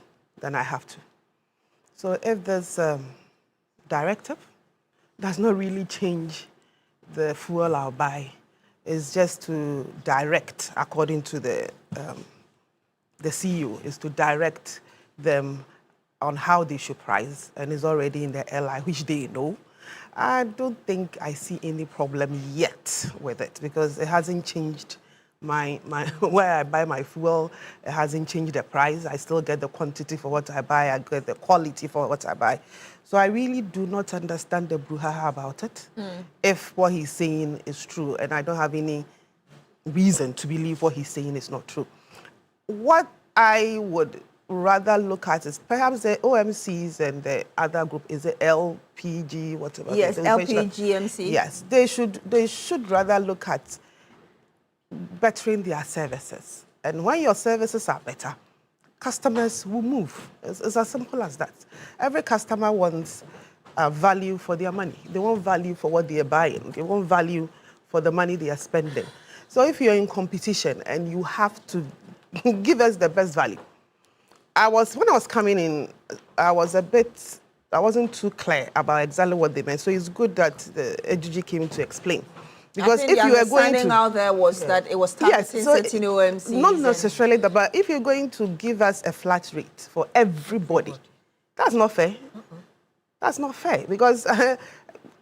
than I have to. So if there's a directive, does not really change the fuel I'll buy. It's just to direct, according to the CEO, is to direct them on how they should price, and it's already in the airline, which they know. I don't think I see any problem yet with it because it hasn't changed my where I buy my fuel. It hasn't changed the price. I still get the quantity for what I buy. I get the quality for what I buy. So I really do not understand the brouhaha about it. If what he's saying is true, and I don't have any reason to believe what he's saying is not true. What I would rather look at is perhaps the OMCs and the other group, is it LPG, whatever? Yes, LPGMC. Yes, they should rather look at bettering their services. And when your services are better, customers will move. It's as simple as that. Every customer wants value for their money. They want value for what they are buying. They want value for the money they are spending. So if you're in competition and you have to give us the best value, when I was coming in, I wasn't too clear about exactly what they meant. So it's good that the AGG came to explain. Because I think if you are going to out there was that it was targeting certain OMCs. Not necessarily that, but if you're going to give us a flat rate for everybody, that's not fair. That's not fair because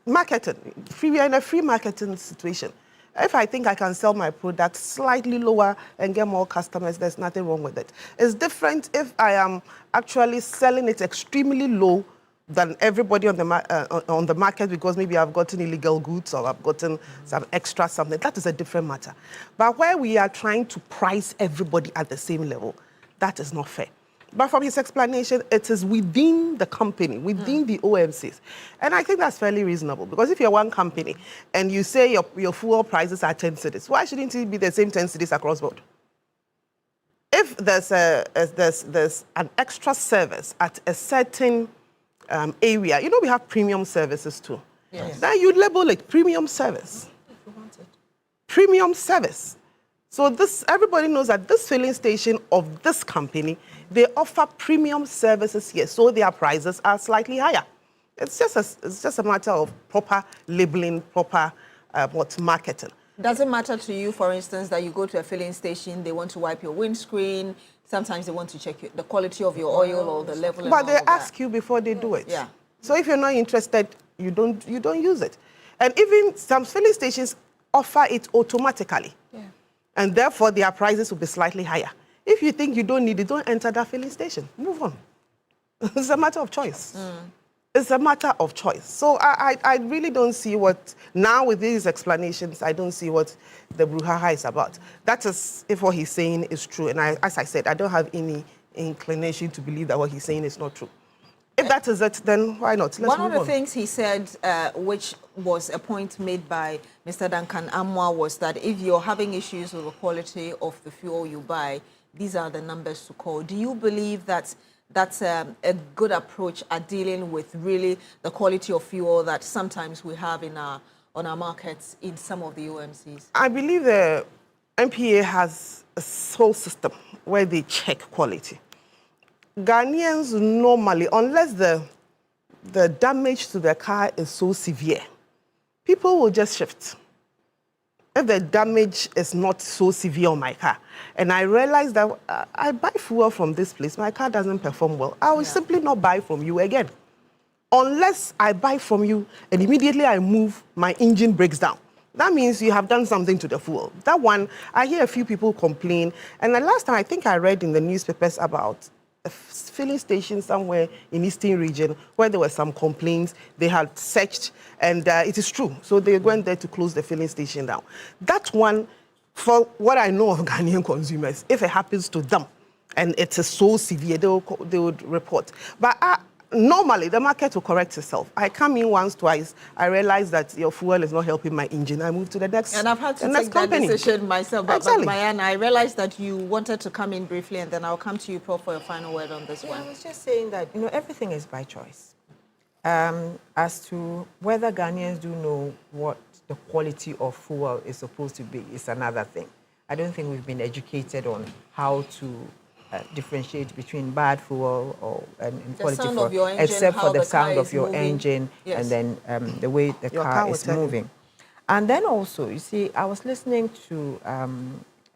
marketing, we are in a free marketing situation. If I think I can sell my product slightly lower and get more customers, there's nothing wrong with it. It's different if I am actually selling it extremely low than everybody on the market because maybe I've gotten illegal goods or I've gotten some extra something. That is a different matter. But where we are trying to price everybody at the same level, that is not fair. But from his explanation, it is within the company, within the OMCs. And I think that's fairly reasonable, because if you're one company and you say your fuel prices are 10 cedis, why shouldn't it be the same 10 cedis across board? If there's an extra service at a certain area, you know, we have premium services too. Yes. Then you label it premium service. Premium service. So everybody knows that this filling station of this company, they offer premium services here, so their prices are slightly higher. It's just a matter of proper labeling, proper marketing. Does it matter to you, for instance, that you go to a filling station, they want to wipe your windscreen, sometimes they want to check the quality of your oil or the level? But they ask you before they do it. Yeah. So if you're not interested, you don't use it. And even some filling stations offer it automatically. Yeah. And therefore, their prices will be slightly higher. If you think you don't need it, don't enter that filling station. Move on. It's a matter of choice. It's a matter of choice. So I really don't see what, now with these explanations, I don't see what the brouhaha is about. That is, if what he's saying is true. And as I said, I don't have any inclination to believe that what he's saying is not true. If that is it, then why not? Let's move on. One of the things he said, which was a point made by Mr. Duncan Amwa, was that if you're having issues with the quality of the fuel you buy, these are the numbers to call. Do you believe that that's a good approach at dealing with really the quality of fuel that sometimes we have on our markets in some of the OMCs? I believe the MPA has a whole system where they check quality. Ghanaians normally, unless the damage to their car is so severe, people will just shift. If the damage is not so severe on my car, and I realize that I buy fuel from this place, my car doesn't perform well, I will simply not buy from you again. Unless I buy from you and immediately I move, my engine breaks down. That means you have done something to the fuel. That one, I hear a few people complain. And the last time I think I read in the newspapers about a filling station somewhere in Eastern region where there were some complaints. They had searched, and it is true. So they went there to close the filling station down. That one, for what I know of Ghanaian consumers, if it happens to them and it is so severe, they would report. But normally, the market will correct itself. I come in once, twice. I realize that your fuel is not helping my engine. I move to the next And I've had to take that decision myself. But Mayana, I realized that you wanted to come in briefly, and then I'll come to you, Prof, for your final word on this one. I was just saying that, everything is by choice. As to whether Ghanaians do know what the quality of fuel is supposed to be is another thing. I don't think we've been educated on how to differentiate between bad fuel and quality fuel, except for the sound of your engine and then the way the car is moving. And then also, you see, I was listening to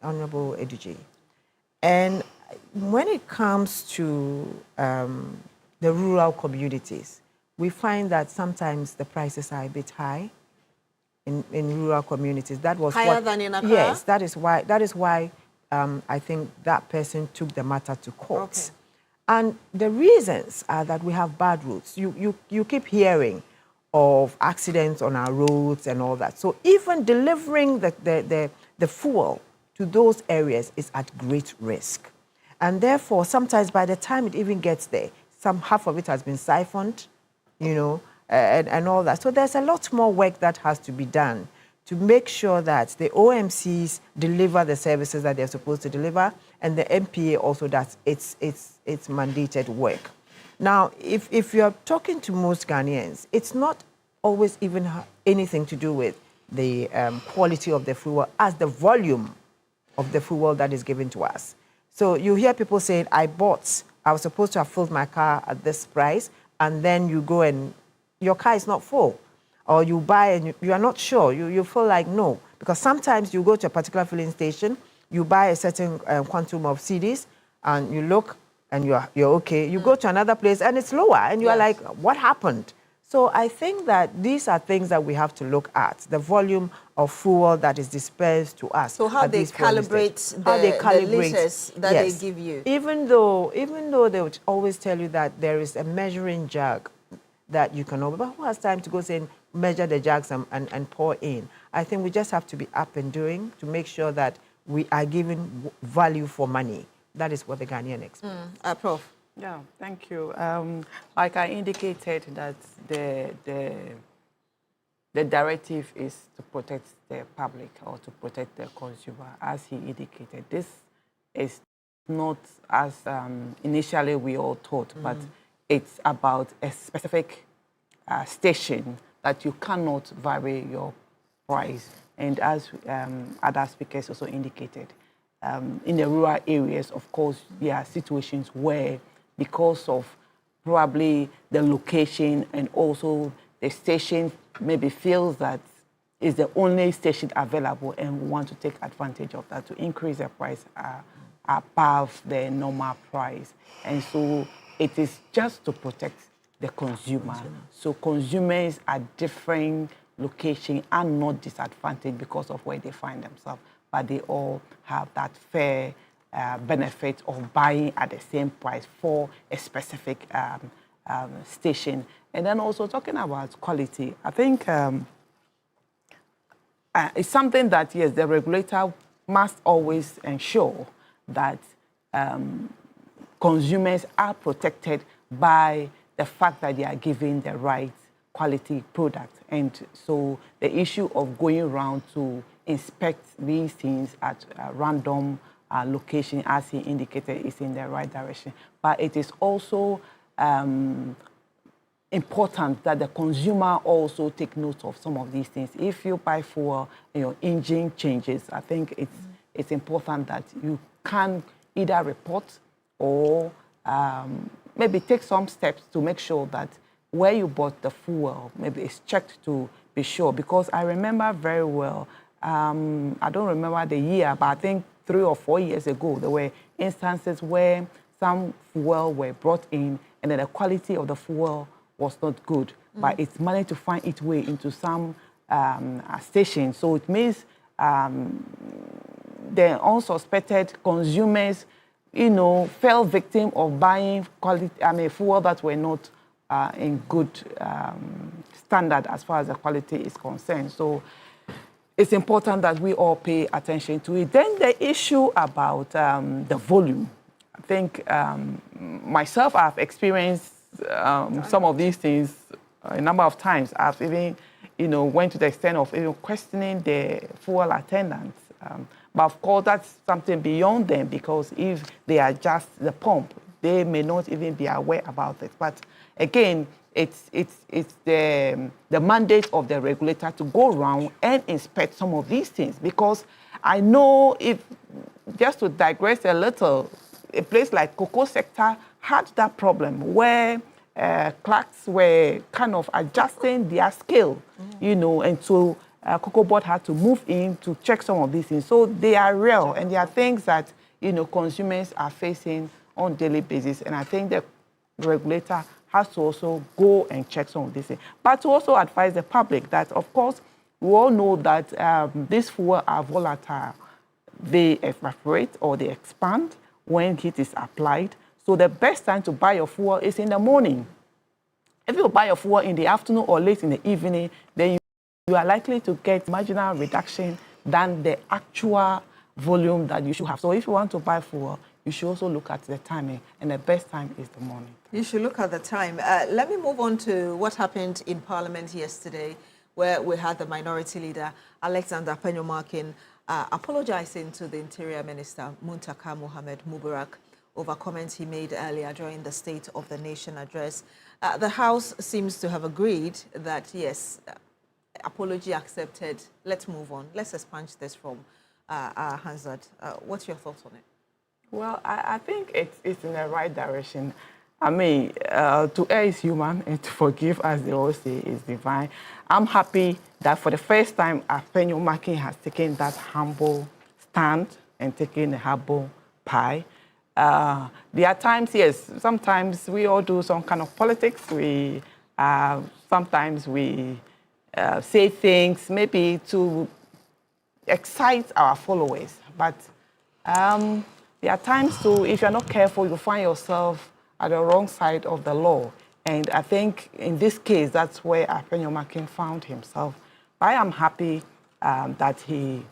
Honorable Eduje, and when it comes to the rural communities, we find that sometimes the prices are a bit high in rural communities. That was higher than in Accra? Yes, that is why I think that person took the matter to court. Okay. And the reasons are that we have bad roads. You keep hearing of accidents on our roads and all that. So even delivering the fuel to those areas is at great risk. And therefore, sometimes by the time it even gets there, half of it has been siphoned, and all that. So there's a lot more work that has to be done to make sure that the OMCs deliver the services that they're supposed to deliver, and the MPA also does its mandated work. Now, if you're talking to most Ghanaians, it's not always even anything to do with the quality of the fuel as the volume of the fuel that is given to us. So you hear people saying, I was supposed to have filled my car at this price, and then you go and your car is not full. Or you buy and you are not sure, you feel like no. Because sometimes you go to a particular filling station, you buy a certain quantum of CDs, and you look and you're okay. You go to another place and it's lower, and you are like, what happened? So I think that these are things that we have to look at, the volume of fuel that is dispersed to us. So how they calibrate the liters that they give you. Even though they would always tell you that there is a measuring jug that you can over, but who has time to go and measure the jugs and pour in? I think we just have to be up and doing to make sure that we are giving value for money. That is what the Ghanaian expect. Prof. Yeah, thank you. Like I indicated, that the directive is to protect the public or to protect the consumer, as he indicated. This is not as initially we all thought, but it's about a specific station that you cannot vary your price. And as other speakers also indicated, in the rural areas, of course, there are situations where, because of probably the location and also the station maybe feels that is the only station available and want to take advantage of that to increase the price above the normal price. And so it is just to protect the consumer. So consumers at different locations are not disadvantaged because of where they find themselves, but they all have that fair benefit of buying at the same price for a specific station. And then also talking about quality, I think it's something that, yes, the regulator must always ensure that consumers are protected by the fact that they are given the right quality product. And so the issue of going around to inspect these things at random location, as he indicated, is in the right direction. But it is also important that the consumer also take note of some of these things. If you buy fuel and your engine changes, I think it's important that you can either report or maybe take some steps to make sure that where you bought the fuel, maybe it's checked to be sure. Because I remember very well, I don't remember the year, but I think 3 or 4 years ago, there were instances where some fuel were brought in and then the quality of the fuel was not good, but it's managed to find its way into some stations. So it means the unsuspected consumers, fell victim of buying fuel that were not in good standard as far as the quality is concerned. So it's important that we all pay attention to it. Then the issue about the volume. I think myself, I've experienced some of these things a number of times. I've even, went to the extent of even questioning the fuel attendants. But of course, that's something beyond them, because if they adjust the pump, they may not even be aware about it. But again, it's the mandate of the regulator to go around and inspect some of these things. Because I know, if just to digress a little, a place like cocoa sector had that problem where clerks were kind of adjusting their scale, and so Cocoa Board had to move in to check some of these things. So they are real, and they are things that, consumers are facing on a daily basis. And I think the regulator has to also go and check some of these things. But to also advise the public that, of course, we all know that these fuel are volatile. They evaporate or they expand when heat is applied. So the best time to buy your fuel is in the morning. If you buy your fuel in the afternoon or late in the evening, then you are likely to get marginal reduction than the actual volume that you should have. So if you want to buy fuel, you should also look at the timing, and the best time is the morning. You should look at the time. Let me move on to what happened in Parliament yesterday, where we had the Minority Leader, Alexander Penyomarkin, apologizing to the Interior Minister, Muntaka Mohamed Mubarak, over comments he made earlier during the State of the Nation address. The House seems to have agreed that, yes, apology accepted. Let's move on. Let's expunge this from Hansard. What's your thoughts on it? Well, I think it's in the right direction. I mean, to err is human, and to forgive, as they always say, is divine. I'm happy that for the first time, Penyomarkin has taken that humble stand and taken a humble pie. There are times, yes, sometimes we all do some kind of politics. Sometimes we say things maybe to excite our followers. But there are times too, if you're not careful, you find yourself at the wrong side of the law. And I think in this case, that's where Penyomarkin found himself. I am happy that he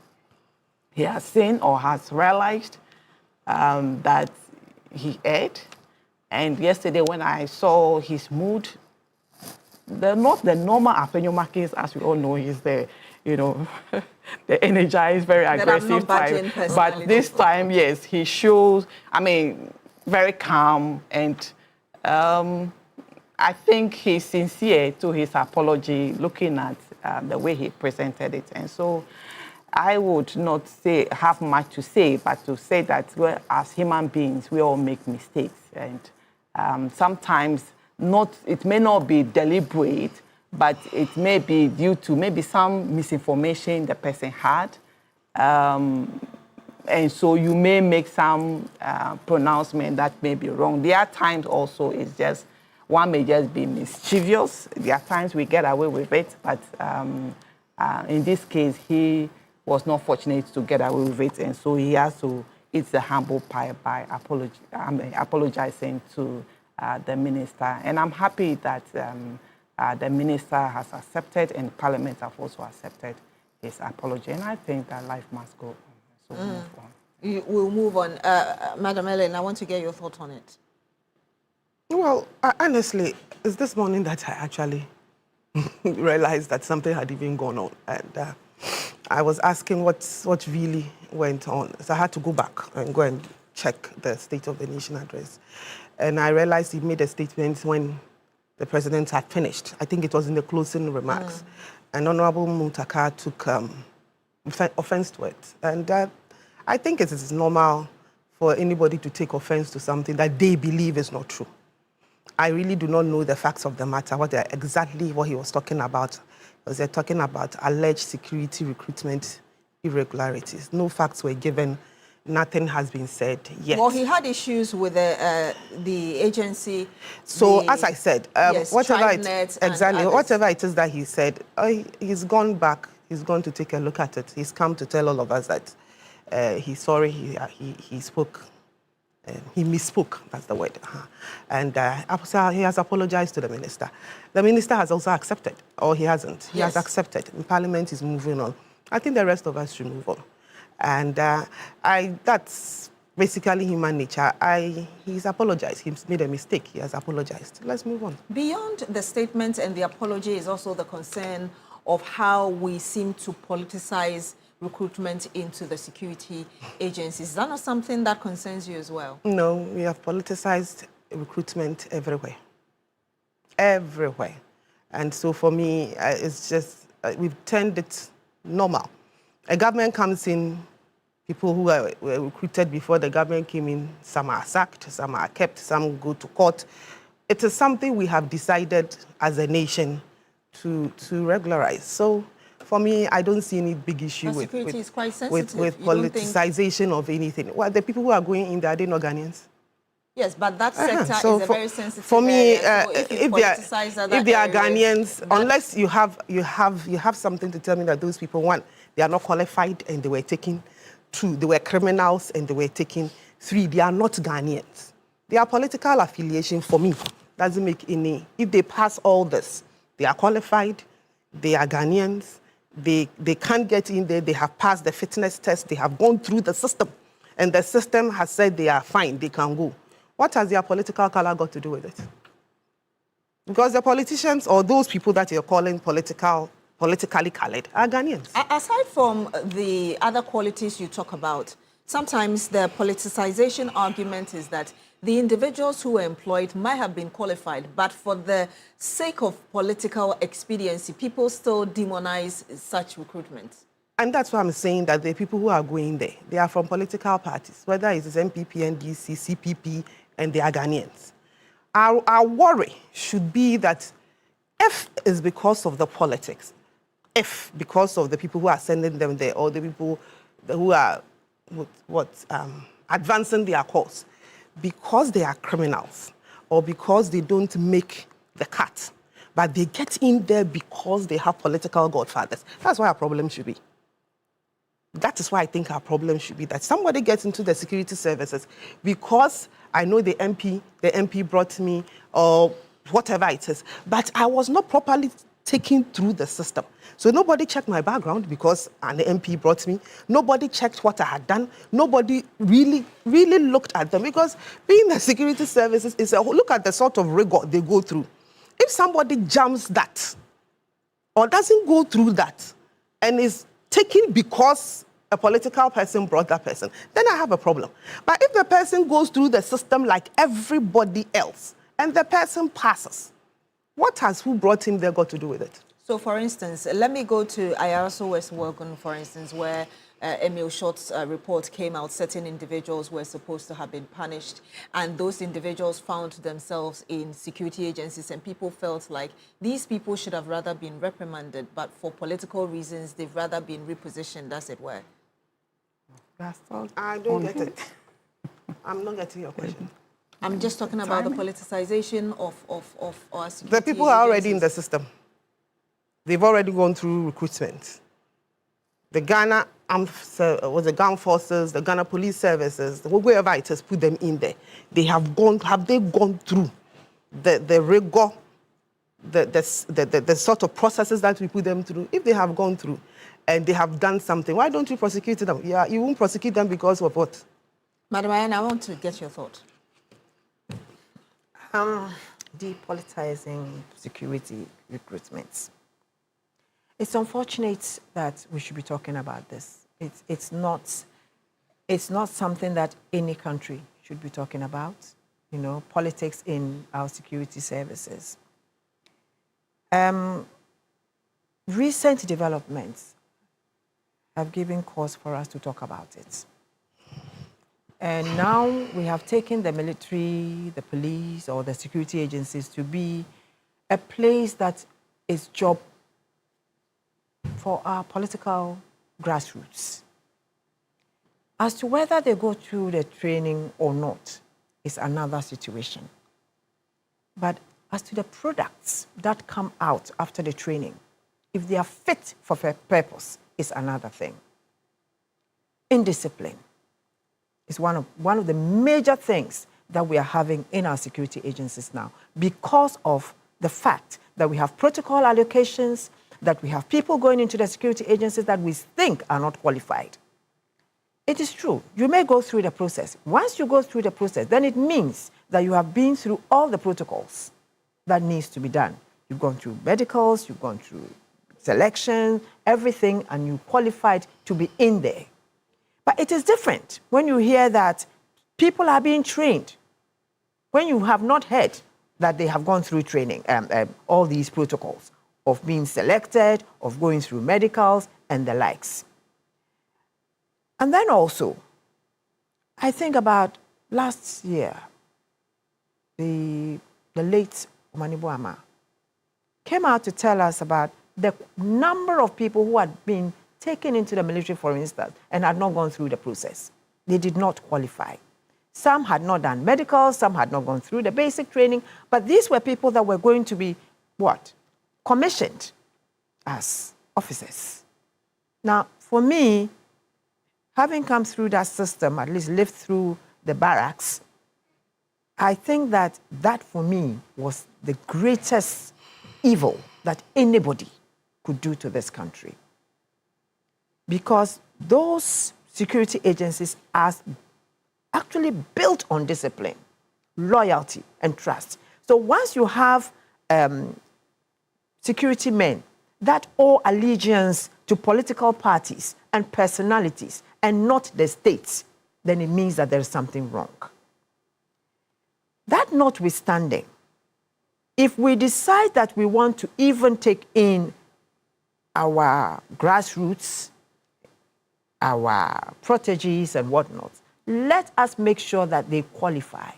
has seen or has realized that he ate. And yesterday when I saw his mood, they're not the normal Apenyomakis, as we all know. He's the, the energized, very aggressive type. But this time, yes, he shows, very calm. And I think he's sincere to his apology, looking at the way he presented it. And so I would not have much to say, but to say that as human beings, we all make mistakes. And sometimes it may not be deliberate, but it may be due to maybe some misinformation the person had. And so you may make some pronouncement that may be wrong. There are times also one may just be mischievous. There are times we get away with it, but in this case, he was not fortunate to get away with it, and so he has to eat the humble pie by apologizing to the minister. And I'm happy that the minister has accepted and Parliament have also accepted his apology. And I think that life must go on. So we'll move on. We'll move on. Madam Ellen, I want to get your thought on it. Well, honestly, it's this morning that I actually realized that something had even gone on. And I was asking what really went on. So I had to go back and go and check the State of the Nation address. And I realized he made a statement when the president had finished. I think it was in the closing remarks. And Honorable Muntaka took offense to it. And I think it is normal for anybody to take offense to something that they believe is not true. I really do not know the facts of the matter, exactly what he was talking about. Was they're talking about alleged security recruitment irregularities. No facts were given. Nothing has been said yet. Well, he had issues with the agency. So, as I said, yes, whatever it is that he said, he's gone back. He's gone to take a look at it. He's come to tell all of us that he's sorry. He spoke. He misspoke. That's the word. And he has apologized to the minister. The minister has also accepted, or he hasn't. He has accepted. And Parliament is moving on. I think the rest of us should move on. And that's basically human nature. He's apologized. He's made a mistake. He has apologized. Let's move on. Beyond the statement and the apology is also the concern of how we seem to politicize recruitment into the security agencies. Is that not something that concerns you as well? No, we have politicized recruitment everywhere. Everywhere. And so for me, it's just, we've turned it normal. A government comes in, people who were recruited before the government came in, some are sacked, some are kept, some go to court. It is something we have decided as a nation to regularize. So for me, I don't see any big issue with politicization of anything. Well, the people who are going in there, are they not Ghanaians? Yes, but that sector is a very sensitive for me, area. So if they are Ghanaians, unless you have something to tell me that those people, one, they are not qualified and they were taken. Two, they were criminals and they were taken. Three, they are not Ghanaians. Their political affiliation, for me, doesn't make any. If they pass all this, they are qualified, they are Ghanaians, they can't get in there, they have passed the fitness test, they have gone through the system, and the system has said they are fine, they can go. What has their political color got to do with it? Because the politicians or those people that you're calling politically colored are Ghanaians. Aside from the other qualities you talk about, sometimes the politicization argument is that the individuals who were employed might have been qualified, but for the sake of political expediency, people still demonize such recruitment. And that's why I'm saying that the people who are going there, they are from political parties, whether it's MPP, NDC, CPP, and they are Ghanaians. Our worry should be that if it's because of the politics, if because of the people who are sending them there, or the people who are advancing their cause, because they are criminals, or because they don't make the cut, but they get in there because they have political godfathers. That's why our problem should be. That is why I think our problem should be that somebody gets into the security services because I know the MP brought me, or whatever it is, but I was not properly taken through the system. So nobody checked my background because an MP brought me. Nobody checked what I had done. Nobody really looked at them, because being the security services is look at the sort of rigor they go through. If somebody jumps that or doesn't go through that and is taken because a political person brought that person, then I have a problem. But if the person goes through the system like everybody else and the person passes, what has who brought him there got to do with it? So, for instance, let me go to Ayaso West Worgon, for instance, where Emil Short's report came out. Certain individuals were supposed to have been punished, and those individuals found themselves in security agencies, and people felt like these people should have rather been reprimanded, but for political reasons, they've rather been repositioned, as it were. I don't get it. I'm not getting your question. I'm just talking about the politicization of our security The people are already in the system. They've already gone through recruitment. The Ghana the Ghana forces, the Ghana police services, wherever it has put them in there, have they gone through the rigor, the sort of processes that we put them through? If they have gone through and they have done something, why don't you prosecute them? Yeah, you won't prosecute them because of what? Madam Ayan, I want to get your thought. Depoliticizing security recruitments. It's unfortunate that we should be talking about this. It's not something that any country should be talking about, you know, politics in our security services. Recent developments have given cause for us to talk about it. And now we have taken the military, the police, or the security agencies to be a place that is job for our political grassroots. As to whether they go through the training or not is another situation. But as to the products that come out after the training, if they are fit for purpose, is another thing. Indiscipline is one of the major things that we are having in our security agencies now, because of the fact that we have protocol allocations, that we have people going into the security agencies that we think are not qualified. It is true, you may go through the process. Once you go through the process, then it means that you have been through all the protocols that needs to be done. You've gone through medicals, you've gone through selection, everything, and you qualified to be in there. But it is different when you hear that people are being trained, when you have not heard that they have gone through training, all these protocols of being selected, of going through medicals, and the likes. And then also, I think about last year, the late Omanibo Ama came out to tell us about the number of people who had been taken into the military, for instance, and had not gone through the process. They did not qualify. Some had not done medical, some had not gone through the basic training, but these were people that were going to be, what? Commissioned as officers. Now, for me, having come through that system, at least lived through the barracks, I think that for me was the greatest evil that anybody could do to this country. Because those security agencies are actually built on discipline, loyalty, and trust. So once you have security men that owe allegiance to political parties and personalities and not the states, then it means that there is something wrong. That notwithstanding, if we decide that we want to even take in our grassroots, our proteges and whatnot, let us make sure that they qualify.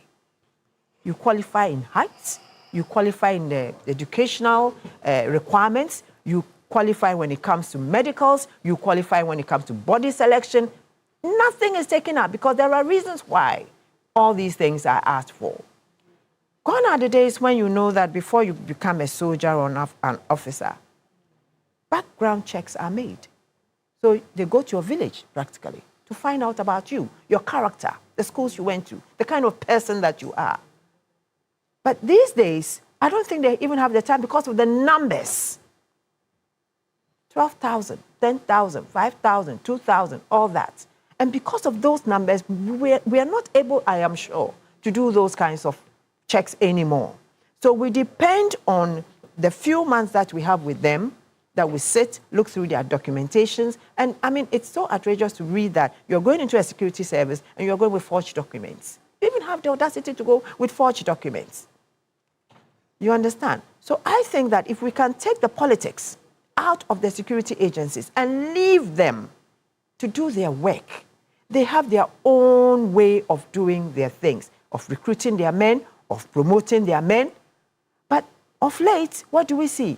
You qualify in height, you qualify in the educational requirements, you qualify when it comes to medicals, you qualify when it comes to body selection. Nothing is taken out because there are reasons why all these things are asked for. Gone are the days when you know that before you become a soldier or an officer, background checks are made. So they go to your village, practically, to find out about you, your character, the schools you went to, the kind of person that you are. But these days, I don't think they even have the time because of the numbers 12,000, 10,000, 5,000, 2,000, all that. And because of those numbers, we are not able, I am sure, to do those kinds of checks anymore. So we depend on the few months that we have with them, that we sit, look through their documentations. And I mean, it's so outrageous to read that you're going into a security service and you're going with forged documents. You even have the audacity to go with forged documents. You understand? So I think that if we can take the politics out of the security agencies and leave them to do their work, they have their own way of doing their things, of recruiting their men, of promoting their men. But of late, what do we see?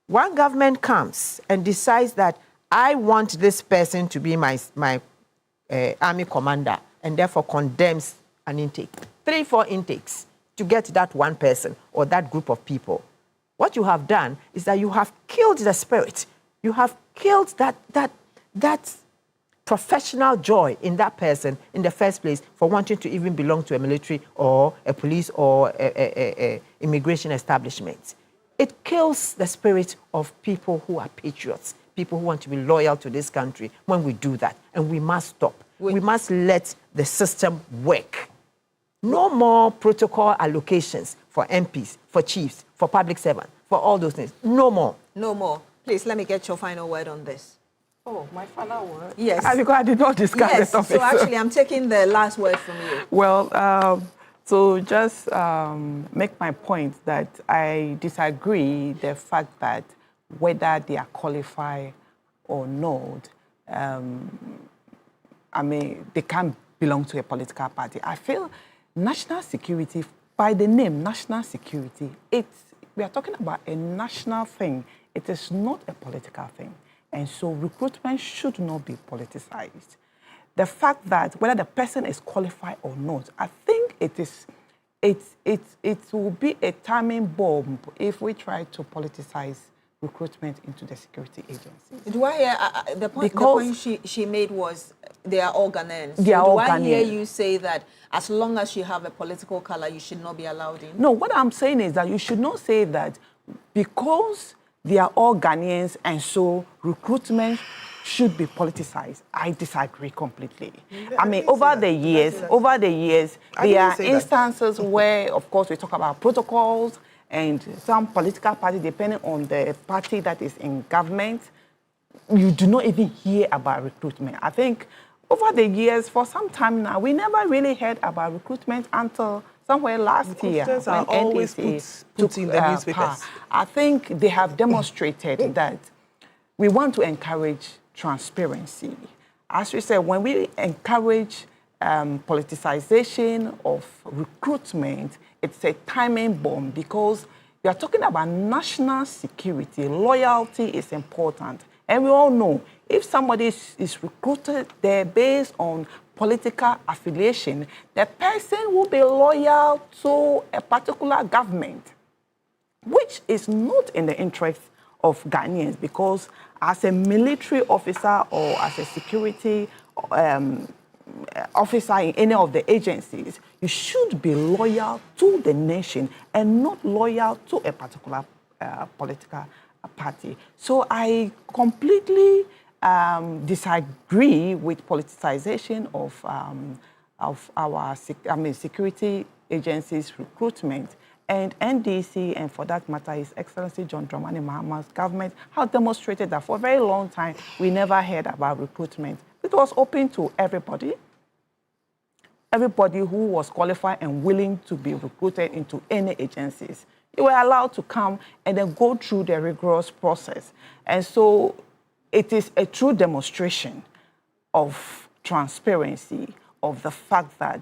One government comes and decides that I want this person to be my army commander, and therefore condemns an intake. 3, 4 intakes to get that one person or that group of people. What you have done is that you have killed the spirit. You have killed that professional joy in that person in the first place for wanting to even belong to a military or a police or a immigration establishment. It kills the spirit of people who are patriots, people who want to be loyal to this country when we do that. And we must stop. We must let the system work. No more protocol allocations for MPs, for chiefs, for public servants, for all those things. No more. No more. Please, let me get your final word on this. Oh, my final word? Yes. Because I did not discuss the topic. So actually, I'm taking the last word from you. Well, so just make my point that I disagree the fact that whether they are qualified or not, I mean, they can't belong to a political party. I feel national security, by the name national security, we are talking about a national thing. It is not a political thing. And so recruitment should not be politicized. The fact that whether the person is qualified or not, I think it will be a timing bomb if we try to politicize recruitment into the security agencies. Do I hear, the point she made was they are all Ghanaians. They are all Ghanaians. I hear you say that as long as you have a political color, you should not be allowed in? No, what I'm saying is that you should not say that because they are all Ghanaians and so recruitment should be politicized. I disagree completely. I mean, over the years, there are instances where, of course, we talk about protocols and some political party, depending on the party that is in government, you do not even hear about recruitment. I think over the years, for some time now, we never really heard about recruitment until somewhere last year. Recruiters are always put in the newspapers. I think they have demonstrated that we want to encourage transparency. As we said, when we encourage politicization of recruitment, it's a timing bomb because we are talking about national security. Loyalty is important. And we all know if somebody is recruited there based on political affiliation, the person will be loyal to a particular government, which is not in the interest of Ghanaians, because as a military officer or as a security officer in any of the agencies, you should be loyal to the nation and not loyal to a particular political party. So I completely disagree with politicization of our security agencies' recruitment. And NDC, and for that matter, His Excellency John Dramani Mahama's government have demonstrated that for a very long time, we never heard about recruitment. It was open to everybody. Everybody who was qualified and willing to be recruited into any agencies. You were allowed to come and then go through the rigorous process. And so it is a true demonstration of transparency, of the fact that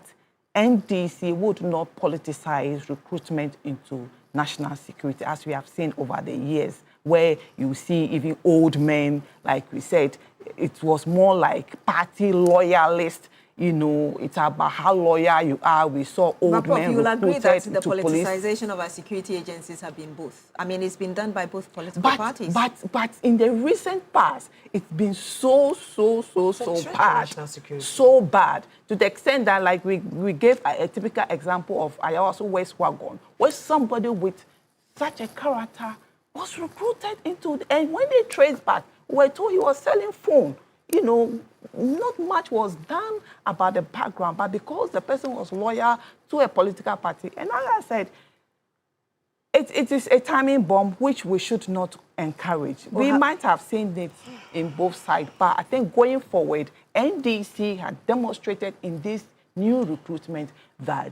NDC would not politicize recruitment into national security, as we have seen over the years, where you see even old men, like we said, it was more like party loyalist. You know, it's about how loyal you are. We saw old men you will agree that the politicization police of our security agencies have been both. I mean, it's been done by both political parties. But in the recent past, it's been so bad. So bad. To the extent that, like, we gave a typical example of Ayawaso West Wagon, where somebody with such a character was recruited into, and when they traced back, we were told he was selling phone. You know, not much was done about the background, but because the person was loyal to a political party, and like I said, it is a timing bomb which we should not encourage. We might have seen it in both sides, but I think going forward, NDC had demonstrated in this new recruitment that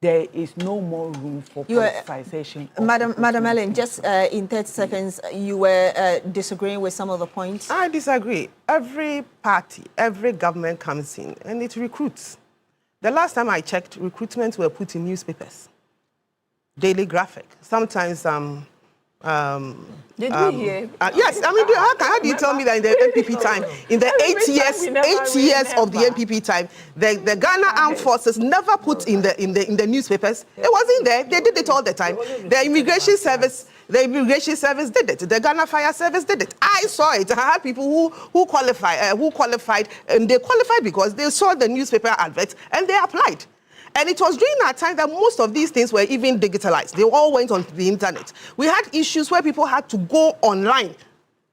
there is no more room for politicization. Madam Ellen, just in 30 seconds, you were disagreeing with some of the points? I disagree. Every party, every government comes in and it recruits. The last time I checked, recruitments were put in newspapers. Daily Graphic. Sometimes Did we hear? Yes, I mean, how do you tell me that in the NPP time, in the 8 years of the NPP time, the Ghana Armed Forces never put in the newspapers. It wasn't there. They did it all the time. The immigration service did it. The Ghana Fire Service did it. I saw it. I had people who qualified, and they qualified because they saw the newspaper adverts and they applied. And it was during that time that most of these things were even digitalized. They all went on the internet. We had issues where people had to go online.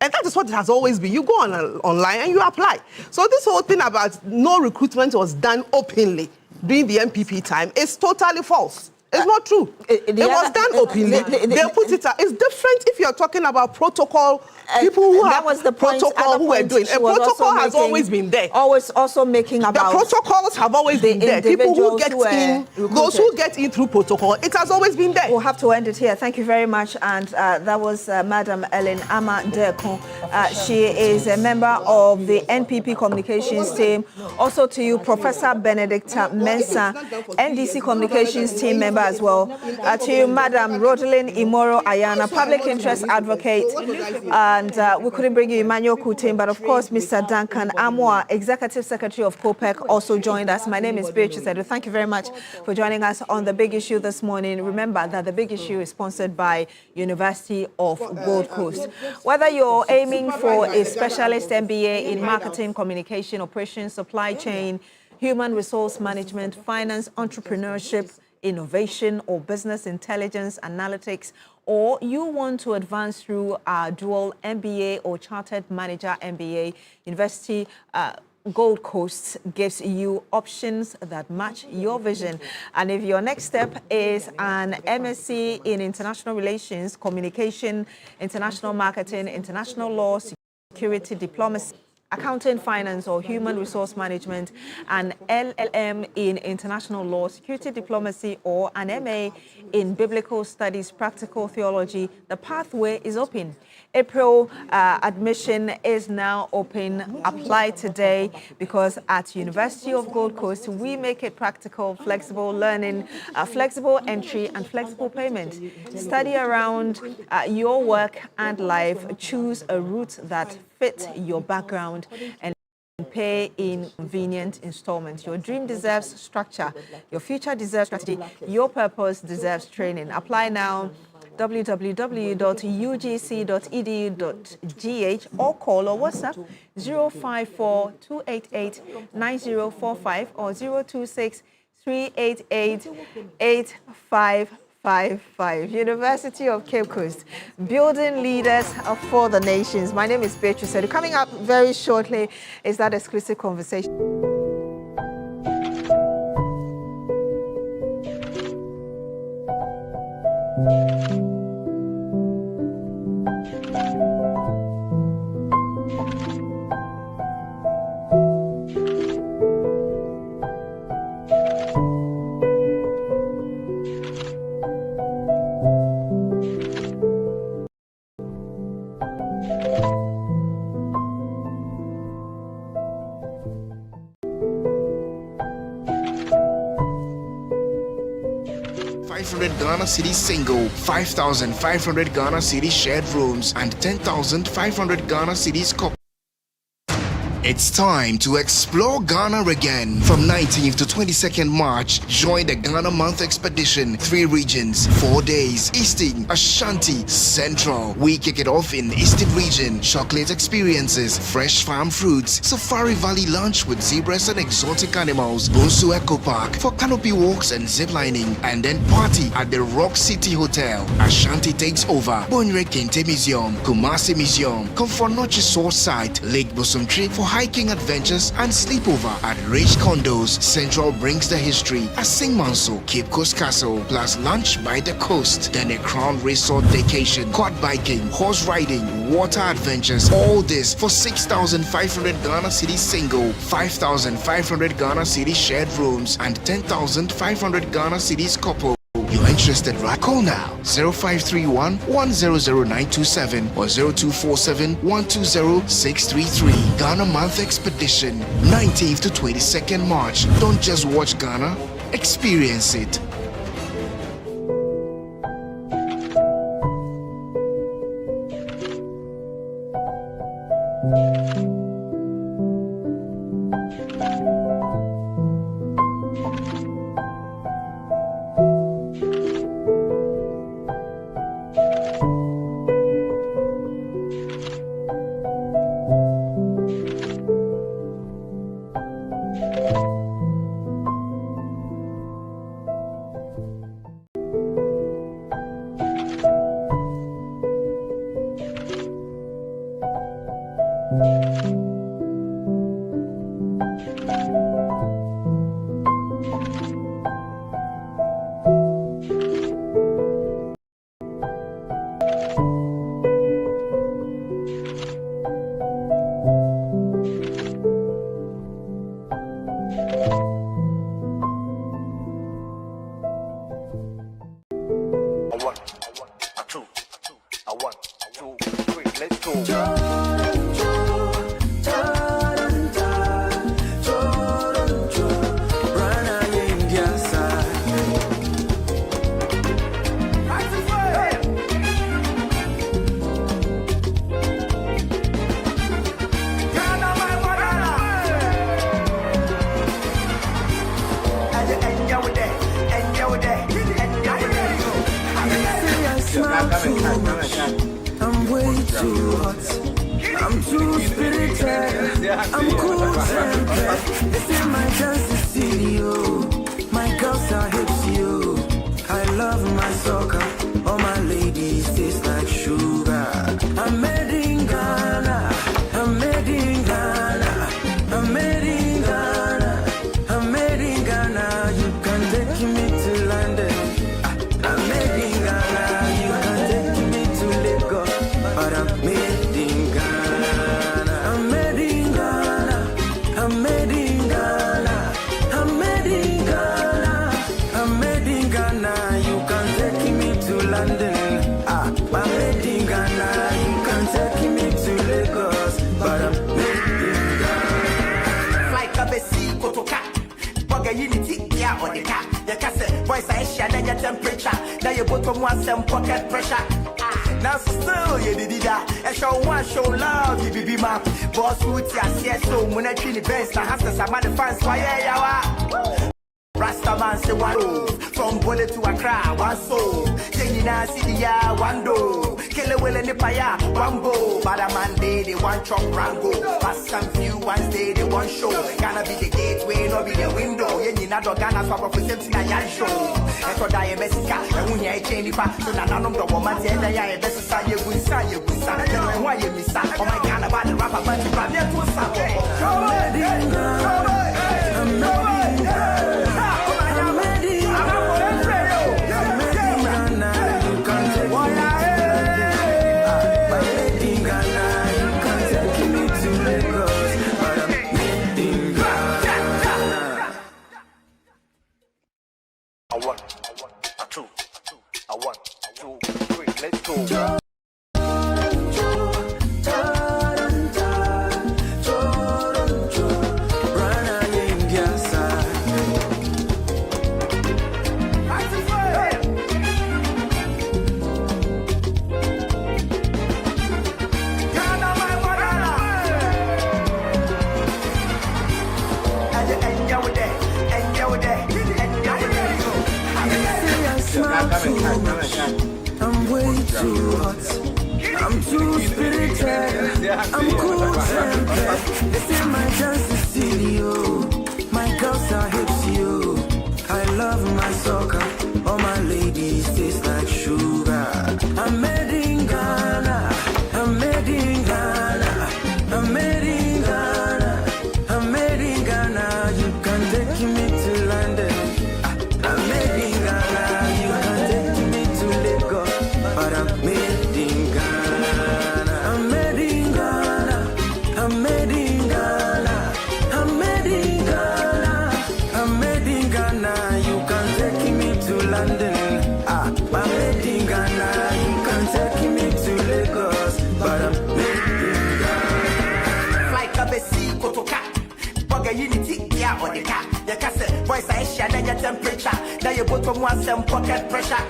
And that is what it has always been. You go online and you apply. So this whole thing about no recruitment was done openly during the NPP time is totally false. It's not true. It was done openly. They put it out. It's different if you're talking about protocol. People who have protocol who were doing. A protocol has always been there. Always also making about. The protocols have always been there. People who get in, those who get in through protocol, it has always been there. We'll have to end it here. Thank you very much. And that was Madam Ellen Ama-Dekon. She is a member of the NPP communications team. Also to you, Professor Benedicta Mensah, NDC communications team member as well. To you, Madam Rodelyn Imoro Ayana, public interest advocate. And we couldn't bring you Emmanuel Kutin, but of course, Mr. Duncan Amoa, Executive Secretary of COPEC, also joined us. My name is Beatrice Edu. Thank you very much for joining us on The Big Issue this morning. Remember that The Big Issue is sponsored by University of Gold Coast. Whether you're aiming for a specialist MBA in marketing, communication, operations, supply chain, human resource management, finance, entrepreneurship, innovation, or business intelligence analytics, or you want to advance through our dual MBA or Chartered Manager MBA, University Gold Coast gives you options that match your vision. And if your next step is an MSc in International Relations, Communication, International Marketing, International Law, Security, Diplomacy, Accounting, Finance, or Human Resource Management, an LLM in International Law, Security Diplomacy, or an MA in Biblical Studies, Practical Theology, the pathway is open. April admission is now open. Apply today because at University of Gold Coast, we make it practical, flexible learning, flexible entry, and flexible payment. Study around your work and life. Choose a route that fits your background and pay in convenient installments. Your dream deserves structure. Your future deserves strategy. Your purpose deserves training. Apply now. www.ugc.edu.gh or call or WhatsApp 054-288-9045 or 026-388-8555. University of Cape Coast, building leaders for the nations. My name is Beatrice Edu. Coming up very shortly is that exclusive conversation. Ghana City single, 5,500 Ghana City shared rooms, and 10,500 Ghana Cities couple. It's time to explore Ghana again. From 19th to 22nd March, join the Ghana Month Expedition. 3 regions, 4 days. Eastern, Ashanti, Central. We kick it off in Eastern region. Chocolate experiences, fresh farm fruits, Safari Valley lunch with zebras and exotic animals, Bonsu Eco Park for canopy walks and ziplining, and then party at the Rock City Hotel. Ashanti takes over. Bonre Kente Museum, Kumasi Museum, Komfornochi Source Site, Lake Bosumtri for hiking adventures and sleepover at Rich Condos. Central brings the history. Asing Manso, Cape Coast Castle, plus lunch by the coast. Then a Crown Resort vacation, quad biking, horse riding, water adventures. All this for 6,500 Ghana Cedi single, 5,500 Ghana Cedi shared rooms, and 10,500 Ghana Cedis couple. You're interested, right? Call now 0531 100927 or 0247 120 633. Ghana Month Expedition, 19th to 22nd March. Don't just watch Ghana, experience it. I'm way too hot. I'm too spirited. I'm cool tempered. This is my chance to see you. My girls are hips, you. I love my soccer. All my ladies taste like sugar. I'm made in Ghana. I'm made in Ghana. I'm made in Ghana. I'm made in Ghana. You can take me to London. I'm made in Ghana. You can take me to Lagos. But I'm made in Ghana. I'm made in Ghana. I'm made in Ghana. I'm made in Ghana. I'm made in Ghana. You can take me to London. I'm made in Ghana. You can take me to Lagos. But I'm made in Ghana. Like a besi kotoka. Boga unity, yeah, on the car. You can say, voice I share your temperature. Now you put on one some pocket pressure. Now still you did that. And show one show love, you be my boss who's yes, so when I treat the best, I have to some other fans for ya. Rasta man say one oh, from bullet to Accra, one soul. Jengina city ya one do. Kill will in the paya, one bow. But a man day they want chop rango. Pass some few ones day they want show. Gonna be the gateway, not be the window. Yenina do Ghana swap up with something I yan show. Echo die Messica, and when you chain the path to none of the woman, and I best say you win, son, you win, son. And why you miss out? Oh my God, about the rapper, but you run your two I'm way too hot. I'm too spirited. I'm cool tempered. This is my chance to see you. My girls are hips, you. I love my soccer. All my ladies taste like sugar. I'm made in Ghana. I'm made in Ghana. I'm made in Ghana. I'm made in Ghana. You can take me to London. I'm made in Ghana. You can take me to Lagos. But I'm made in Ghana. I'm made in Ghana. I'm made in Ghana. I'm made in Ghana. I'm made in Ghana. You can take me to London. I'm made in Ghana. You can take me to Lagos. But I'm made in Ghana. Like a besi kotoka. Bugger unity, yeah, or the cat. Your cassette, voice I share, then your temperature. Now you put on one some pocket pressure.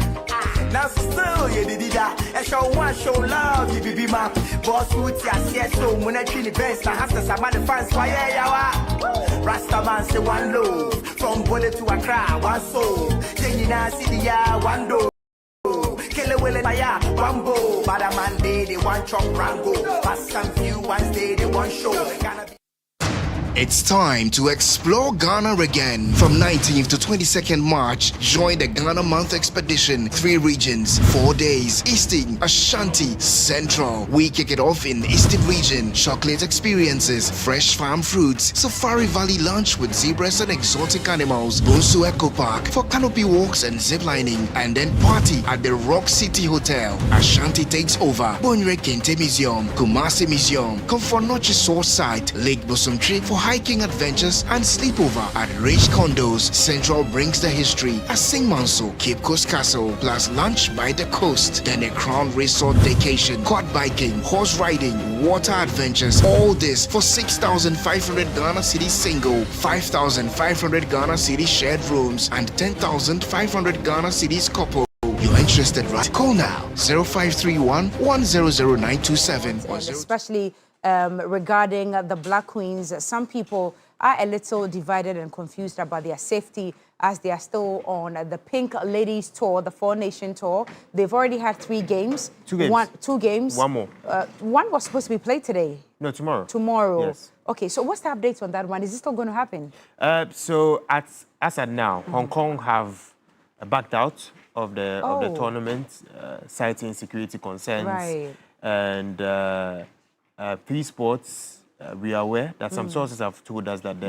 Now still you did that. And show one show love, you be man. Boss would yes, so when I treat the best, I have to some other fans for ya. Rasta man say one low. From bullet to Accra, one soul. Then you now see the one door. Kill a will in my one bow. But a man day, they want chop rango. Pass some few ones day, they want show. It's time to explore Ghana again. From 19th to 22nd March, join the Ghana Month Expedition. 3 regions, 4 days. Eastern, Ashanti, Central. We kick it off in Eastern region. Chocolate experiences, fresh farm fruits, Safari Valley lunch with zebras and exotic animals, Bonsu Eco Park for canopy walks and ziplining, and then party at the Rock City Hotel. Ashanti takes over. Bonre Kente Museum, Kumasi Museum, Komfornochi Source Site, Lake Bosomtri for hiking adventures and sleepover at Rich Condos. Central brings the history at St. Manso, Cape Coast Castle, plus lunch by the coast. Then a Crown Resort vacation, quad biking, horse riding, water adventures. All this for 6,500 Ghana Cedi single, 5,500 Ghana Cedi shared rooms, and 10,500 Ghana Cedis couple. You're interested, right? Call now 0531 100927. Especially regarding the Black Queens, some people are a little divided and confused about their safety as they are still on the Pink Ladies Tour, the 4-nation tour. They've already had 3 games. 2 games. 2 games. One more. One was supposed to be played today. No, tomorrow. Tomorrow. Yes. Okay, so what's the update on that one? Is it still going to happen? So as at now, Hong Kong have backed out of the tournament, citing security concerns. Right. And P Sports, we are aware that some sources have told us that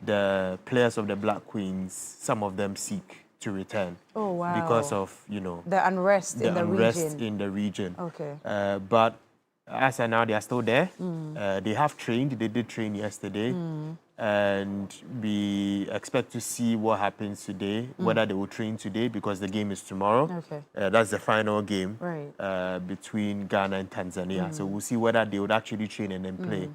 the players of the Black Queens, some of them seek to return. Oh, wow. Because of, you know, the unrest in the region. in the region. Okay. But as of now, they are still there. They have trained. They did train yesterday. And we expect to see what happens today, whether they will train today because the game is tomorrow. Okay. That's the final game between Ghana and Tanzania. So we'll see whether they would actually train and then play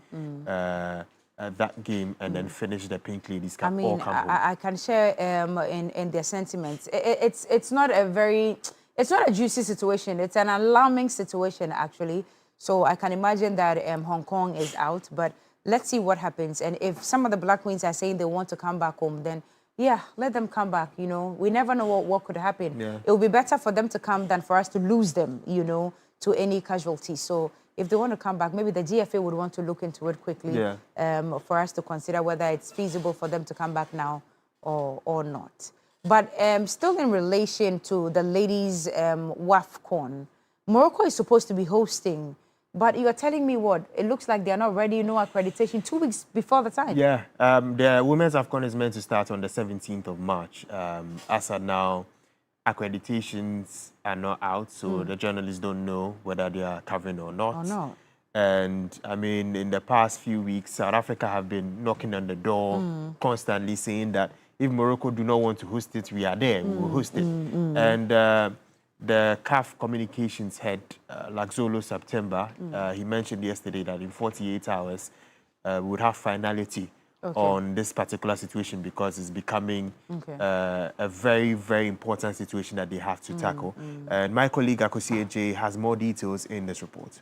that game and then finish the Pink Ladies Cup. I mean, I can share in their sentiments. It's not a juicy situation. It's an alarming situation, actually. So I can imagine that Hong Kong is out, but let's see what happens. And if some of the Black Queens are saying they want to come back home, then yeah, let them come back, you know. We never know what could happen. Yeah. It will be better for them to come than for us to lose them, you know, to any casualty. So if they want to come back, maybe the GFA would want to look into it quickly for us to consider whether it's feasible for them to come back now or not. But still in relation to the ladies' WAFCON, Morocco is supposed to be hosting. But you're telling me what? It looks like they're not ready, no accreditation, 2 weeks before the time. Yeah, the Women's AFCON is meant to start on the 17th of March. As of now, accreditations are not out, so the journalists don't know whether they are covering or not. And I mean, in the past few weeks, South Africa have been knocking on the door, constantly saying that if Morocco do not want to host it, we are there, we will host it. And the CAF communications head, Laxolo September, he mentioned yesterday that in 48 hours, we would have finality on this particular situation because it's becoming a very, very important situation that they have to tackle. And my colleague Akosi J has more details in this report.